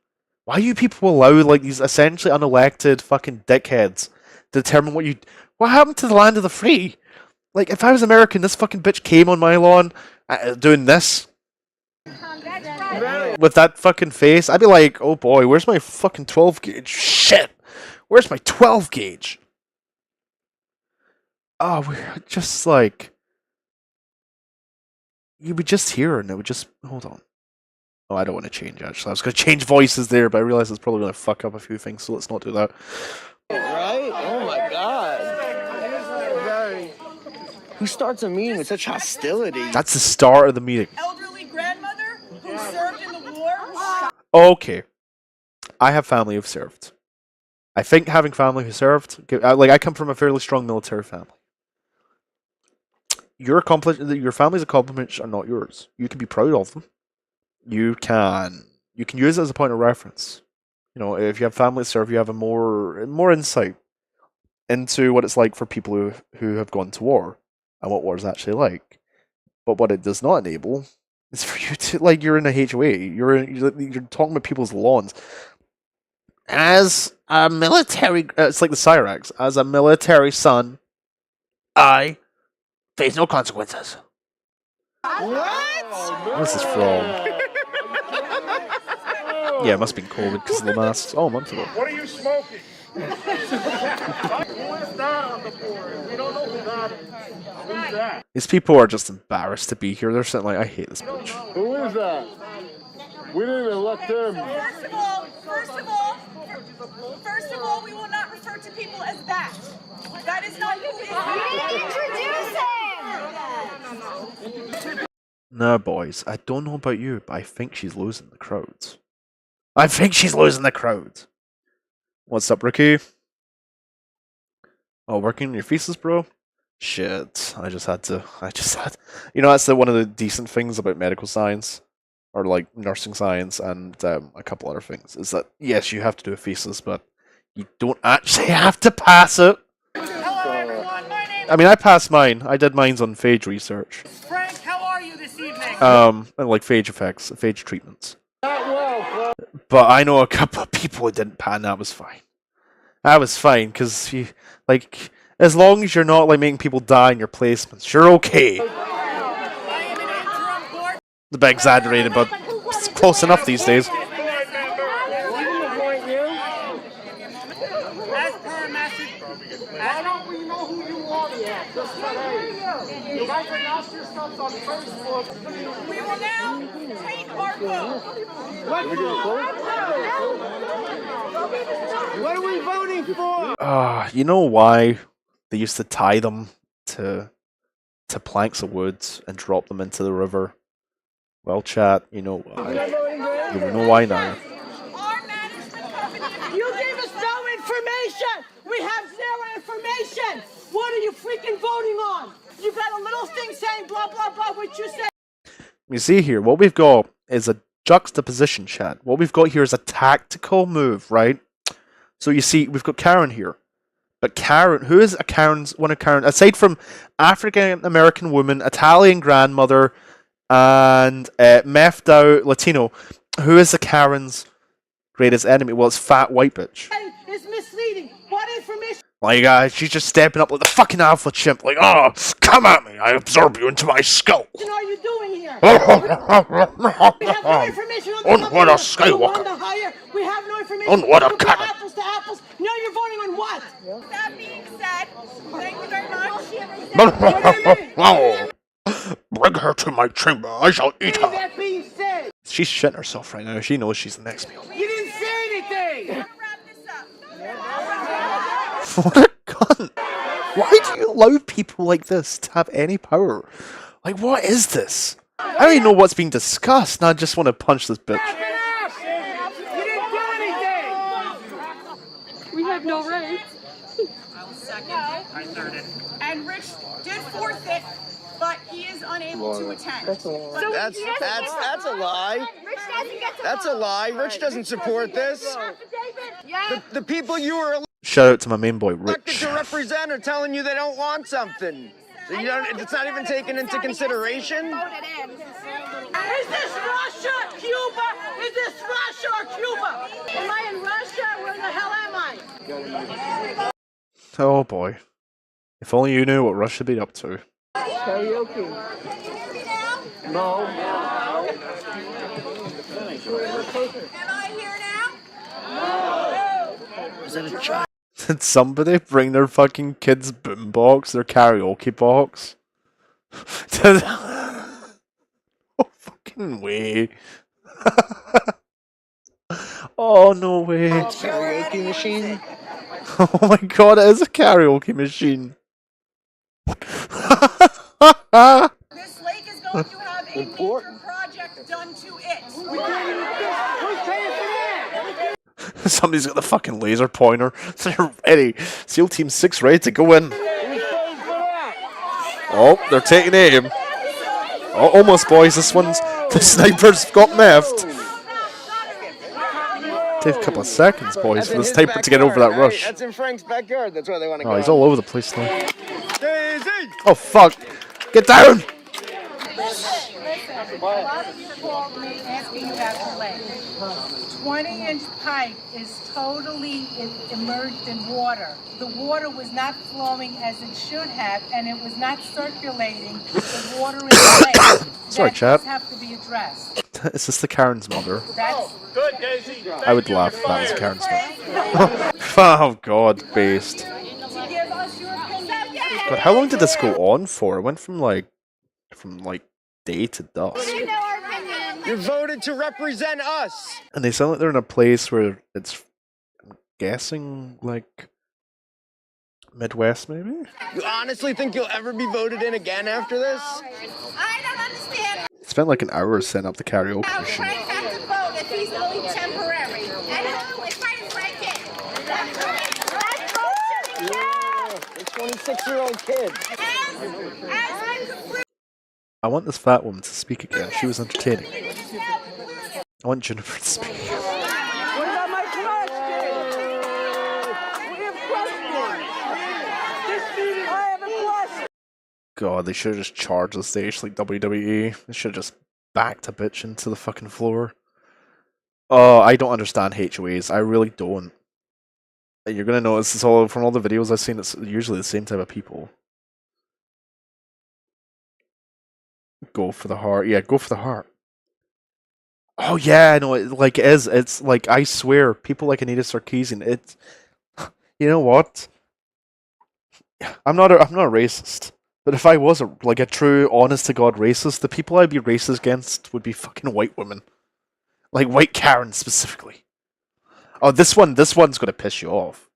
Why do you people allow, like, these essentially unelected fucking dickheads to determine what you... What happened to the land of the free? Like, if I was American, this fucking bitch came on my lawn doing this. With that fucking face, I'd be like, oh boy, where's my fucking 12 gauge? Shit! Where's my 12 gauge? Oh, we're just like... You would just hear her and it would just... Hold on. Oh, I don't want to change, actually. I was going to change voices there, but I realized it's probably going to fuck up a few things, so let's not do that. Right? Oh my god. Who starts a meeting with such hostility? That's the start of the meeting. Elderly grandmother who served in the war. Okay. I have family who've served. I think having family who served... Like, I come from a fairly strong military family. Your family's accomplishments are not yours. You can be proud of them. You can use it as a point of reference. You know, if you have family to serve, you have a more insight into what it's like for people who have gone to war and what war is actually like. But what it does not enable is for you to, like, you're in a HOA, you're talking about people's lawns. As a military, it's like the Cyrax. As a military son, I face no consequences. What? What's this from? Yeah, it must have been COVID because of the masks. Oh, a month ago. What are you smoking? Who is that on the board? We don't know who that is. Who's that? These people are just embarrassed to be here. They're sitting like, I hate this bitch. Who is that? We didn't elect him. First of all, we will not refer to people as that. That is not who is. You didn't introduce No, boys, I don't know about you, but I think she's losing the crowds. I think she's losing the crowd. What's up, Ricky? Oh, working on your thesis, bro? Shit, I just had. You know, that's one of the decent things about medical science, or like nursing science, and a couple other things, is that, yes, you have to do a thesis, but you don't actually have to pass it. I mean, I passed mine. I did mines on phage research. Frank, how are you this evening? And like phage effects, phage treatments. But I know a couple of people who didn't pass, and that was fine. That was fine, because you, like, as long as you're not like making people die in your placements, you're okay. The bit exaggerated, but it's close enough these days. We will now take our vote. What are we voting for? You know why they used to tie them to planks of wood and drop them into the river? Well, chat, you know why. You know why now. You gave us no information! We have zero information! What are you freaking voting on? You got a little thing saying blah blah blah, what you say. You see here, what we've got is a juxtaposition, chat. What we've got here is a tactical move, right? So you see, we've got Karen here. But Karen, who is one of Karen, aside from African American woman, Italian grandmother, and methed out Latino, who is the Karen's greatest enemy? Well, it's fat white bitch. It's misleading. What information? Like, she's just stepping up like the fucking alpha chimp, like, oh, come at me, I absorb you into my skull. What are you doing here? We have no information on the what a Skywalker. We have no information. On what a cannon. Apples to apples. Now you're voting on what? That being said, thank you very much. Bring her to my chamber, I shall eat her. That being said, She's shitting herself right now, she knows she's the next meal. you didn't say anything. What a cunt! Why do you allow people like this to have any power? Like, what is this? I don't even know what's being discussed, and I just want to punch this bitch. We have no rights. I'll second. And Rich did forfeit, but he is unable to attend. That's a lie. That's a lie. Rich doesn't support this. The people you were Shout out to my main boy, elected Rich. to represent are telling you they don't want something. So you don't, it's not even taken into consideration? Is this Russia, Cuba? Is this Russia or Cuba? Am I in Russia? Where the hell am I? Oh boy. If only you knew what Russia be up to. Karaoke. No. Am I here now? Is that a child? Did somebody bring their fucking kids' boombox, their karaoke box? Oh, fucking way. Oh, no way. Karaoke machine? Oh my god, it is a karaoke machine. This lake is going to have a major project done to it. Who's paying for that? Somebody's got the fucking laser pointer. They're ready. SEAL Team 6 ready to go in. Oh, they're taking aim. Oh, almost, boys. The sniper's got miffed. Take a couple of seconds, boys, for the sniper to get over that rush. That's in Frank's backyard. That's where they want to go. Oh, he's all over the place now. Daisy! Oh, fuck. Get down! Listen. A lot of you called me asking about the lake. 20-inch pipe is totally immersed in water. The water was not flowing as it should have, and it was not circulating the water in the lake. Sorry, chap. Have to be addressed. Is this the Karen's mother? That's good, Daisy. I would laugh if that was Karen's mother. Oh, God, based. God, how long did this go on for? It went from like day to dusk. You're voted to represent us. And they sound like they're in a place where it's, I'm guessing, like Midwest, maybe? You honestly think you'll ever be voted in again after this? I don't understand. spent like an hour setting up the karaoke machine. If he's only temporary. And it's right as like it. A 26-year-old kid. I want this fat woman to speak again. She was entertaining. I want Jennifer to speak. What about my question? We have questions. I have a question. God, they should have just charged the stage like WWE. They should have just backed a bitch into the fucking floor. Oh, I don't understand HOAs. I really don't. And you're gonna notice it's all from all the videos I've seen. It's usually the same type of people. Go for the heart. Yeah, go for the heart. Oh yeah, I know. It is. It's like, I swear, people like Anita Sarkeesian. It's. You know what? I'm not a racist. But if I was a true, honest to God racist, the people I'd be racist against would be fucking white women. Like white Karen specifically. Oh, this one's gonna piss you off.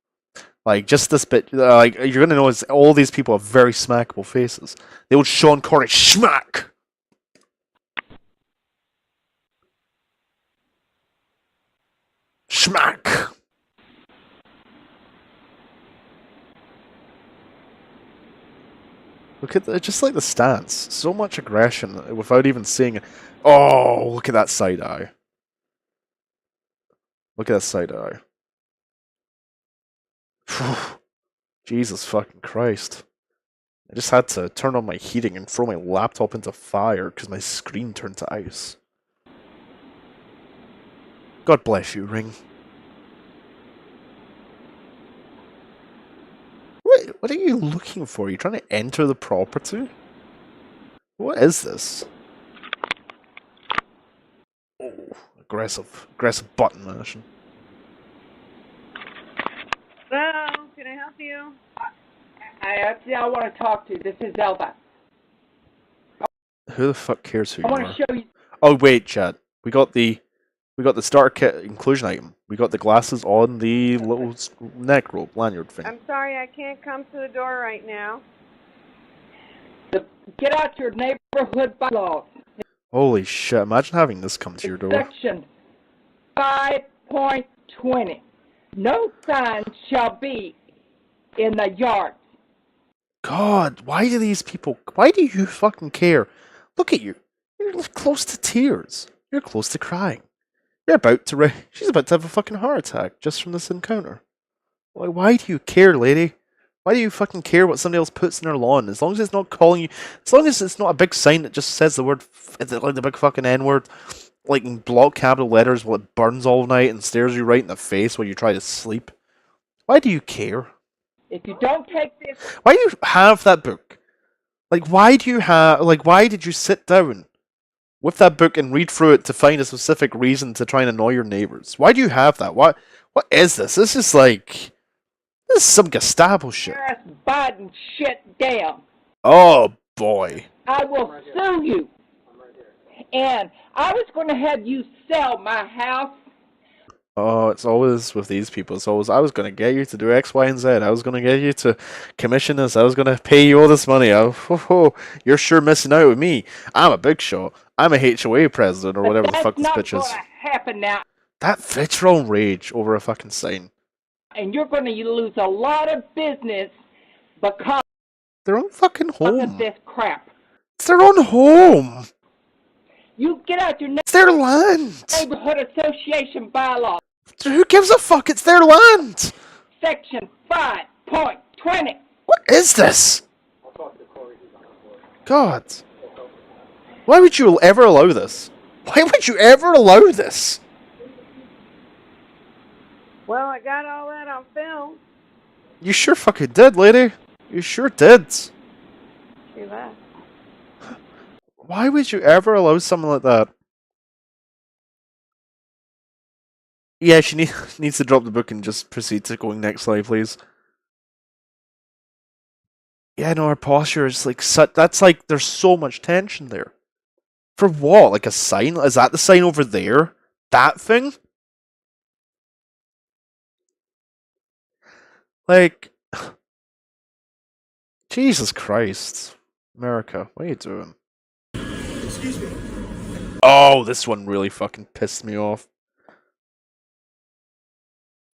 Like, just this bit, like, you're gonna notice all these people have very smackable faces. The old Sean Connery schmack! Schmack! Look at just like the stance. So much aggression without even seeing it. Oh, look at that side eye. Look at that side eye. Jesus fucking Christ. I just had to turn on my heating and throw my laptop into fire because my screen turned to ice. God bless you, Ring. Wait, what are you looking for? Are you trying to enter the property? What is this? Oh, aggressive button mashing. Hello, can I help you? I want to talk to you. This is Elba. Who the fuck cares who you I want are? to show you. Oh wait, chat. We got the starter kit inclusion item. We got the glasses on the little neck rope lanyard thing. I'm sorry, I can't come to the door right now. Get out your neighborhood bylaws. Holy shit! Imagine having this come to your door. Section 5.20. No sign shall be in the yard. God, why do these people? Why do you fucking care? Look at you. You're close to tears. You're close to crying. You're about to. She's about to have a fucking heart attack just from this encounter. Why do you care, lady? Why do you fucking care what somebody else puts in their lawn? As long as it's not calling you. As long as it's not a big sign that just says the word, like the big fucking N-word, like in block capital letters while it burns all night and stares you right in the face while you try to sleep. Why do you care? If you don't take this... Why do you have that book? Like, why do you have... Like, why did you sit down with that book and read through it to find a specific reason to try and annoy your neighbours? Why do you have that? What is this? This is like... This is some Gestapo shit. Biden shit down. Oh, boy. I will sue you. And I was going to have you sell my house. Oh, it's always with these people. It's always, I was going to get you to do X, Y, and Z. I was going to get you to commission this. I was going to pay you all this money. You're sure missing out with me. I'm a big shot. I'm a HOA president or whatever the fuck this bitch is. That's not going to happen now. That vitriol rage over a fucking sign. And you're going to lose a lot of business because their own fucking home. Of this crap. It's their own home. You get out your it's their land. Neighborhood association bylaw. Who gives a fuck? It's their land. Section 5.20. What is this? God. Why would you ever allow this? Why would you ever allow this? Well, I got all that on film. You sure fucking did, lady. You sure did. See that? Why would you ever allow something like that? Yeah, she needs to drop the book and just proceed to going next slide, please. Yeah, no, her posture is like that's like there's so much tension there. For what? Like a sign? Is that the sign over there? That thing? Like, Jesus Christ. America, what are you doing? Excuse me. Oh, this one really fucking pissed me off.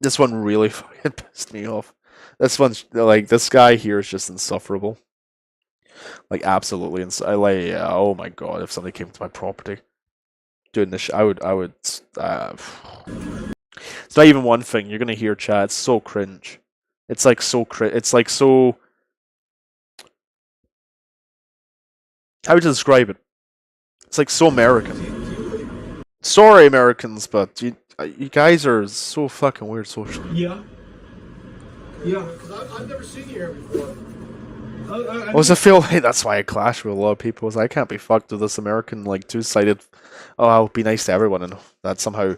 This one really fucking pissed me off. This one's like, this guy here is just insufferable. Like, absolutely oh my god, if somebody came to my property doing this, I would. It's not even one thing. You're gonna hear, chat. It's so cringe. It's like so It's like so. How would you describe it? It's like so American. Sorry, Americans, but you guys are so fucking weird socially. Yeah. Yeah, because I've never seen you here before. I feel like that's why I clash with a lot of people. Is I can't be fucked with this American like two-sided. Oh, I'll be nice to everyone, and that somehow,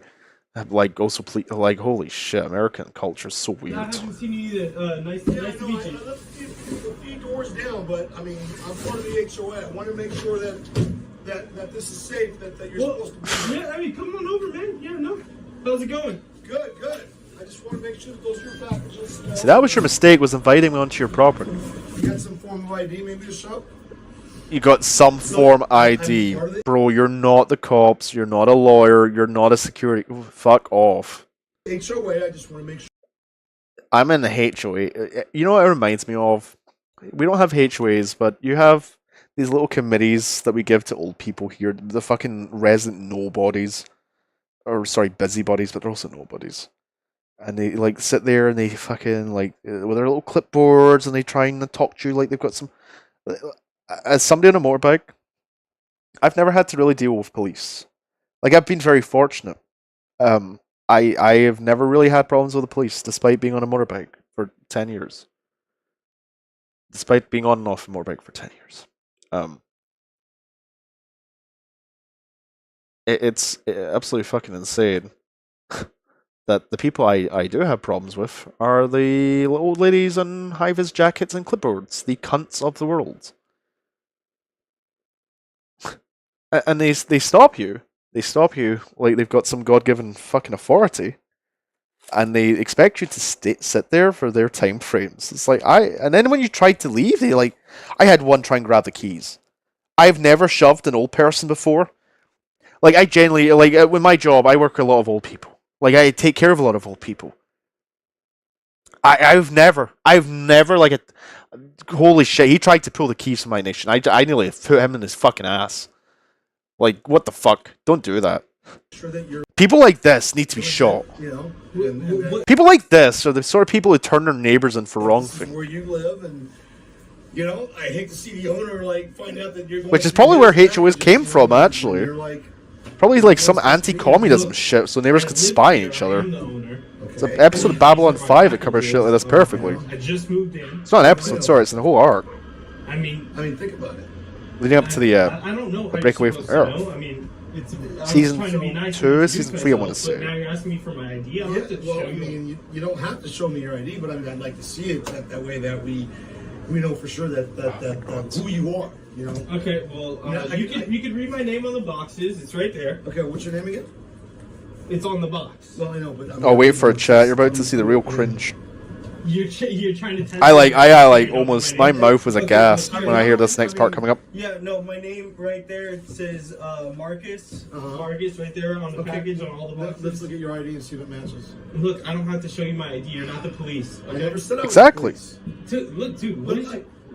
like, also like, holy shit, American culture is so weird. I haven't seen you either. Nice to meet you. I left a few doors down, but I mean, I'm part of the HOA. I want to make sure that this is safe. That you're supposed to be. Yeah, I mean, come on over, man. Yeah, no. How's it going? Good, good. I just want to make sure that those are your packages. See, that was your mistake, was inviting me onto your property. You got some form of ID maybe to show? You got some form ID. Bro, you're not the cops, you're not a lawyer, you're not a security. Ooh, fuck off. HOA, I just want to make sure. I'm in the HOA. You know what it reminds me of? We don't have HOAs, but you have these little committees that we give to old people here. The fucking resident nobodies. Or, sorry, busybodies, but they're also nobodies. And they, like, sit there and they fucking, like, with their little clipboards and they try and talk to you like they've got some... As somebody on a motorbike, I've never had to really deal with police. Like, I've been very fortunate. I have never really had problems with the police, despite being on a motorbike for 10 years. Despite being on and off a motorbike for 10 years. It's absolutely fucking insane that the people I do have problems with are the old ladies in high-vis jackets and clipboards, the cunts of the world. And they stop you. They stop you like they've got some God-given fucking authority, and they expect you to sit there for their time frames. It's like, and then when you try to leave, they like, I had one try and grab the keys. I've never shoved an old person before. Like, I generally, like, with my job, I work with a lot of old people. Like, I take care of a lot of old people. I've never, like, holy shit, he tried to pull the keys from my ignition. I nearly put him in his fucking ass. Like, what the fuck? Don't do that. People like this need to be shot. You know, People like this are the sort of people who turn their neighbors in for wrong things. where you live, and you know, I hate to see the owner like find out that you're going. Which is probably where HOAs came from, actually. Probably like some anti-communism shit, so neighbors could spy on each other. It's an episode of Babylon 5 that covers shit like this perfectly. I just moved in. It's not an episode, sorry, it's the whole arc. I mean, think about it. Leading up to the I don't know. breakaway from Earth. I mean, Season 2, Season 3, I want to say. Now you're asking me for my ID. I mean, you don't have to show me your ID, but I mean, I'd like to see it that way that we know for sure that who you are. You know. Okay. Well, you can read my name on the boxes. It's right there. Okay. What's your name again? It's on the box. Well, I know, but oh, wait for a chat. You're about to see the real cringe. You're trying to test I like almost, my mouth was aghast when I hear this next part coming up. Yeah, no, my name right there, it says Marcus. Marcus right there on the package, on all the boxes. Let's look at your ID and see if it matches. Look, I don't have to show you my ID. You're not the police. Okay? I never said I was exactly. Look, dude,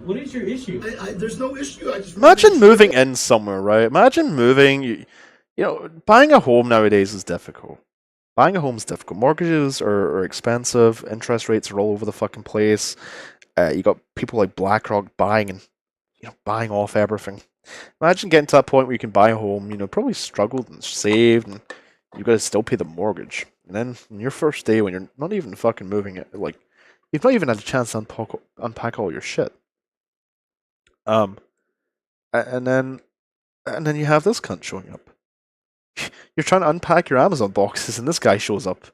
what is your issue? There's no issue. I just imagine moving in somewhere, right? Imagine moving. You know, buying a home nowadays is difficult. Buying a home is difficult. Mortgages are expensive. Interest rates are all over the fucking place. You got people like BlackRock buying and buying off everything. Imagine getting to that point where you can buy a home. Probably struggled and saved, and you've got to still pay the mortgage. And then on your first day, when you're not even fucking moving it, like you've not even had a chance to unpack all your shit. And then you have this cunt showing up. You're trying to unpack your Amazon boxes and this guy shows up.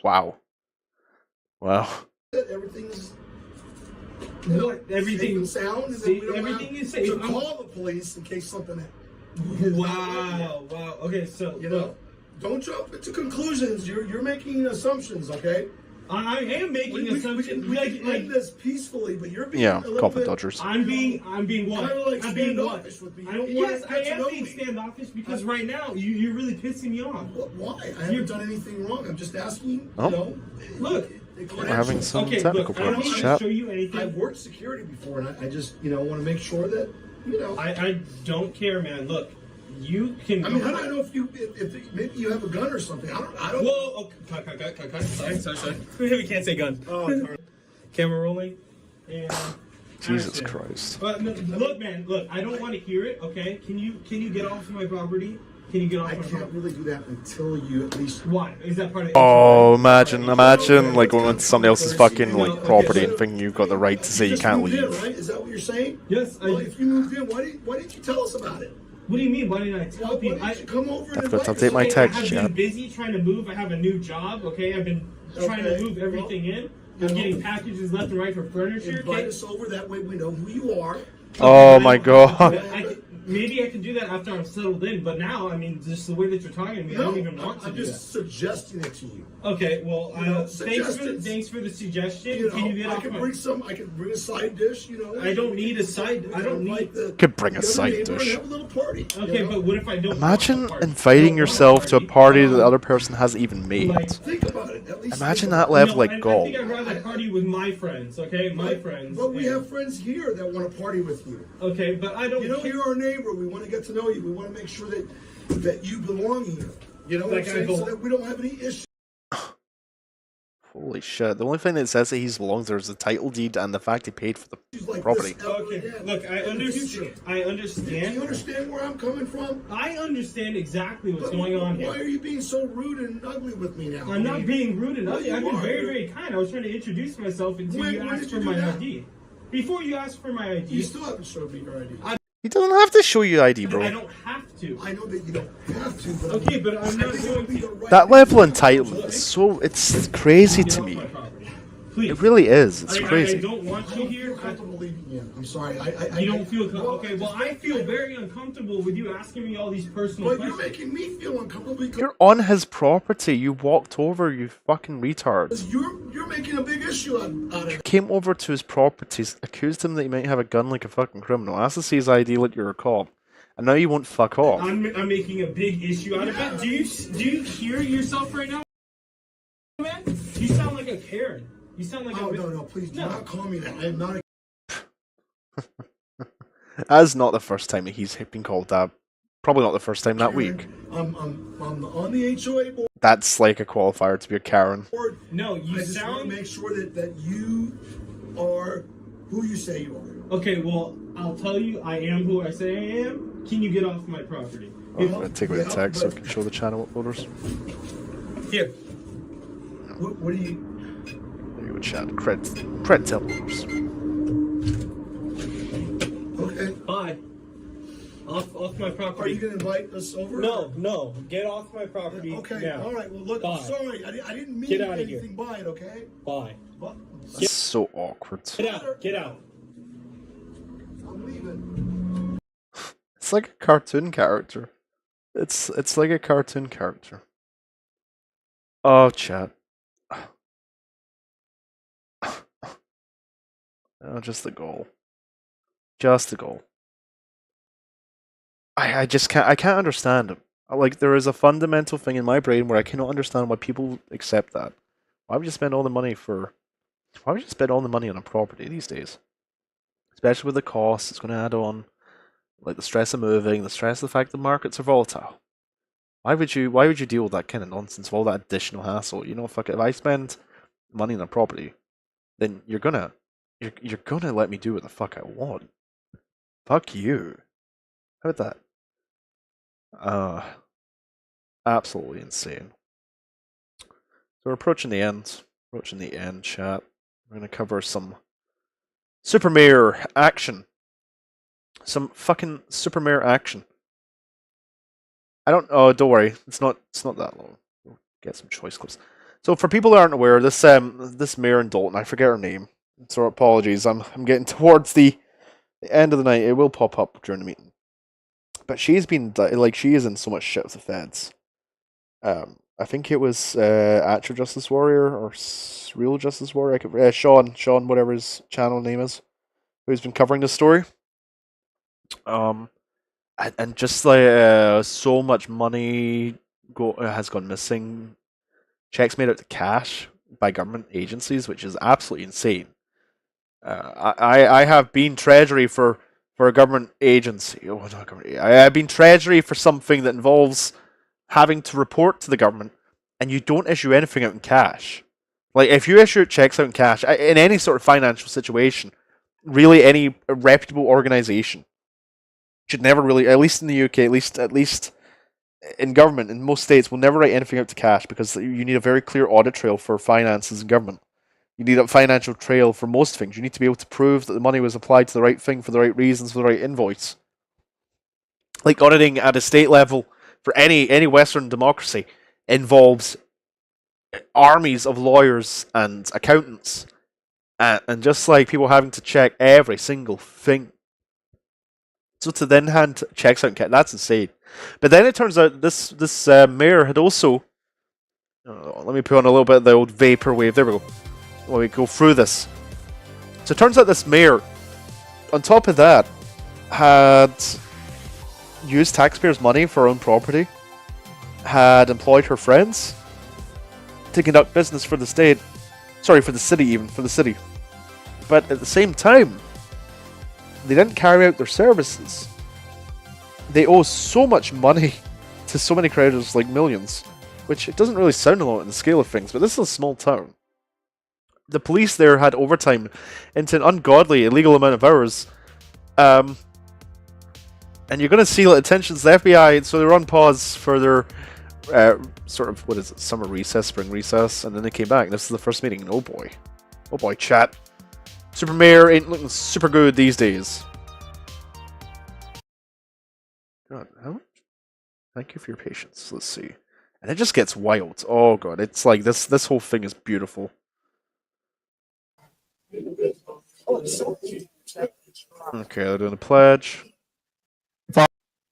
Wow. Everything's everything sound. Everything is safe. To call the police in case something happens. Wow. Okay, so don't jump into conclusions. You're making assumptions. Okay. I am making assumptions. We can end this peacefully, but you're being a little coffin bit... dodgers. I'm being what? Kind of like I'm being what? With me. Yes, I am being standoffish because right now you're really pissing me off. Why? I haven't done anything wrong. I'm just asking, you know... Look... We're having some technical problems, chat. Show you anything. I've worked security before, and I just, you know, want to make sure that, you know... I don't care, man. Look, you can... I mean, how do I know if maybe you have a gun or something? I don't... Whoa, cut. Sorry. We can't say gun. Oh, camera rolling. And... Jesus Christ. But look, man, I don't want to hear it, okay? Can you get off of my property? Can you get off my property? I can't really do that until you at least... Why? Is that part of... Oh, imagine, like going into somebody else's fucking, like, property and thinking you've got the right to say you can't leave. Right? Is that what you're saying? Yes. Well, if you moved in, why didn't you tell us about it? What do you mean? Why didn't I tell people? I have to update my text, I've been busy trying to move. I have a new job, okay? I've been trying to move everything in. I'm getting packages left and right for furniture. Invite us over, that way we know who you are. Oh my god. Maybe I can do that after I'm settled in, but now, I mean, just the way that you're talking to me, I don't even want to do that. I'm just suggesting it to you. Okay, well, thanks for the suggestion. You know, can you get I can bring a side dish, you know. I don't need a side, I don't need... Could bring a side dish. Have a little party. Okay, but what if I don't... Imagine inviting yourself to a party that the other person hasn't even made. Think about it. At least imagine that level of gall. I think I'd rather party with my friends, okay? My friends. But we have friends here that want to party with you. Okay, but I don't... You know, you're our neighbor. We want to get to know you. We want to make sure that you belong here. You know what I'm saying? So that we don't have any issues. Holy shit. The only thing that says that he belongs there is the title deed and the fact he paid for the property. Okay, look, I understand. Do you understand where I'm coming from? I understand exactly what's going on here. Why are you being so rude and ugly with me now? I'm not being rude and ugly. I've been very, very kind. I was trying to introduce myself until you asked for my ID. Before you asked for my ID. You still haven't showed me your ID. He doesn't have to show you ID, bro. I don't have to. I know that you don't have to, but okay, but I'm not going to. That level of entitlement is so... It's crazy to me. It really is. It's crazy. I don't want you here. I'm sorry. You don't feel comfortable. Okay, well, I feel very uncomfortable with you asking me all these personal questions. But you're making me feel uncomfortable because... You're on his property. You walked over, you fucking retard. You're making a big issue out of it. You came over to his properties, accused him that he might have a gun like a fucking criminal, asked to see his ID like you're a cop, and now you won't fuck off. I'm making a big issue out of it. Do you hear yourself right now, man? You sound like a Karen. You sound like no, please do not call me that. I am not a... That's not the first time that he's been called that. Probably not the first time that week. I'm on the HOA board. That's like a qualifier to be a Karen. No, you just want to make sure that you are who you say you are. Okay, well, I'll tell you, I am who I say I am. Can you get off my property? I'm going to take away the text so I can show the channel uploaders. Here. What do you... There you go, chat. Credit uploaders. Okay. Bye. Off my property. Are you going to invite us over? No. Get off my property. Okay. Now. All right. Well, look. Bye. I'm sorry. I didn't mean anything by it. Okay. Bye. That's so awkward. Get out. I'm leaving. It's like a cartoon character. It's like a cartoon character. Oh, chat. Oh, just the goal. Just the goal. I just can't. I can't understand him. Like, there is a fundamental thing in my brain where I cannot understand why people accept that. Why would you spend all the money for? Why would you spend all the money on a property these days? Especially with the cost it's going to add on, like the stress of moving, the stress of the fact the markets are volatile. Why would you deal with that kind of nonsense, with all that additional hassle? You know, fuck it. If I spend money on a property, then you're gonna let me do what the fuck I want. Fuck you. How about that? Absolutely insane. So we're approaching the end. Chat. We're gonna cover some SuperMayor action. Some fucking SuperMayor action. Don't worry. It's not that long. We'll get some choice clips. So for people who aren't aware, this mayor in Dalton, I forget her name. So apologies. I'm getting towards the end of the night. It will pop up during the meeting. But she's been she is in so much shit with the feds. I think it was Actual Justice Warrior or Real Justice Warrior. Sean, whatever his channel name is, who's been covering this story. And just like so much money has gone missing. Checks made out to cash by government agencies, which is absolutely insane. I have been treasury for a government agency. Oh, not government. I've been treasury for something that involves having to report to the government, and you don't issue anything out in cash. Like, if you issue checks out in cash in any sort of financial situation, really any reputable organization should never really, at least in the UK, at least in government, in most states, will never write anything out to cash because you need a very clear audit trail for finances in government. You need a financial trail for most things. You need to be able to prove that the money was applied to the right thing for the right reasons for the right invoice. Like auditing at a state level for any Western democracy involves armies of lawyers and accountants, and just like people having to check every single thing. So to then hand checks out, that's insane. But then it turns out this mayor had also. Let me put on a little bit of the old vaporwave. There we go. While we go through this. So it turns out this mayor, on top of that, had used taxpayers' money for her own property, had employed her friends to conduct business for the state. Sorry, for the city. But at the same time, they didn't carry out their services. They owe so much money to so many creditors, like millions, which it doesn't really sound a lot in the scale of things, but this is a small town. The police there had overtime into an ungodly, illegal amount of hours. And you're going to see like, attentions to the FBI, so they were on pause for their sort of, what is it, summer recess, spring recess, and then they came back. This is the first meeting, and oh boy, chat. SuperMayor ain't looking super good these days. God, how much? Thank you for your patience. Let's see. And it just gets wild. Oh god, it's like this whole thing is beautiful. Okay, they're doing a pledge.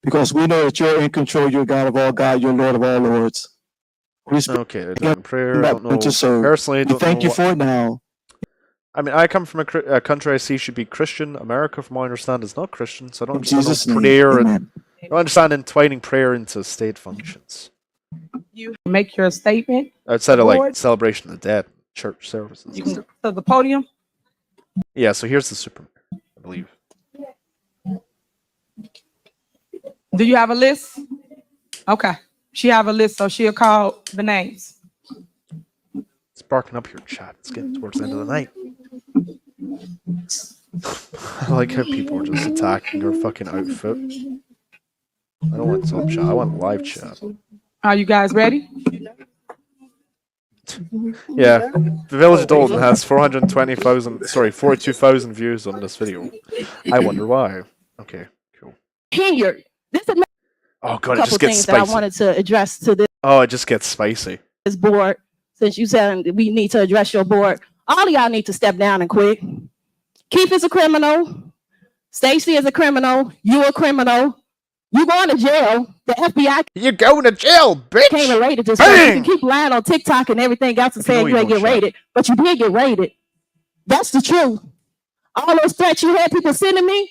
Because we know that you're in control, you're God of all God, you're Lord of all lords. Okay, they're doing prayer. I don't know. Personally, don't thank know you for it now. I mean, I come from a country I see should be Christian. America, from what I understand, is not Christian, so I don't understand prayer and I don't understand entwining prayer into state functions. You make your statement. Outside of like celebration of the dead, church services. You can to the podium. Yeah, so here's the SuperMayor, I believe. Do you have a list? Okay. She have a list, so she'll call the names. It's barking up your chat. It's getting towards the end of the night. I like how people are just attacking her fucking outfit. I don't want top chat. I want live chat. Are you guys ready? Yeah, the Village of Dalton has 42,000 views on this video. I wonder why. Okay, cool. Here, this is oh god, it couple just gets things spicy. that I wanted to address to Oh, it just gets spicy. this board. Since you said we need to address your board, all of y'all need to step down and quit. Keith is a criminal. Stacy is a criminal. You a criminal. You going to jail. The FBI. You're going to jail, bitch. Came and raided this. You can keep lying on TikTok and everything else and saying you ain't get raided, but you did get raided. That's the truth. All those threats you had people sending me,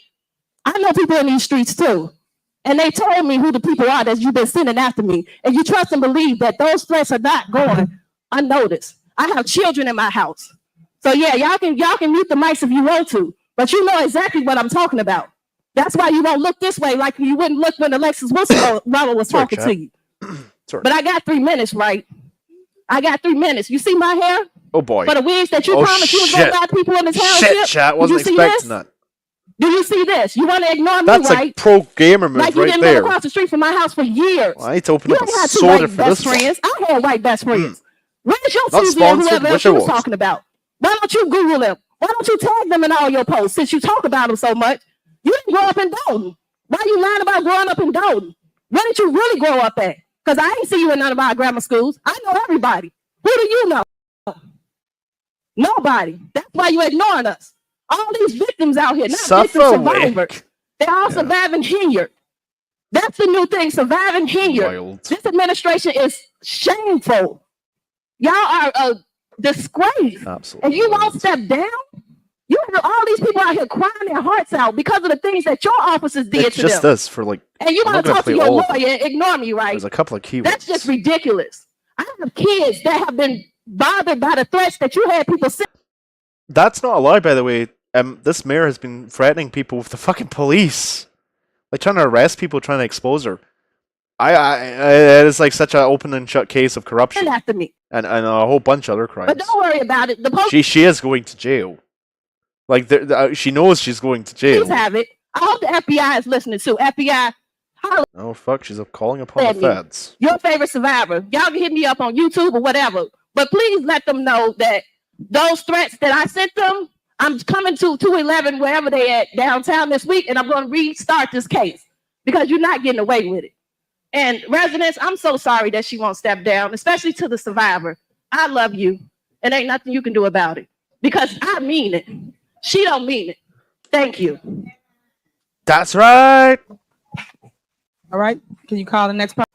I know people in these streets too. And they told me who the people are that you've been sending after me. And you trust and believe that those threats are not going unnoticed. I have children in my house. So yeah, y'all can mute the mics if you want to, but you know exactly what I'm talking about. That's why you don't look this way like you wouldn't look when Alexis Whistleblower was talking to you. But I got 3 minutes, right? I got 3 minutes. You see my hair? Oh boy. For the wigs that you promised you was going to buy people in the township. Shit, chat. Wasn't expecting that. Do you see this? You want to ignore me, That's right? a pro gamer move like you right didn't there. live across the street from my house for years. Well, I need to open you up a don't have two soda white for best this one. friends. I had white best friends. Where's your Not TV and sponsored, whoever else wish you it was was. talking about? Why don't you Google them? Why don't you tag them in all your posts since you talk about them so much? You didn't grow up in Dalton. Why are you lying about growing up in Dalton? Where did you really grow up at? Because I ain't see you in none of our grammar schools. I know everybody. Who do you know? Nobody. That's why you're ignoring us. All these victims out here, not victims, survivors. They're all surviving here. That's the new thing, surviving here. Wild. This administration is shameful. Y'all are a disgrace. Absolutely. And you won't step down? You have all these people out here crying their hearts out because of the things that your officers did It's to just them. this for like. And you I'm want not to gonna talk to play your all of lawyer it. and ignore me, right? There's a couple of keywords. That's just ridiculous. I have kids that have been bothered by the threats that you had people say. That's not a lie, by the way. This mayor has been threatening people with the fucking police, like trying to arrest people, trying to expose her. It is like such an open and shut case of corruption, After me. and a whole bunch of other crimes. But don't worry about it. The police She is going to jail. Like she knows she's going to jail. have it. I hope the FBI is listening too. FBI, holla Oh fuck, she's calling upon at the me. feds. Your favorite survivor. Y'all can hit me up on YouTube or whatever. But please let them know that those threats that I sent them, I'm coming to 211 wherever they at downtown this week, and I'm going to restart this case because you're not getting away with it. And residents, I'm so sorry that she won't step down, especially to the survivor. I love you, and ain't nothing you can do about it because I mean it. She don't mean it. Thank you. That's right. All right. Can you call the next person?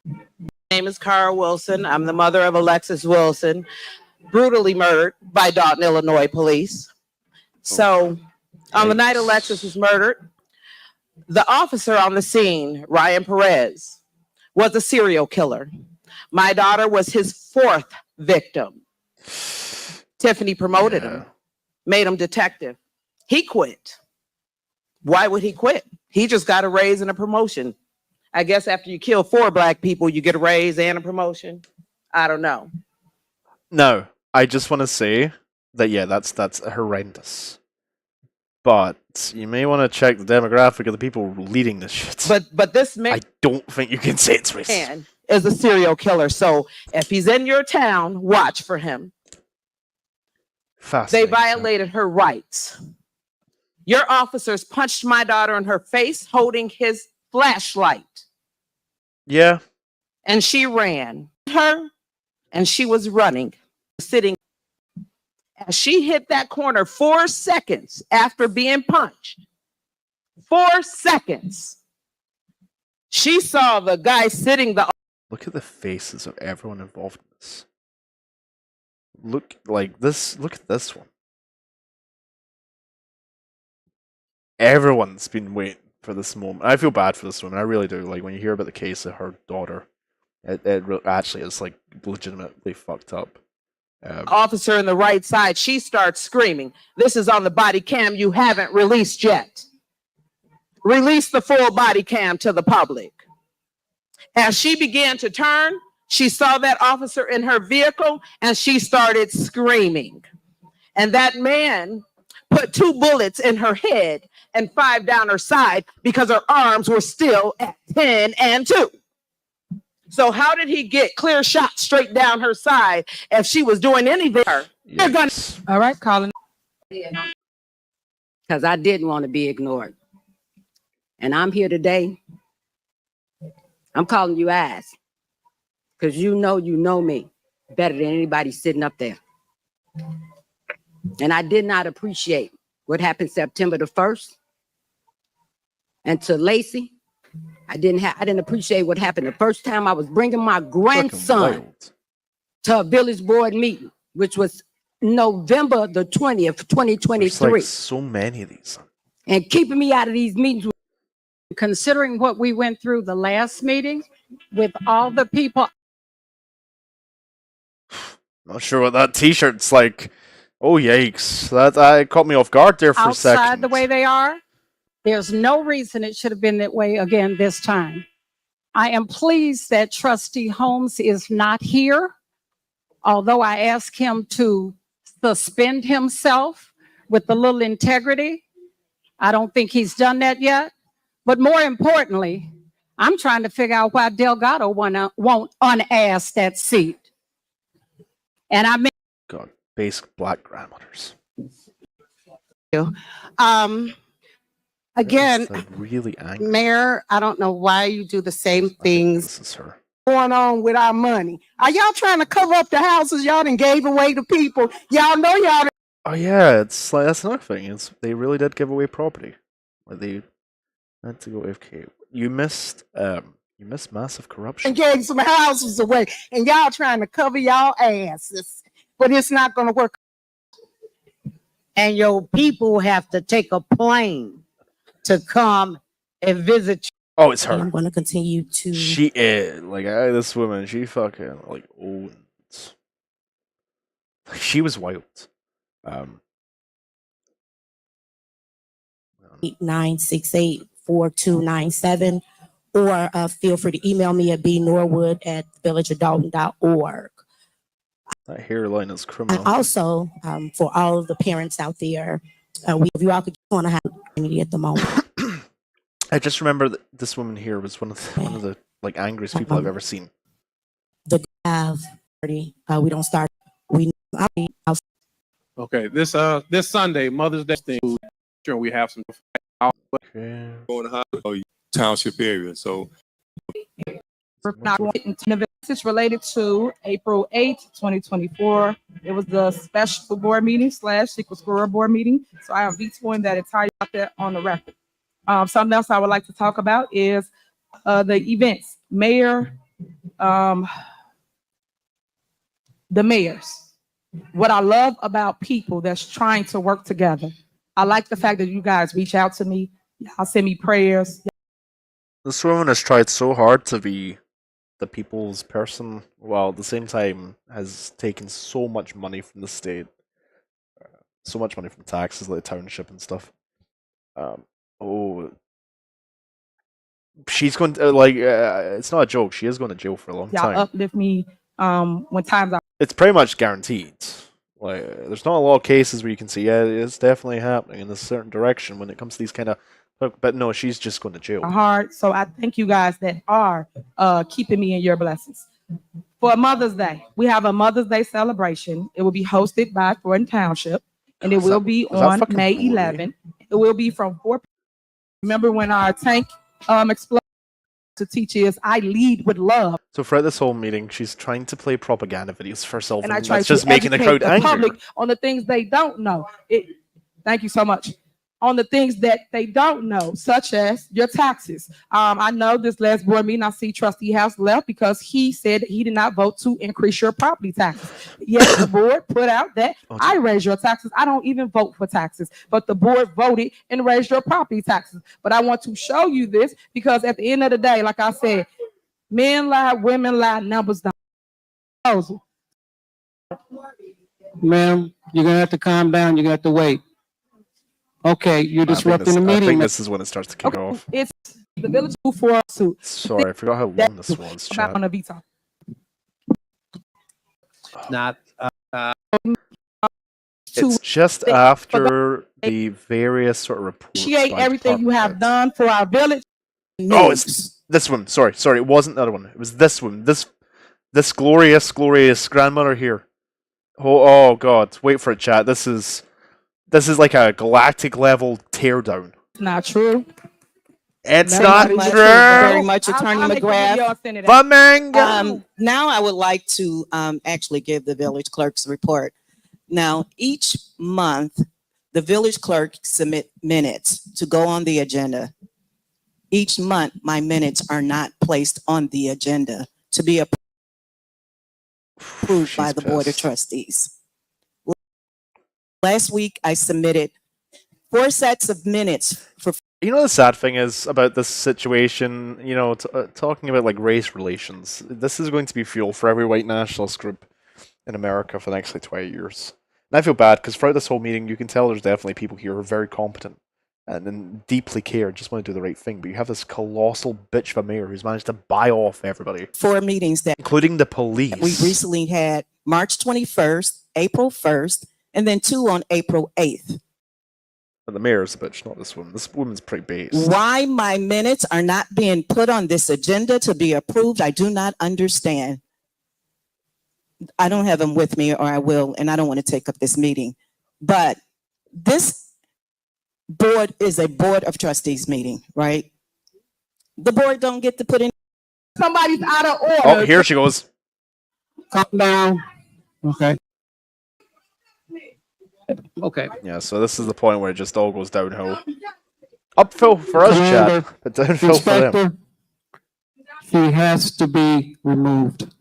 My name is Cara Wilson. I'm the mother of Alexis Wilson, brutally murdered by Dalton, Illinois police. So on the night Alexis was murdered, the officer on the scene, Ryan Perez, was a serial killer. My daughter was his fourth victim. Tiffany promoted him, made him detective. He quit. Why would he quit? He just got a raise and a promotion. I guess after you kill 4 black people, you get a raise and a promotion. I don't know. No, I just want to say that that's horrendous. But you may want to check the demographic of the people leading this shit. But this man, I don't think you can say it's racist. man is a serial killer. So if he's in your town, watch for him. They violated her rights. Your officers punched my daughter in her face holding his flashlight. Yeah. And she ran her and she was running, sitting. As she hit that corner 4 seconds after being punched, 4 seconds, she saw the guy sitting the. Look at the faces of everyone involved in this. Look like this. Look at this one. Everyone's been waiting for this moment. I feel bad for this woman. I really do. Like when you hear about the case of her daughter, it actually is like legitimately fucked up. Officer in the right side, she starts screaming. This is on the body cam you haven't released yet. Release the full body cam to the public. As she began to turn, she saw that officer in her vehicle and she started screaming. And that man put 2 bullets in her head and 5 down her side because her arms were still at 10 and 2. So how did he get clear shots straight down her side if she was doing anything? Yes. All right, Colin. Because I didn't want to be ignored. And I'm here today. I'm calling you ass. Because you know me better than anybody sitting up there. And I did not appreciate what happened September the 1st. And to Lacey, I didn't appreciate what happened the first time I was bringing my grandson to a village board meeting, which was November the 20th, 2023. There's like so many of these. And keeping me out of these meetings. Considering what we went through the last meeting with all the people. Not sure what that t-shirt's like. Oh, yikes. That caught me off guard there for a second. Outside the way they are, there's no reason it should have been that way again this time. I am pleased that Trustee Holmes is not here, although I asked him to suspend himself with a little integrity. I don't think he's done that yet. But more importantly, I'm trying to figure out why Delgado won't unask that seat. And I mean, God, basic black grandmothers. Again, really angry. Mayor, I don't know why you do the same things This is her. going on with our money. Are y'all trying to cover up the houses y'all done gave away to people? Y'all know y'all. Oh yeah, it's like that's another thing. They really did give away property. Like they had to go AFK. you missed massive corruption. And gave some houses away, and y'all trying to cover y'all asses, but it's not going to work. And your people have to take a plane to come and visit you. Oh, it's her. I'm going to continue to. She is like this woman. She fucking like owns. She was wild. 968-4297, or feel free to email me at bnorwood@villageadalton.org. That hairline is criminal. And also, for all of the parents out there, if you all could want to have a community at the moment. I just remember that this woman here was one of the like angriest people I've ever seen. The have we don't start. Okay, this Sunday, Mother's Day thing. Sure, we have some okay. Going to Hollywood Township area. So We're not going into the message related to April 8th, 2024. It was the special board meeting / secret squirrel board meeting. So I am vetoing that entire out there on the record. Something else I would like to talk about is the events. The mayors. What I love about people that's trying to work together. I like the fact that you guys reach out to me. Y'all send me prayers. This woman has tried so hard to be the people's person, while at the same time has taken so much money from the state, so much money from taxes, like the township and stuff. She's going to it's not a joke. She is going to jail for a long Y'all time. uplift me when times are. It's pretty much guaranteed. Like, there's not a lot of cases where you can see, yeah, it's definitely happening in a certain direction when it comes to these kind of. But no, she's just going to jail. Hard. So I thank you guys that are keeping me in your blessings. For Mother's Day, we have a Mother's Day celebration. It will be hosted by Thornton Township, and it will be on May 11th. It will be from 4 p.m. Remember when our tank exploded? To teach is I lead with love. So throughout this whole meeting, she's trying to play propaganda videos for herself, And I and try that's to just making the crowd educate the angry. public on the things they don't know. Thank you so much. On the things that they don't know, such as your taxes. I know this last board meeting, I see Trustee House left because he said he did not vote to increase your property taxes. Yes, the board put out that I raise your taxes. I don't even vote for taxes, but the board voted and raised your property taxes. But I want to show you this because at the end of the day, like I said, men lie, women lie, numbers don't. Ma'am, you're gonna have to calm down. You're gonna have to wait. Okay, you're disrupting the I meeting. think this is when it starts to kick off. It's the village for suit. Sorry, I forgot how long this was. Chat. On a veto. Not. It's just after the various sort of reports. Appreciate everything you have done for our village. Oh, it's this one. Sorry, it wasn't the other one. It was this one. This glorious grandmother here. Oh God! Wait for it, chat. This is like a galactic level teardown. Not true. It's not true. Very much, Attorney McGrath. Now I would like to actually give the village clerk's report. Now, each month, the village clerk submit minutes to go on the agenda. Each month, my minutes are not placed on the agenda to be approved by the Board of Trustees. Last week, I submitted 4 sets of minutes for. You know, the sad thing is about this situation, you know, talking about like race relations, this is going to be fuel for every white nationalist group in America for the next like 20 years. And I feel bad because throughout this whole meeting, you can tell there's definitely people here who are very competent and deeply care, just want to do the right thing. But you have this colossal bitch of a mayor who's managed to buy off everybody. 4 meetings that, including the police. We recently had March 21st, April 1st, and then 2 on April 8th. But the mayor's a bitch, not this woman. This woman's pretty based. Why my minutes are not being put on this agenda to be approved, I do not understand. I don't have them with me, or I will, and I don't want to take up this meeting. But this board is a Board of Trustees meeting, right? The board don't get to put in. Somebody's out of order. Oh, here she goes. Calm down. Okay. Okay. Yeah, so this is the point where it just all goes downhill. Upfill for us, Commander, chat, but downfill for them. Inspector, he has to be removed.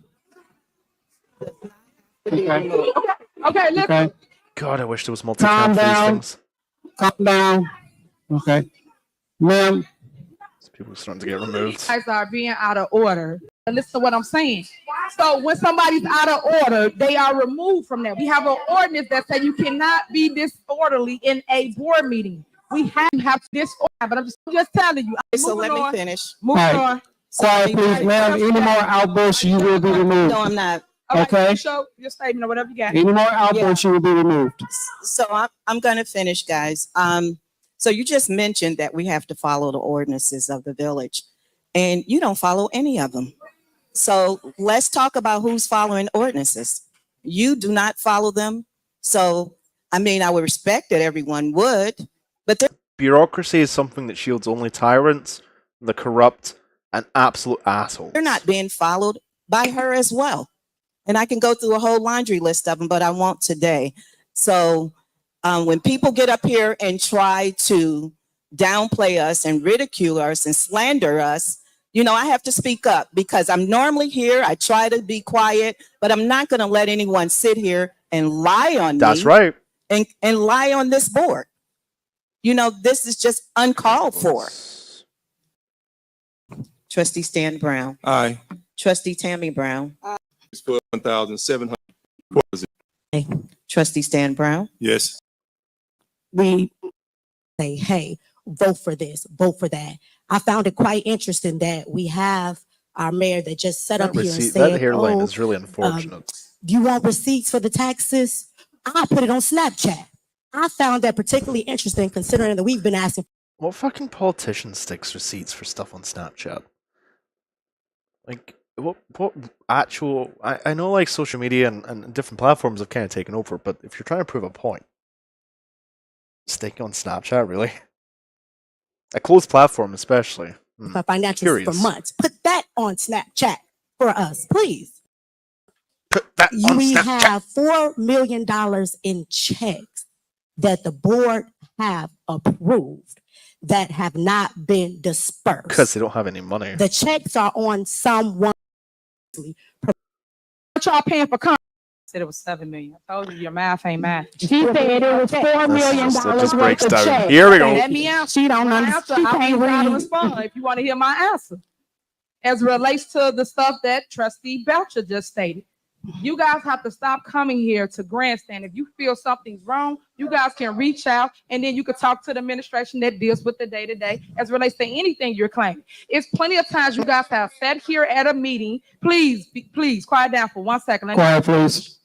Okay. Okay, listen. Okay. God, I wish there was Calm multicam for these down. things. Calm down. Okay. Ma'am. People are starting to get removed. You guys are being out of order. Listen to what I'm saying. So when somebody's out of order, they are removed from that. We have an ordinance that says you cannot be disorderly in a board meeting. We have disorder, but I'm just telling you. So let me finish. Moving All right. on. Quiet, please, ma'am. Any more outbursts, you will be removed. No, I'm not. Okay. Show your statement or whatever you got. Any more outbursts, you will be removed. So I'm going to finish, guys. So you just mentioned that we have to follow the ordinances of the village, and you don't follow any of them. So let's talk about who's following ordinances. You do not follow them. So, I mean, I would respect that everyone would, but Bureaucracy is something that shields only tyrants, the corrupt, and absolute assholes. they're not being followed by her as well. And I can go through a whole laundry list of them, but I won't today. So when people get up here and try to downplay us and ridicule us and slander us, you know, I have to speak up because I'm normally here. I try to be quiet, but I'm not going to let anyone sit here and lie on me. That's right. And lie on this board. You know, this is just uncalled for. Trustee Stan Brown. Aye. Trustee Tammy Brown. It's for 1,700. Trustee Stan Brown. Yes. We say, hey, vote for this, vote for that. I found it quite interesting that we have our mayor that just set up here and said, that hairline is really unfortunate. do you want receipts for the taxes? I put it on Snapchat. I found that particularly interesting considering that we've been asking. What fucking politician sticks receipts for stuff on Snapchat? Like, what actual... I know, like, social media and different platforms have kind of taken over, but if you're trying to prove a point, sticking on Snapchat, really? A closed platform, especially. For financials for months. Put that on Snapchat for us, please. Put that on we Snapchat. have $4 million in checks that the board have approved that have not been dispersed. Because they don't have any money. The checks are on someone. What y'all paying for content? Said it was $7 million. I told you your math ain't math. She said it was $4 million just worth breaks of down. checks. Here we go. Let me answer. She don't My understand. answer, She I'll can't be proud to read. respond if you want to hear my answer. As it relates to the stuff that Trustee Belcher just stated, you guys have to stop coming here to grandstand. If you feel something's wrong, you guys can reach out and then you can talk to the administration that deals with the day-to-day as it relates to anything you're claiming. It's plenty of times you guys have sat here at a meeting. Please quiet down for 1 second. Quiet, please.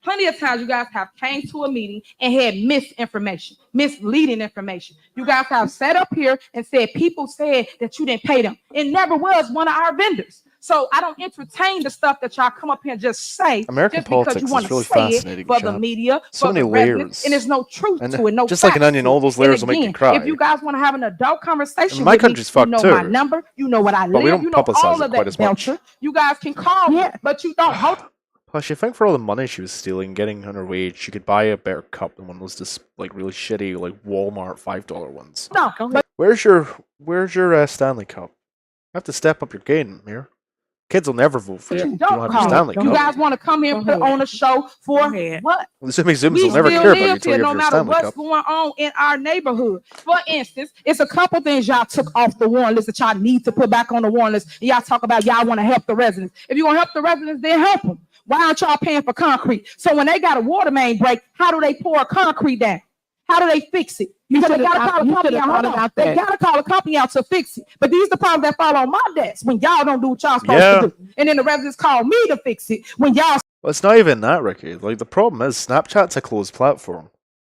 Plenty of times you guys have came to a meeting and had misinformation, misleading information. You guys have sat up here and said people said that you didn't pay them. It never was one of our vendors. So I don't entertain the stuff that y'all come up here and just say American just because politics you want is really to say fascinating, it for the chat. media, So for many the residents, layers. and there's no truth And to it, no just like an facts onion, to all it. those And layers will make you again, cry. If you guys want to have an adult conversation My with me, country's you fucked know too. my number, you know what I But we live, don't you know publicize all it of quite that, as much. Belcher. You guys can call me, but you don't hold. Plus, you think for all the money she was stealing, getting on her wage, she could buy a better cup than one of those just like really shitty like Walmart $5 ones. No, but Where's your Stanley Cup? You have to step up your game, Mayor. Kids will never vote for you. if You don't have your Stanley You Cup. guys want to come here and put on a show for what? The Zoomies We will never still care about you live until here you no have your matter Stanley what's Cup. going on in our neighborhood. For instance, it's a couple things y'all took off the warrant list that y'all need to put back on the warrant list. And y'all talk about y'all want to help the residents. If you want to help the residents, then help them. Why aren't y'all paying for concrete? So when they got a water main break, how do they pour concrete down? How do they fix it? Because they gotta call a company out. Hold on. They gotta call a company out to fix it. But these are the problems that fall on my desk when y'all don't do what y'all supposed to do. And then the residents call me to fix it when y'all. Well, it's not even that, Ricky. Like, the problem is Snapchat's a closed platform,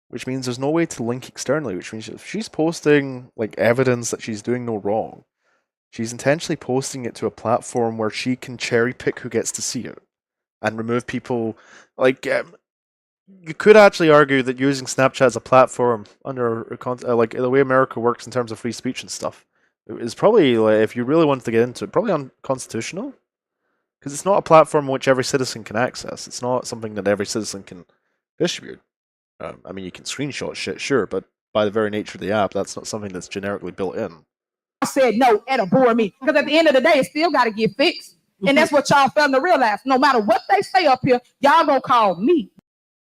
which means there's no way to link externally, which means if she's posting, like, evidence that she's doing no wrong, she's intentionally posting it to a platform where she can cherry pick who gets to see it and remove people. Like, you could actually argue that using Snapchat as a platform under, like, the way America works in terms of free speech and stuff is probably, like, if you really wanted to get into it, probably unconstitutional. Because it's not a platform which every citizen can access. It's not something that every citizen can distribute. I mean, you can screenshot shit, sure, but by the very nature of the app, that's not something that's generically built in. I said no at a board meeting because at the end of the day, it still got to get fixed. And that's what y'all failing to realize. No matter what they say up here, y'all gonna call me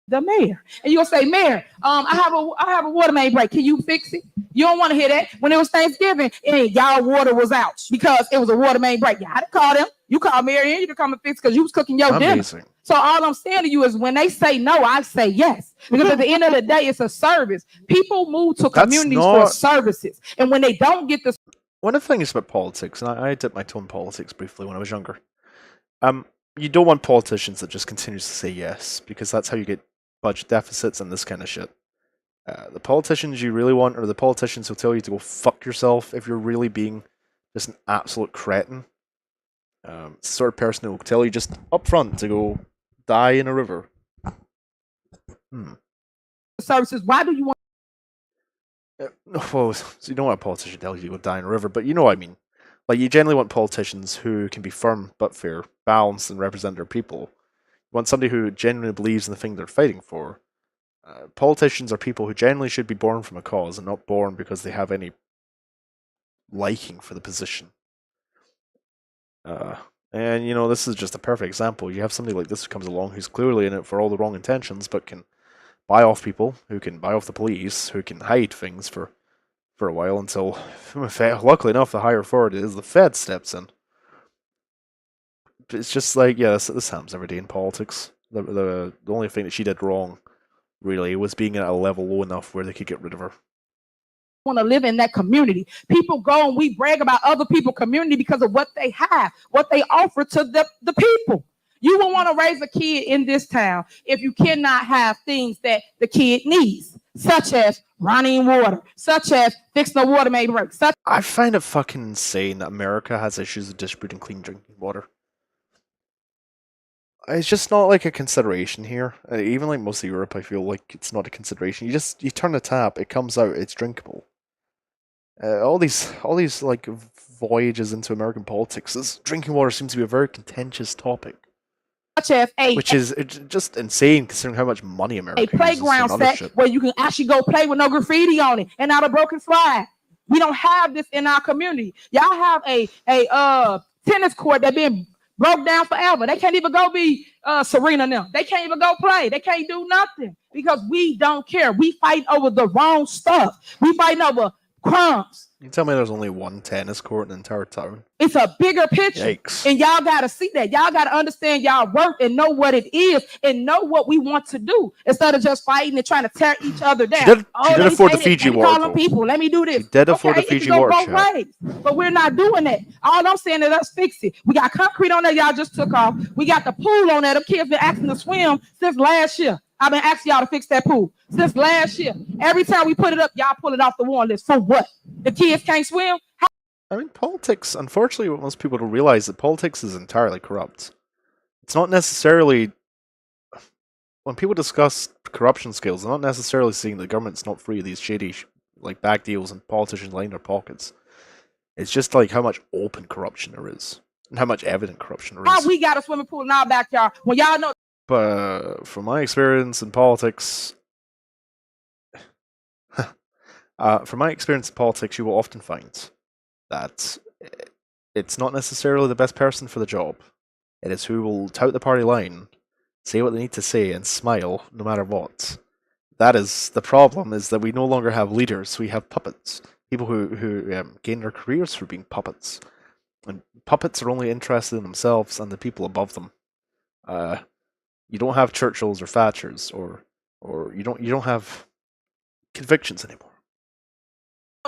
the mayor, and you'll say, Mayor, I have a water main break. Can you fix it? You don't want to hear that. When it was Thanksgiving, and y'all water was out because it was a water main break. You had to call them. You called Mary Ann, you to come and fix because you was cooking your dinner. So all I'm saying to you is when they say no, I say yes. Because at the end of the day, it's a service. People move to communities for services. And when they don't get the... One of the things about politics, and I dipped my toe in politics briefly when I was younger, you don't want politicians that just continue to say yes, because that's how you get budget deficits and this kind of shit. The politicians you really want are the politicians who tell you to go fuck yourself if you're really being just an absolute cretin. It's the sort of person who will tell you just up front to go die in a river. Services, why do you want... Well, so you don't want a politician to tell you to go die in a river, but you know what I mean. Like, you generally want politicians who can be firm but fair, balanced, and represent their people. You want somebody who genuinely believes in the thing they're fighting for. Politicians are people who generally should be born from a cause and not born because they have any liking for the position. And, you know, this is just a perfect example. You have somebody like this who comes along who's clearly in it for all the wrong intentions, but can buy off people, who can buy off the police, who can hide things for a while until, luckily enough, the higher authority is the Fed steps in. It's just like, yeah, this happens every day in politics. The only thing that she did wrong, really, was being at a level low enough where they could get rid of her. Want to live in that community. People go and we brag about other people's community because of what they have, what they offer to the people. You won't want to raise a kid in this town if you cannot have things that the kid needs, such as running water, such as fixing the water main break. I find it fucking insane that America has issues with distributing clean drinking water. It's just not like a consideration here. Even like most of Europe, I feel like it's not a consideration. You turn the tap, it comes out, it's drinkable. All these like voyages into American politics, drinking water seems to be a very contentious topic. Which is just insane considering how much money America uses playground on set shit. where you can actually go play with no graffiti on it and not a broken slide. We don't have this in our community. Y'all have a tennis court that been broke down forever. They can't even go be Serena now. They can't even go play. They can't do nothing because we don't care. We fight over the wrong stuff. We fight over crumbs. You tell me there's only one tennis court in the entire town? It's a bigger picture. Yikes. And y'all got to see that. Y'all got to understand y'all work and know what it is and know what we want to do instead of just fighting and trying to tear each other down. She did afford the Fiji water. Call people. Let me do this. She did afford the Fiji water. But we're not doing that. All I'm saying is let's fix it. We got concrete on there y'all just took off. We got the pool on there. The kids been asking to swim since last year. I've been asking y'all to fix that pool since last year. Every time we put it up, y'all pull it off the warrant list. For what? The kids can't swim? I mean, politics, unfortunately, what most people don't realize that politics is entirely corrupt. It's not necessarily... When people discuss corruption scales, they're not necessarily seeing the government's not free of these shady, like, back deals and politicians lining their pockets. It's just like how much open corruption there is. And how much evident corruption there is. How we got a swimming pool in our backyard when y'all know... But from my experience in politics, you will often find that it's not necessarily the best person for the job. It is who will tout the party line, say what they need to say, and smile no matter what. That is the problem, is that we no longer have leaders, we have puppets. People who gain their careers for being puppets. And puppets are only interested in themselves and the people above them. You don't have Churchills or Thatchers, or you don't have convictions anymore.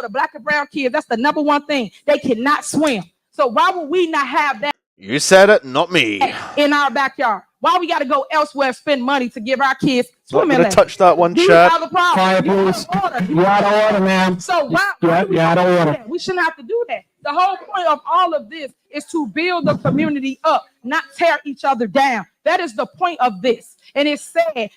The black and brown kids, that's the number one thing. They cannot swim. So why would we not have that? You said it, not me. In our backyard. Why we got to go elsewhere and spend money to give our kids swimming lessons? Touch that one, chat. Quiet, please. You're out of order, ma'am. So why you're out of order. We shouldn't have to do that. The whole point of all of this is to build the community up, not tear each other down. That is the point of this. And it's sad.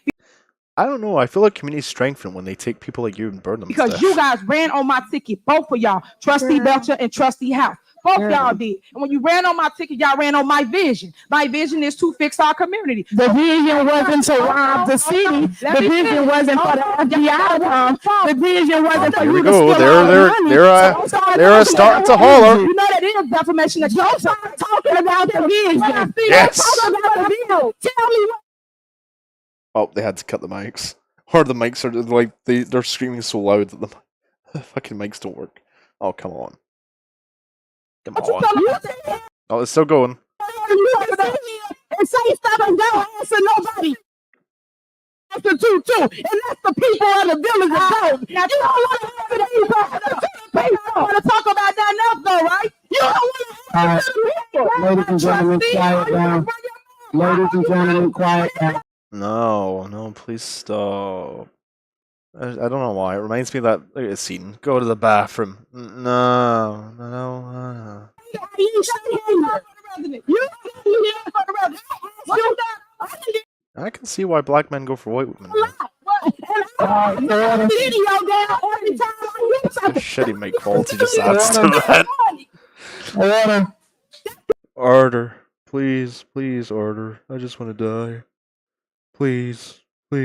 I don't know. I feel like communities strengthen when they take people like you and burn them. Because to death. you guys ran on my ticket, both of y'all, Trustee Belcher and Trustee House. Both y'all did. And when you ran on my ticket, y'all ran on my vision. My vision is to fix our community. The vision wasn't to rob the city. The vision wasn't for the FBI. The vision wasn't for you to steal our money. They're starting to holler. You know that is defamation. That y'all start talking about the vision. Yes. Talk about the vision. Tell me what. Oh, they had to cut the mics. Or the mics are like they're screaming so loud that the fucking mics don't work. Oh, come on. Come on. Oh, it's still going. And say stuff and don't answer nobody. Answer too. And that's the people of the village of Gold. Now, you don't want to answer the people. You don't want to talk about nothing else, though, right? You don't want to answer the people. Ladies and gentlemen, quiet down. Ladies and gentlemen, quiet down. No, please stop. I don't know why. It reminds me of that look at the scene. Go to the bathroom. No. I can see why black men go for white women. The shitty mic quality just adds to that. Order. Please, order. I just want to die. Please. God.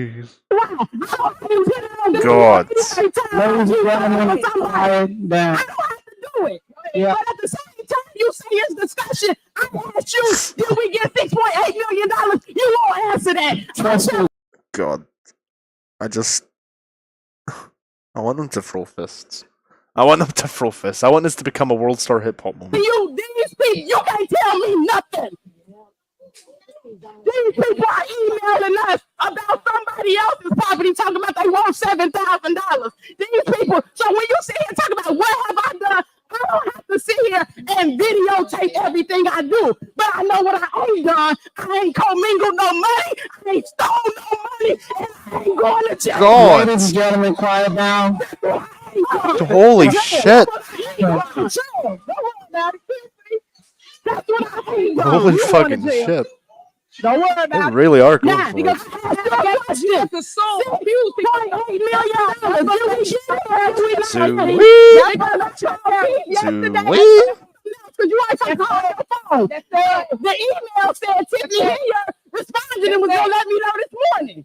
Ladies and gentlemen, quiet down. I don't have to do it. Yeah. But at the same time, you say it's discussion. I asked you, did we get $6.8 million? You won't answer that. God. I want them to throw fists. I want this to become a world star hip hop moment. These people, you can't tell me nothing. These people are emailing us about somebody else's property, talking about they want $7,000. These people. So when you sit here and talk about what have I done, I don't have to sit here and videotape everything I do. But I know what I ain't done. I ain't commingled no money. I ain't stole no money, and I ain't going to jail. God. Ladies and gentlemen, quiet down. Holy shit. Holy fucking shit. Don't worry about They it. really are going Nah, for because it. The email said Tiffany Hilliard responded and was gonna let me know this morning.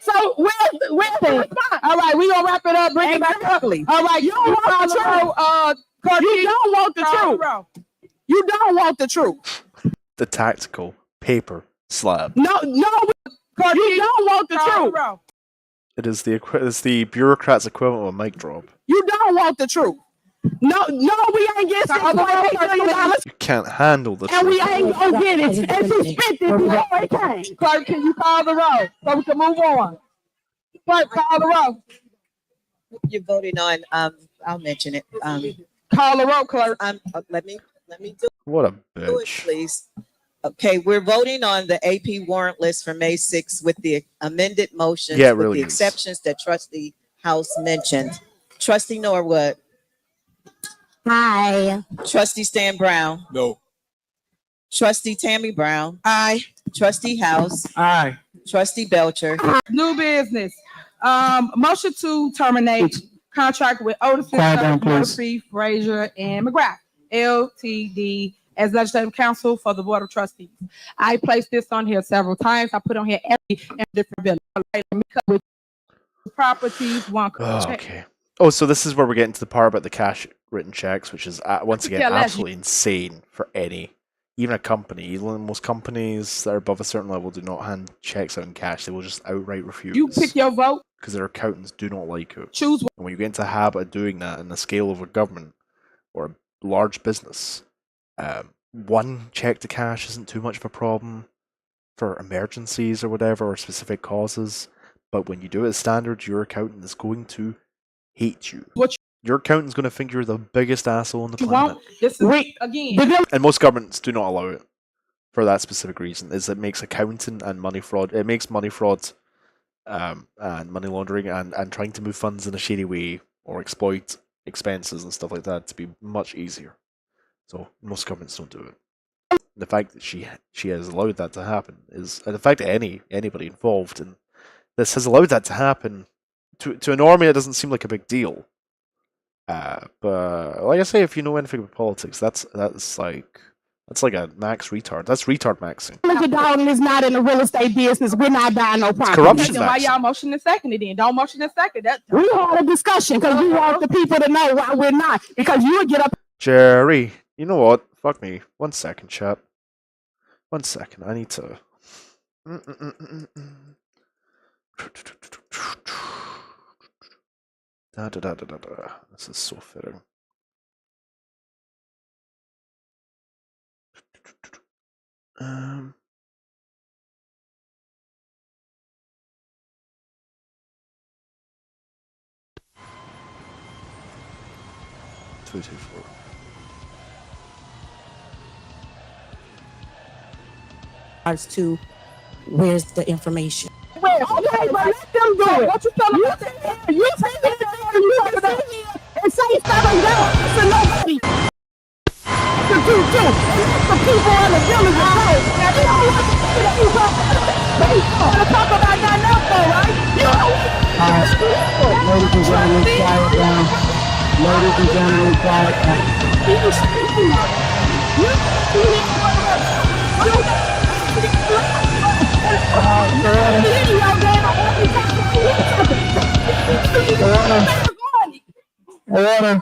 So where's the response? All right, we gonna wrap it up. Bring it back up. All right, you don't want the truth. You don't want the truth. You don't want the truth. The tactical paper slab. No, you don't want the truth. It is the bureaucrat's equivalent of a mic drop. You don't want the truth. No, we ain't getting $6.8 million. You can't handle the And truth. we ain't gonna get it. And she spent this before it came. Clerk, can you call the roll so we can move on? Clerk, call the roll. You're voting on, I'll mention it. Call the roll, clerk. Let me do What a it, bitch. please. Okay, we're voting on the AP warrant list for May 6th with the amended motions Yeah, it with really the is. exceptions that Trustee House mentioned. Trustee Norwood. Hi. Trustee Stan Brown. No. Trustee Tammy Brown. Aye. Trustee House. Aye. Trustee Belcher. New business. Motion to terminate contract with Otis, Quiet down, please. Murphy, Frazier, and McGrath, Ltd. as legislative counsel for the Board of Trustees. I placed this on here several times. I put on here every different bill. With properties, one. Okay. Oh, so this is where we're getting to the part about the cash written checks, which is once again absolutely insane for even a company. Even most companies that are above a certain level do not hand checks out in cash. They will just outright refuse. You pick your vote. Because their accountants do not like it. Choose one. And when you get into the habit of doing that in the scale of a government or a large business, one check to cash isn't too much of a problem for emergencies or whatever, or specific causes. But when you do it as standard, your accountant is going to hate you. Your accountant's going to think you're the biggest asshole on the planet. This is again. And most governments do not allow it for that specific reason. Is it makes accounting and money fraud. It makes money fraud and money laundering and trying to move funds in a shady way or exploit expenses and stuff like that to be much easier. So most governments don't do it. The fact that she has allowed that to happen is the fact that anybody involved in this has allowed that to happen. To a normie, it doesn't seem like a big deal. But like I say, if you know anything about politics, that's like a max retard. That's retard maxing. Mr. Dalton is not in the real estate business. We're not buying no property. Corruption Then why maxing. y'all motion and second it then? Don't motion and second that. We had a discussion because we want the people to know why we're not. Because you would get up. Jerry, you know what? Fuck me. 1 second, chat. 1 second. I need to. This is so fitting. Two, 4. As to where's the information? Where? Okay, but let them do it. What you telling me? You say that and say stuff and go to nobody. The people in the village are right. Now they don't want to see the people. They want to talk about nothing else though, right? You know what? Ladies and gentlemen, quiet down. Ladies and gentlemen, quiet down. Order.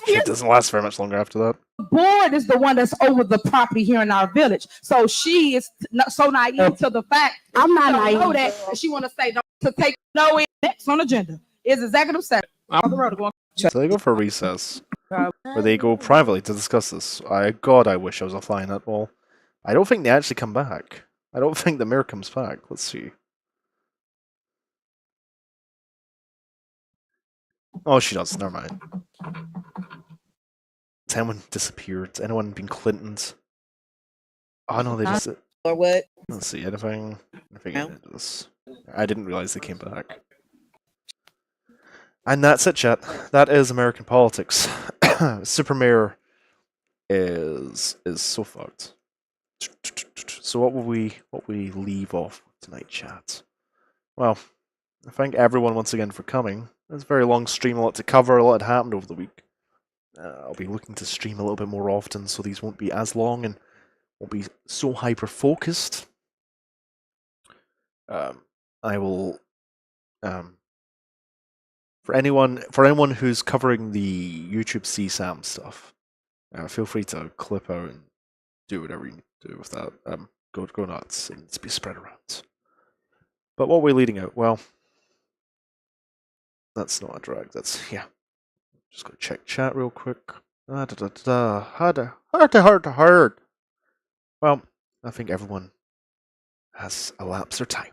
It doesn't last very much longer after that. The board is the one that's over the property here in our village. So she is so naive to the fact. I'm not naive. Know that, and she want to say no, to take no in next on agenda is executive session. On the road to go. So they go for a recess, where they go privately to discuss this. God, I wish I was offline at all. I don't think they actually come back. I don't think the mayor comes back. Let's see. Oh, she does. Never mind. Has anyone disappeared? Anyone been Clintons? Oh no, they just. Or what? Let's see. Anything into this? I didn't realize they came back. And that's it, chat. That is American politics. SuperMayor is so fucked. So what will we leave off tonight, chat? Well, I thank everyone once again for coming. It's a very long stream, a lot to cover, a lot had happened over the week. I'll be looking to stream a little bit more often, so these won't be as long and won't be so hyper focused. I will for anyone who's covering the YouTube CSAM stuff, feel free to clip out and do whatever you need to do with that. Go nuts. It needs to be spread around. But what we're leading out, well, that's not a drag. That's Just go check chat real quick. Hard. Well, I think everyone has elapsed their time.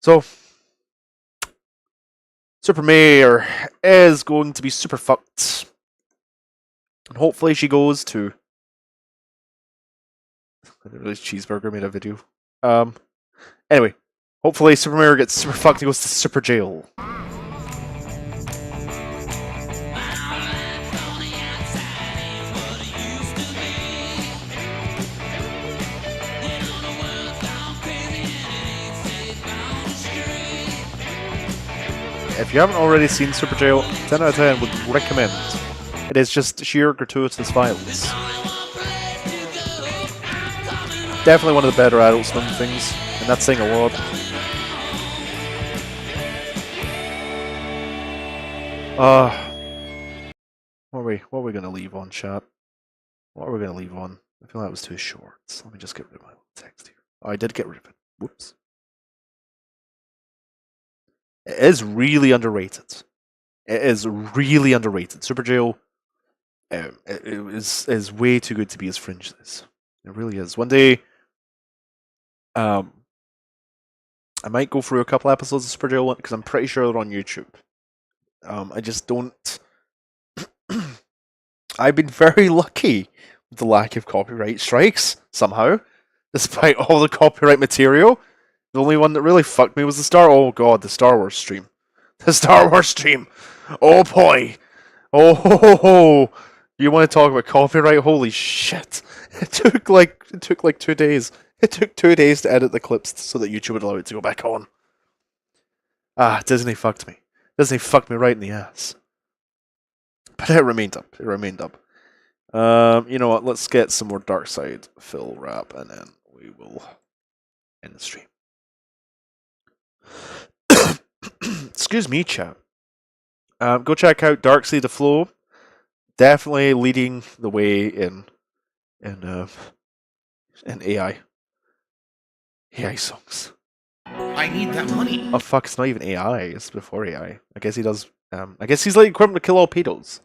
So, SuperMayor is going to be super fucked. And hopefully she goes to... I didn't realize Cheeseburger made a video. Anyway, hopefully SuperMayor gets super fucked and goes to super jail. If you haven't already seen Super Jail, 10 out of 10 would recommend. It is just sheer gratuitous violence. Definitely one of the better Adult Swim things, and that's saying a lot. What are we gonna leave on, chat? What are we gonna leave on? I feel that was too short. So let me just get rid of my little text here. Oh, I did get rid of it. Whoops. It is really underrated. It is really underrated. Super Jail is way too good to be as fringe as this. It really is. One day, I might go through a couple episodes of Super Jail because I'm pretty sure they're on YouTube. I just don't. I've been very lucky with the lack of copyright strikes somehow, despite all the copyright material. The only one that really fucked me was the Star Wars stream. The Star Wars stream. Oh boy. Oh ho ho ho. You want to talk about copyright? Holy shit! It took like 2 days. It took 2 days to edit the clips so that YouTube would allow it to go back on. Ah, Disney fucked me. Disney fucked me right in the ass. But it remained up. It remained up. You know what? Let's get some more DarksydePhil rap, and then we will end the stream. Excuse me, chat. Go check out DarksydePhil. Definitely leading the way in AI songs. I need that money. Oh fuck! It's not even AI. It's before AI. I guess he does. I guess he's like equivalent to Kill All Pedos,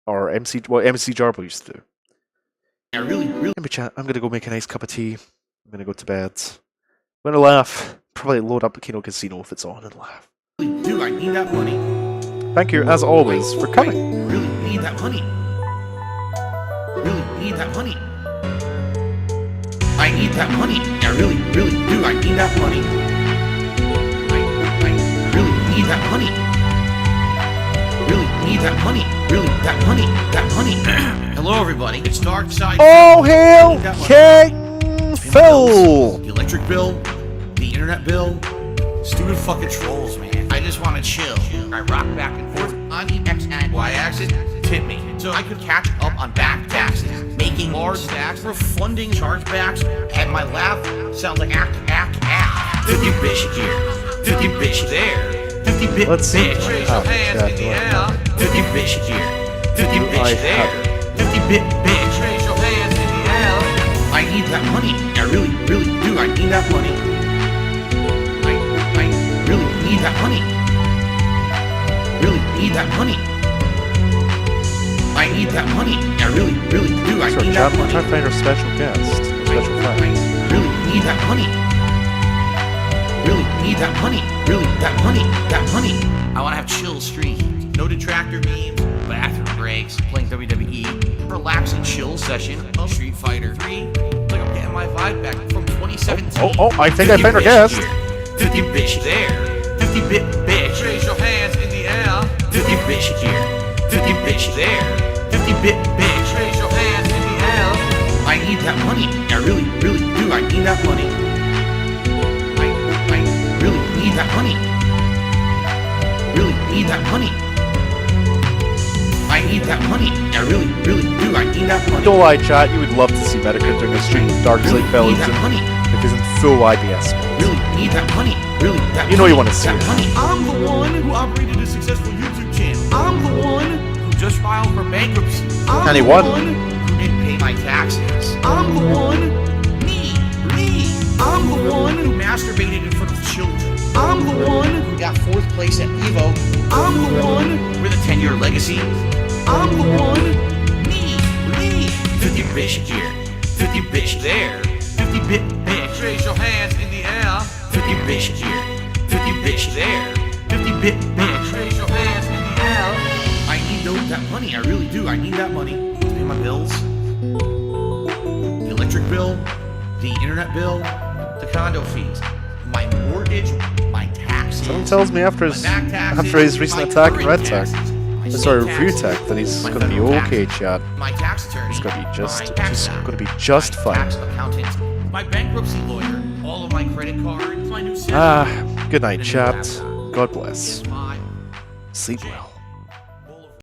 or MC. What MC Jarbo used to do. I really. Let me chat. I'm gonna go make a nice cup of tea. I'm gonna go to bed. I'm gonna laugh. Probably load up Kino Casino if it's on and laugh. Dude, I need that money. Thank you, as always, for coming. Really need that money. Really need that money. I need that money. I really do. I need that money. I really need that money. Really need that money. Really, that money. That money. Hello, everybody. It's Darkside. Oh, hail King Phil! The electric bill, the internet bill, stupid fucking trolls, man. I just want to chill. I rock back and forth on the X and Y axis. Tip me so I could catch up on back taxes, making large stacks, refunding chargebacks, and my laugh sounds like act. 50 bitch here, 50 bitch there, 50 bit bitch. Raise your hands in the air. 50 bitch here, 50 bitch there, 50 bit bitch. Raise your hands in the air. I need that money. I really do. I need that money. I really need that money. Really need that money. I need that money. I really do. I need that money. Try to find our special guest. Special friend. Really need that money. Really need that money. Really, that money. That money. I want to have chill streams. No detractor memes. Bathroom breaks. Playing WWE. Relaxing chill session of Street Fighter 3. Like I'm getting my vibe back from 2017. Oh, I think I found our guest. 50 bitch there. 50 bit bitch. Raise your hands in the air. 50 bitch here. 50 bitch there. 50 bit bitch. Raise your hands in the air. I need that money. I really do. I need that money. I really need that money. Really need that money. I need that money. I really do. I need that money. Don't lie, chat. You would love to see Medicare doing a stream of DarksydePhil if he's in full IBS mode. Really need that money. Really, that you know you want to see it. Money. I'm the one who operated a successful YouTube channel. I'm the one who just filed for bankruptcy. I'm the one who didn't pay my taxes. I'm the one. Me. I'm the one who masturbated in front of children. I'm the one who got 4th place at Evo. I'm the one with a 10-year legacy. I'm the one. Me. 50 bitch here. 50 bitch there. 50 bit bitch. Raise your hands in the air. 50 bitch here. 50 bitch there. 50 bit bitch. Raise your hands in the air. I need that money. I really do. I need that money to pay my bills. The electric bill, the internet bill, the condo fees, my mortgage, my taxes. Someone tells me after his recent attack in Red Tech, Review Tech, that he's gonna be okay, chat. My tax attorney. It's gonna be gonna be just fine. Tax accountant, my bankruptcy lawyer, all of my credit cards, my new good night, chat. God bless. Sleep well.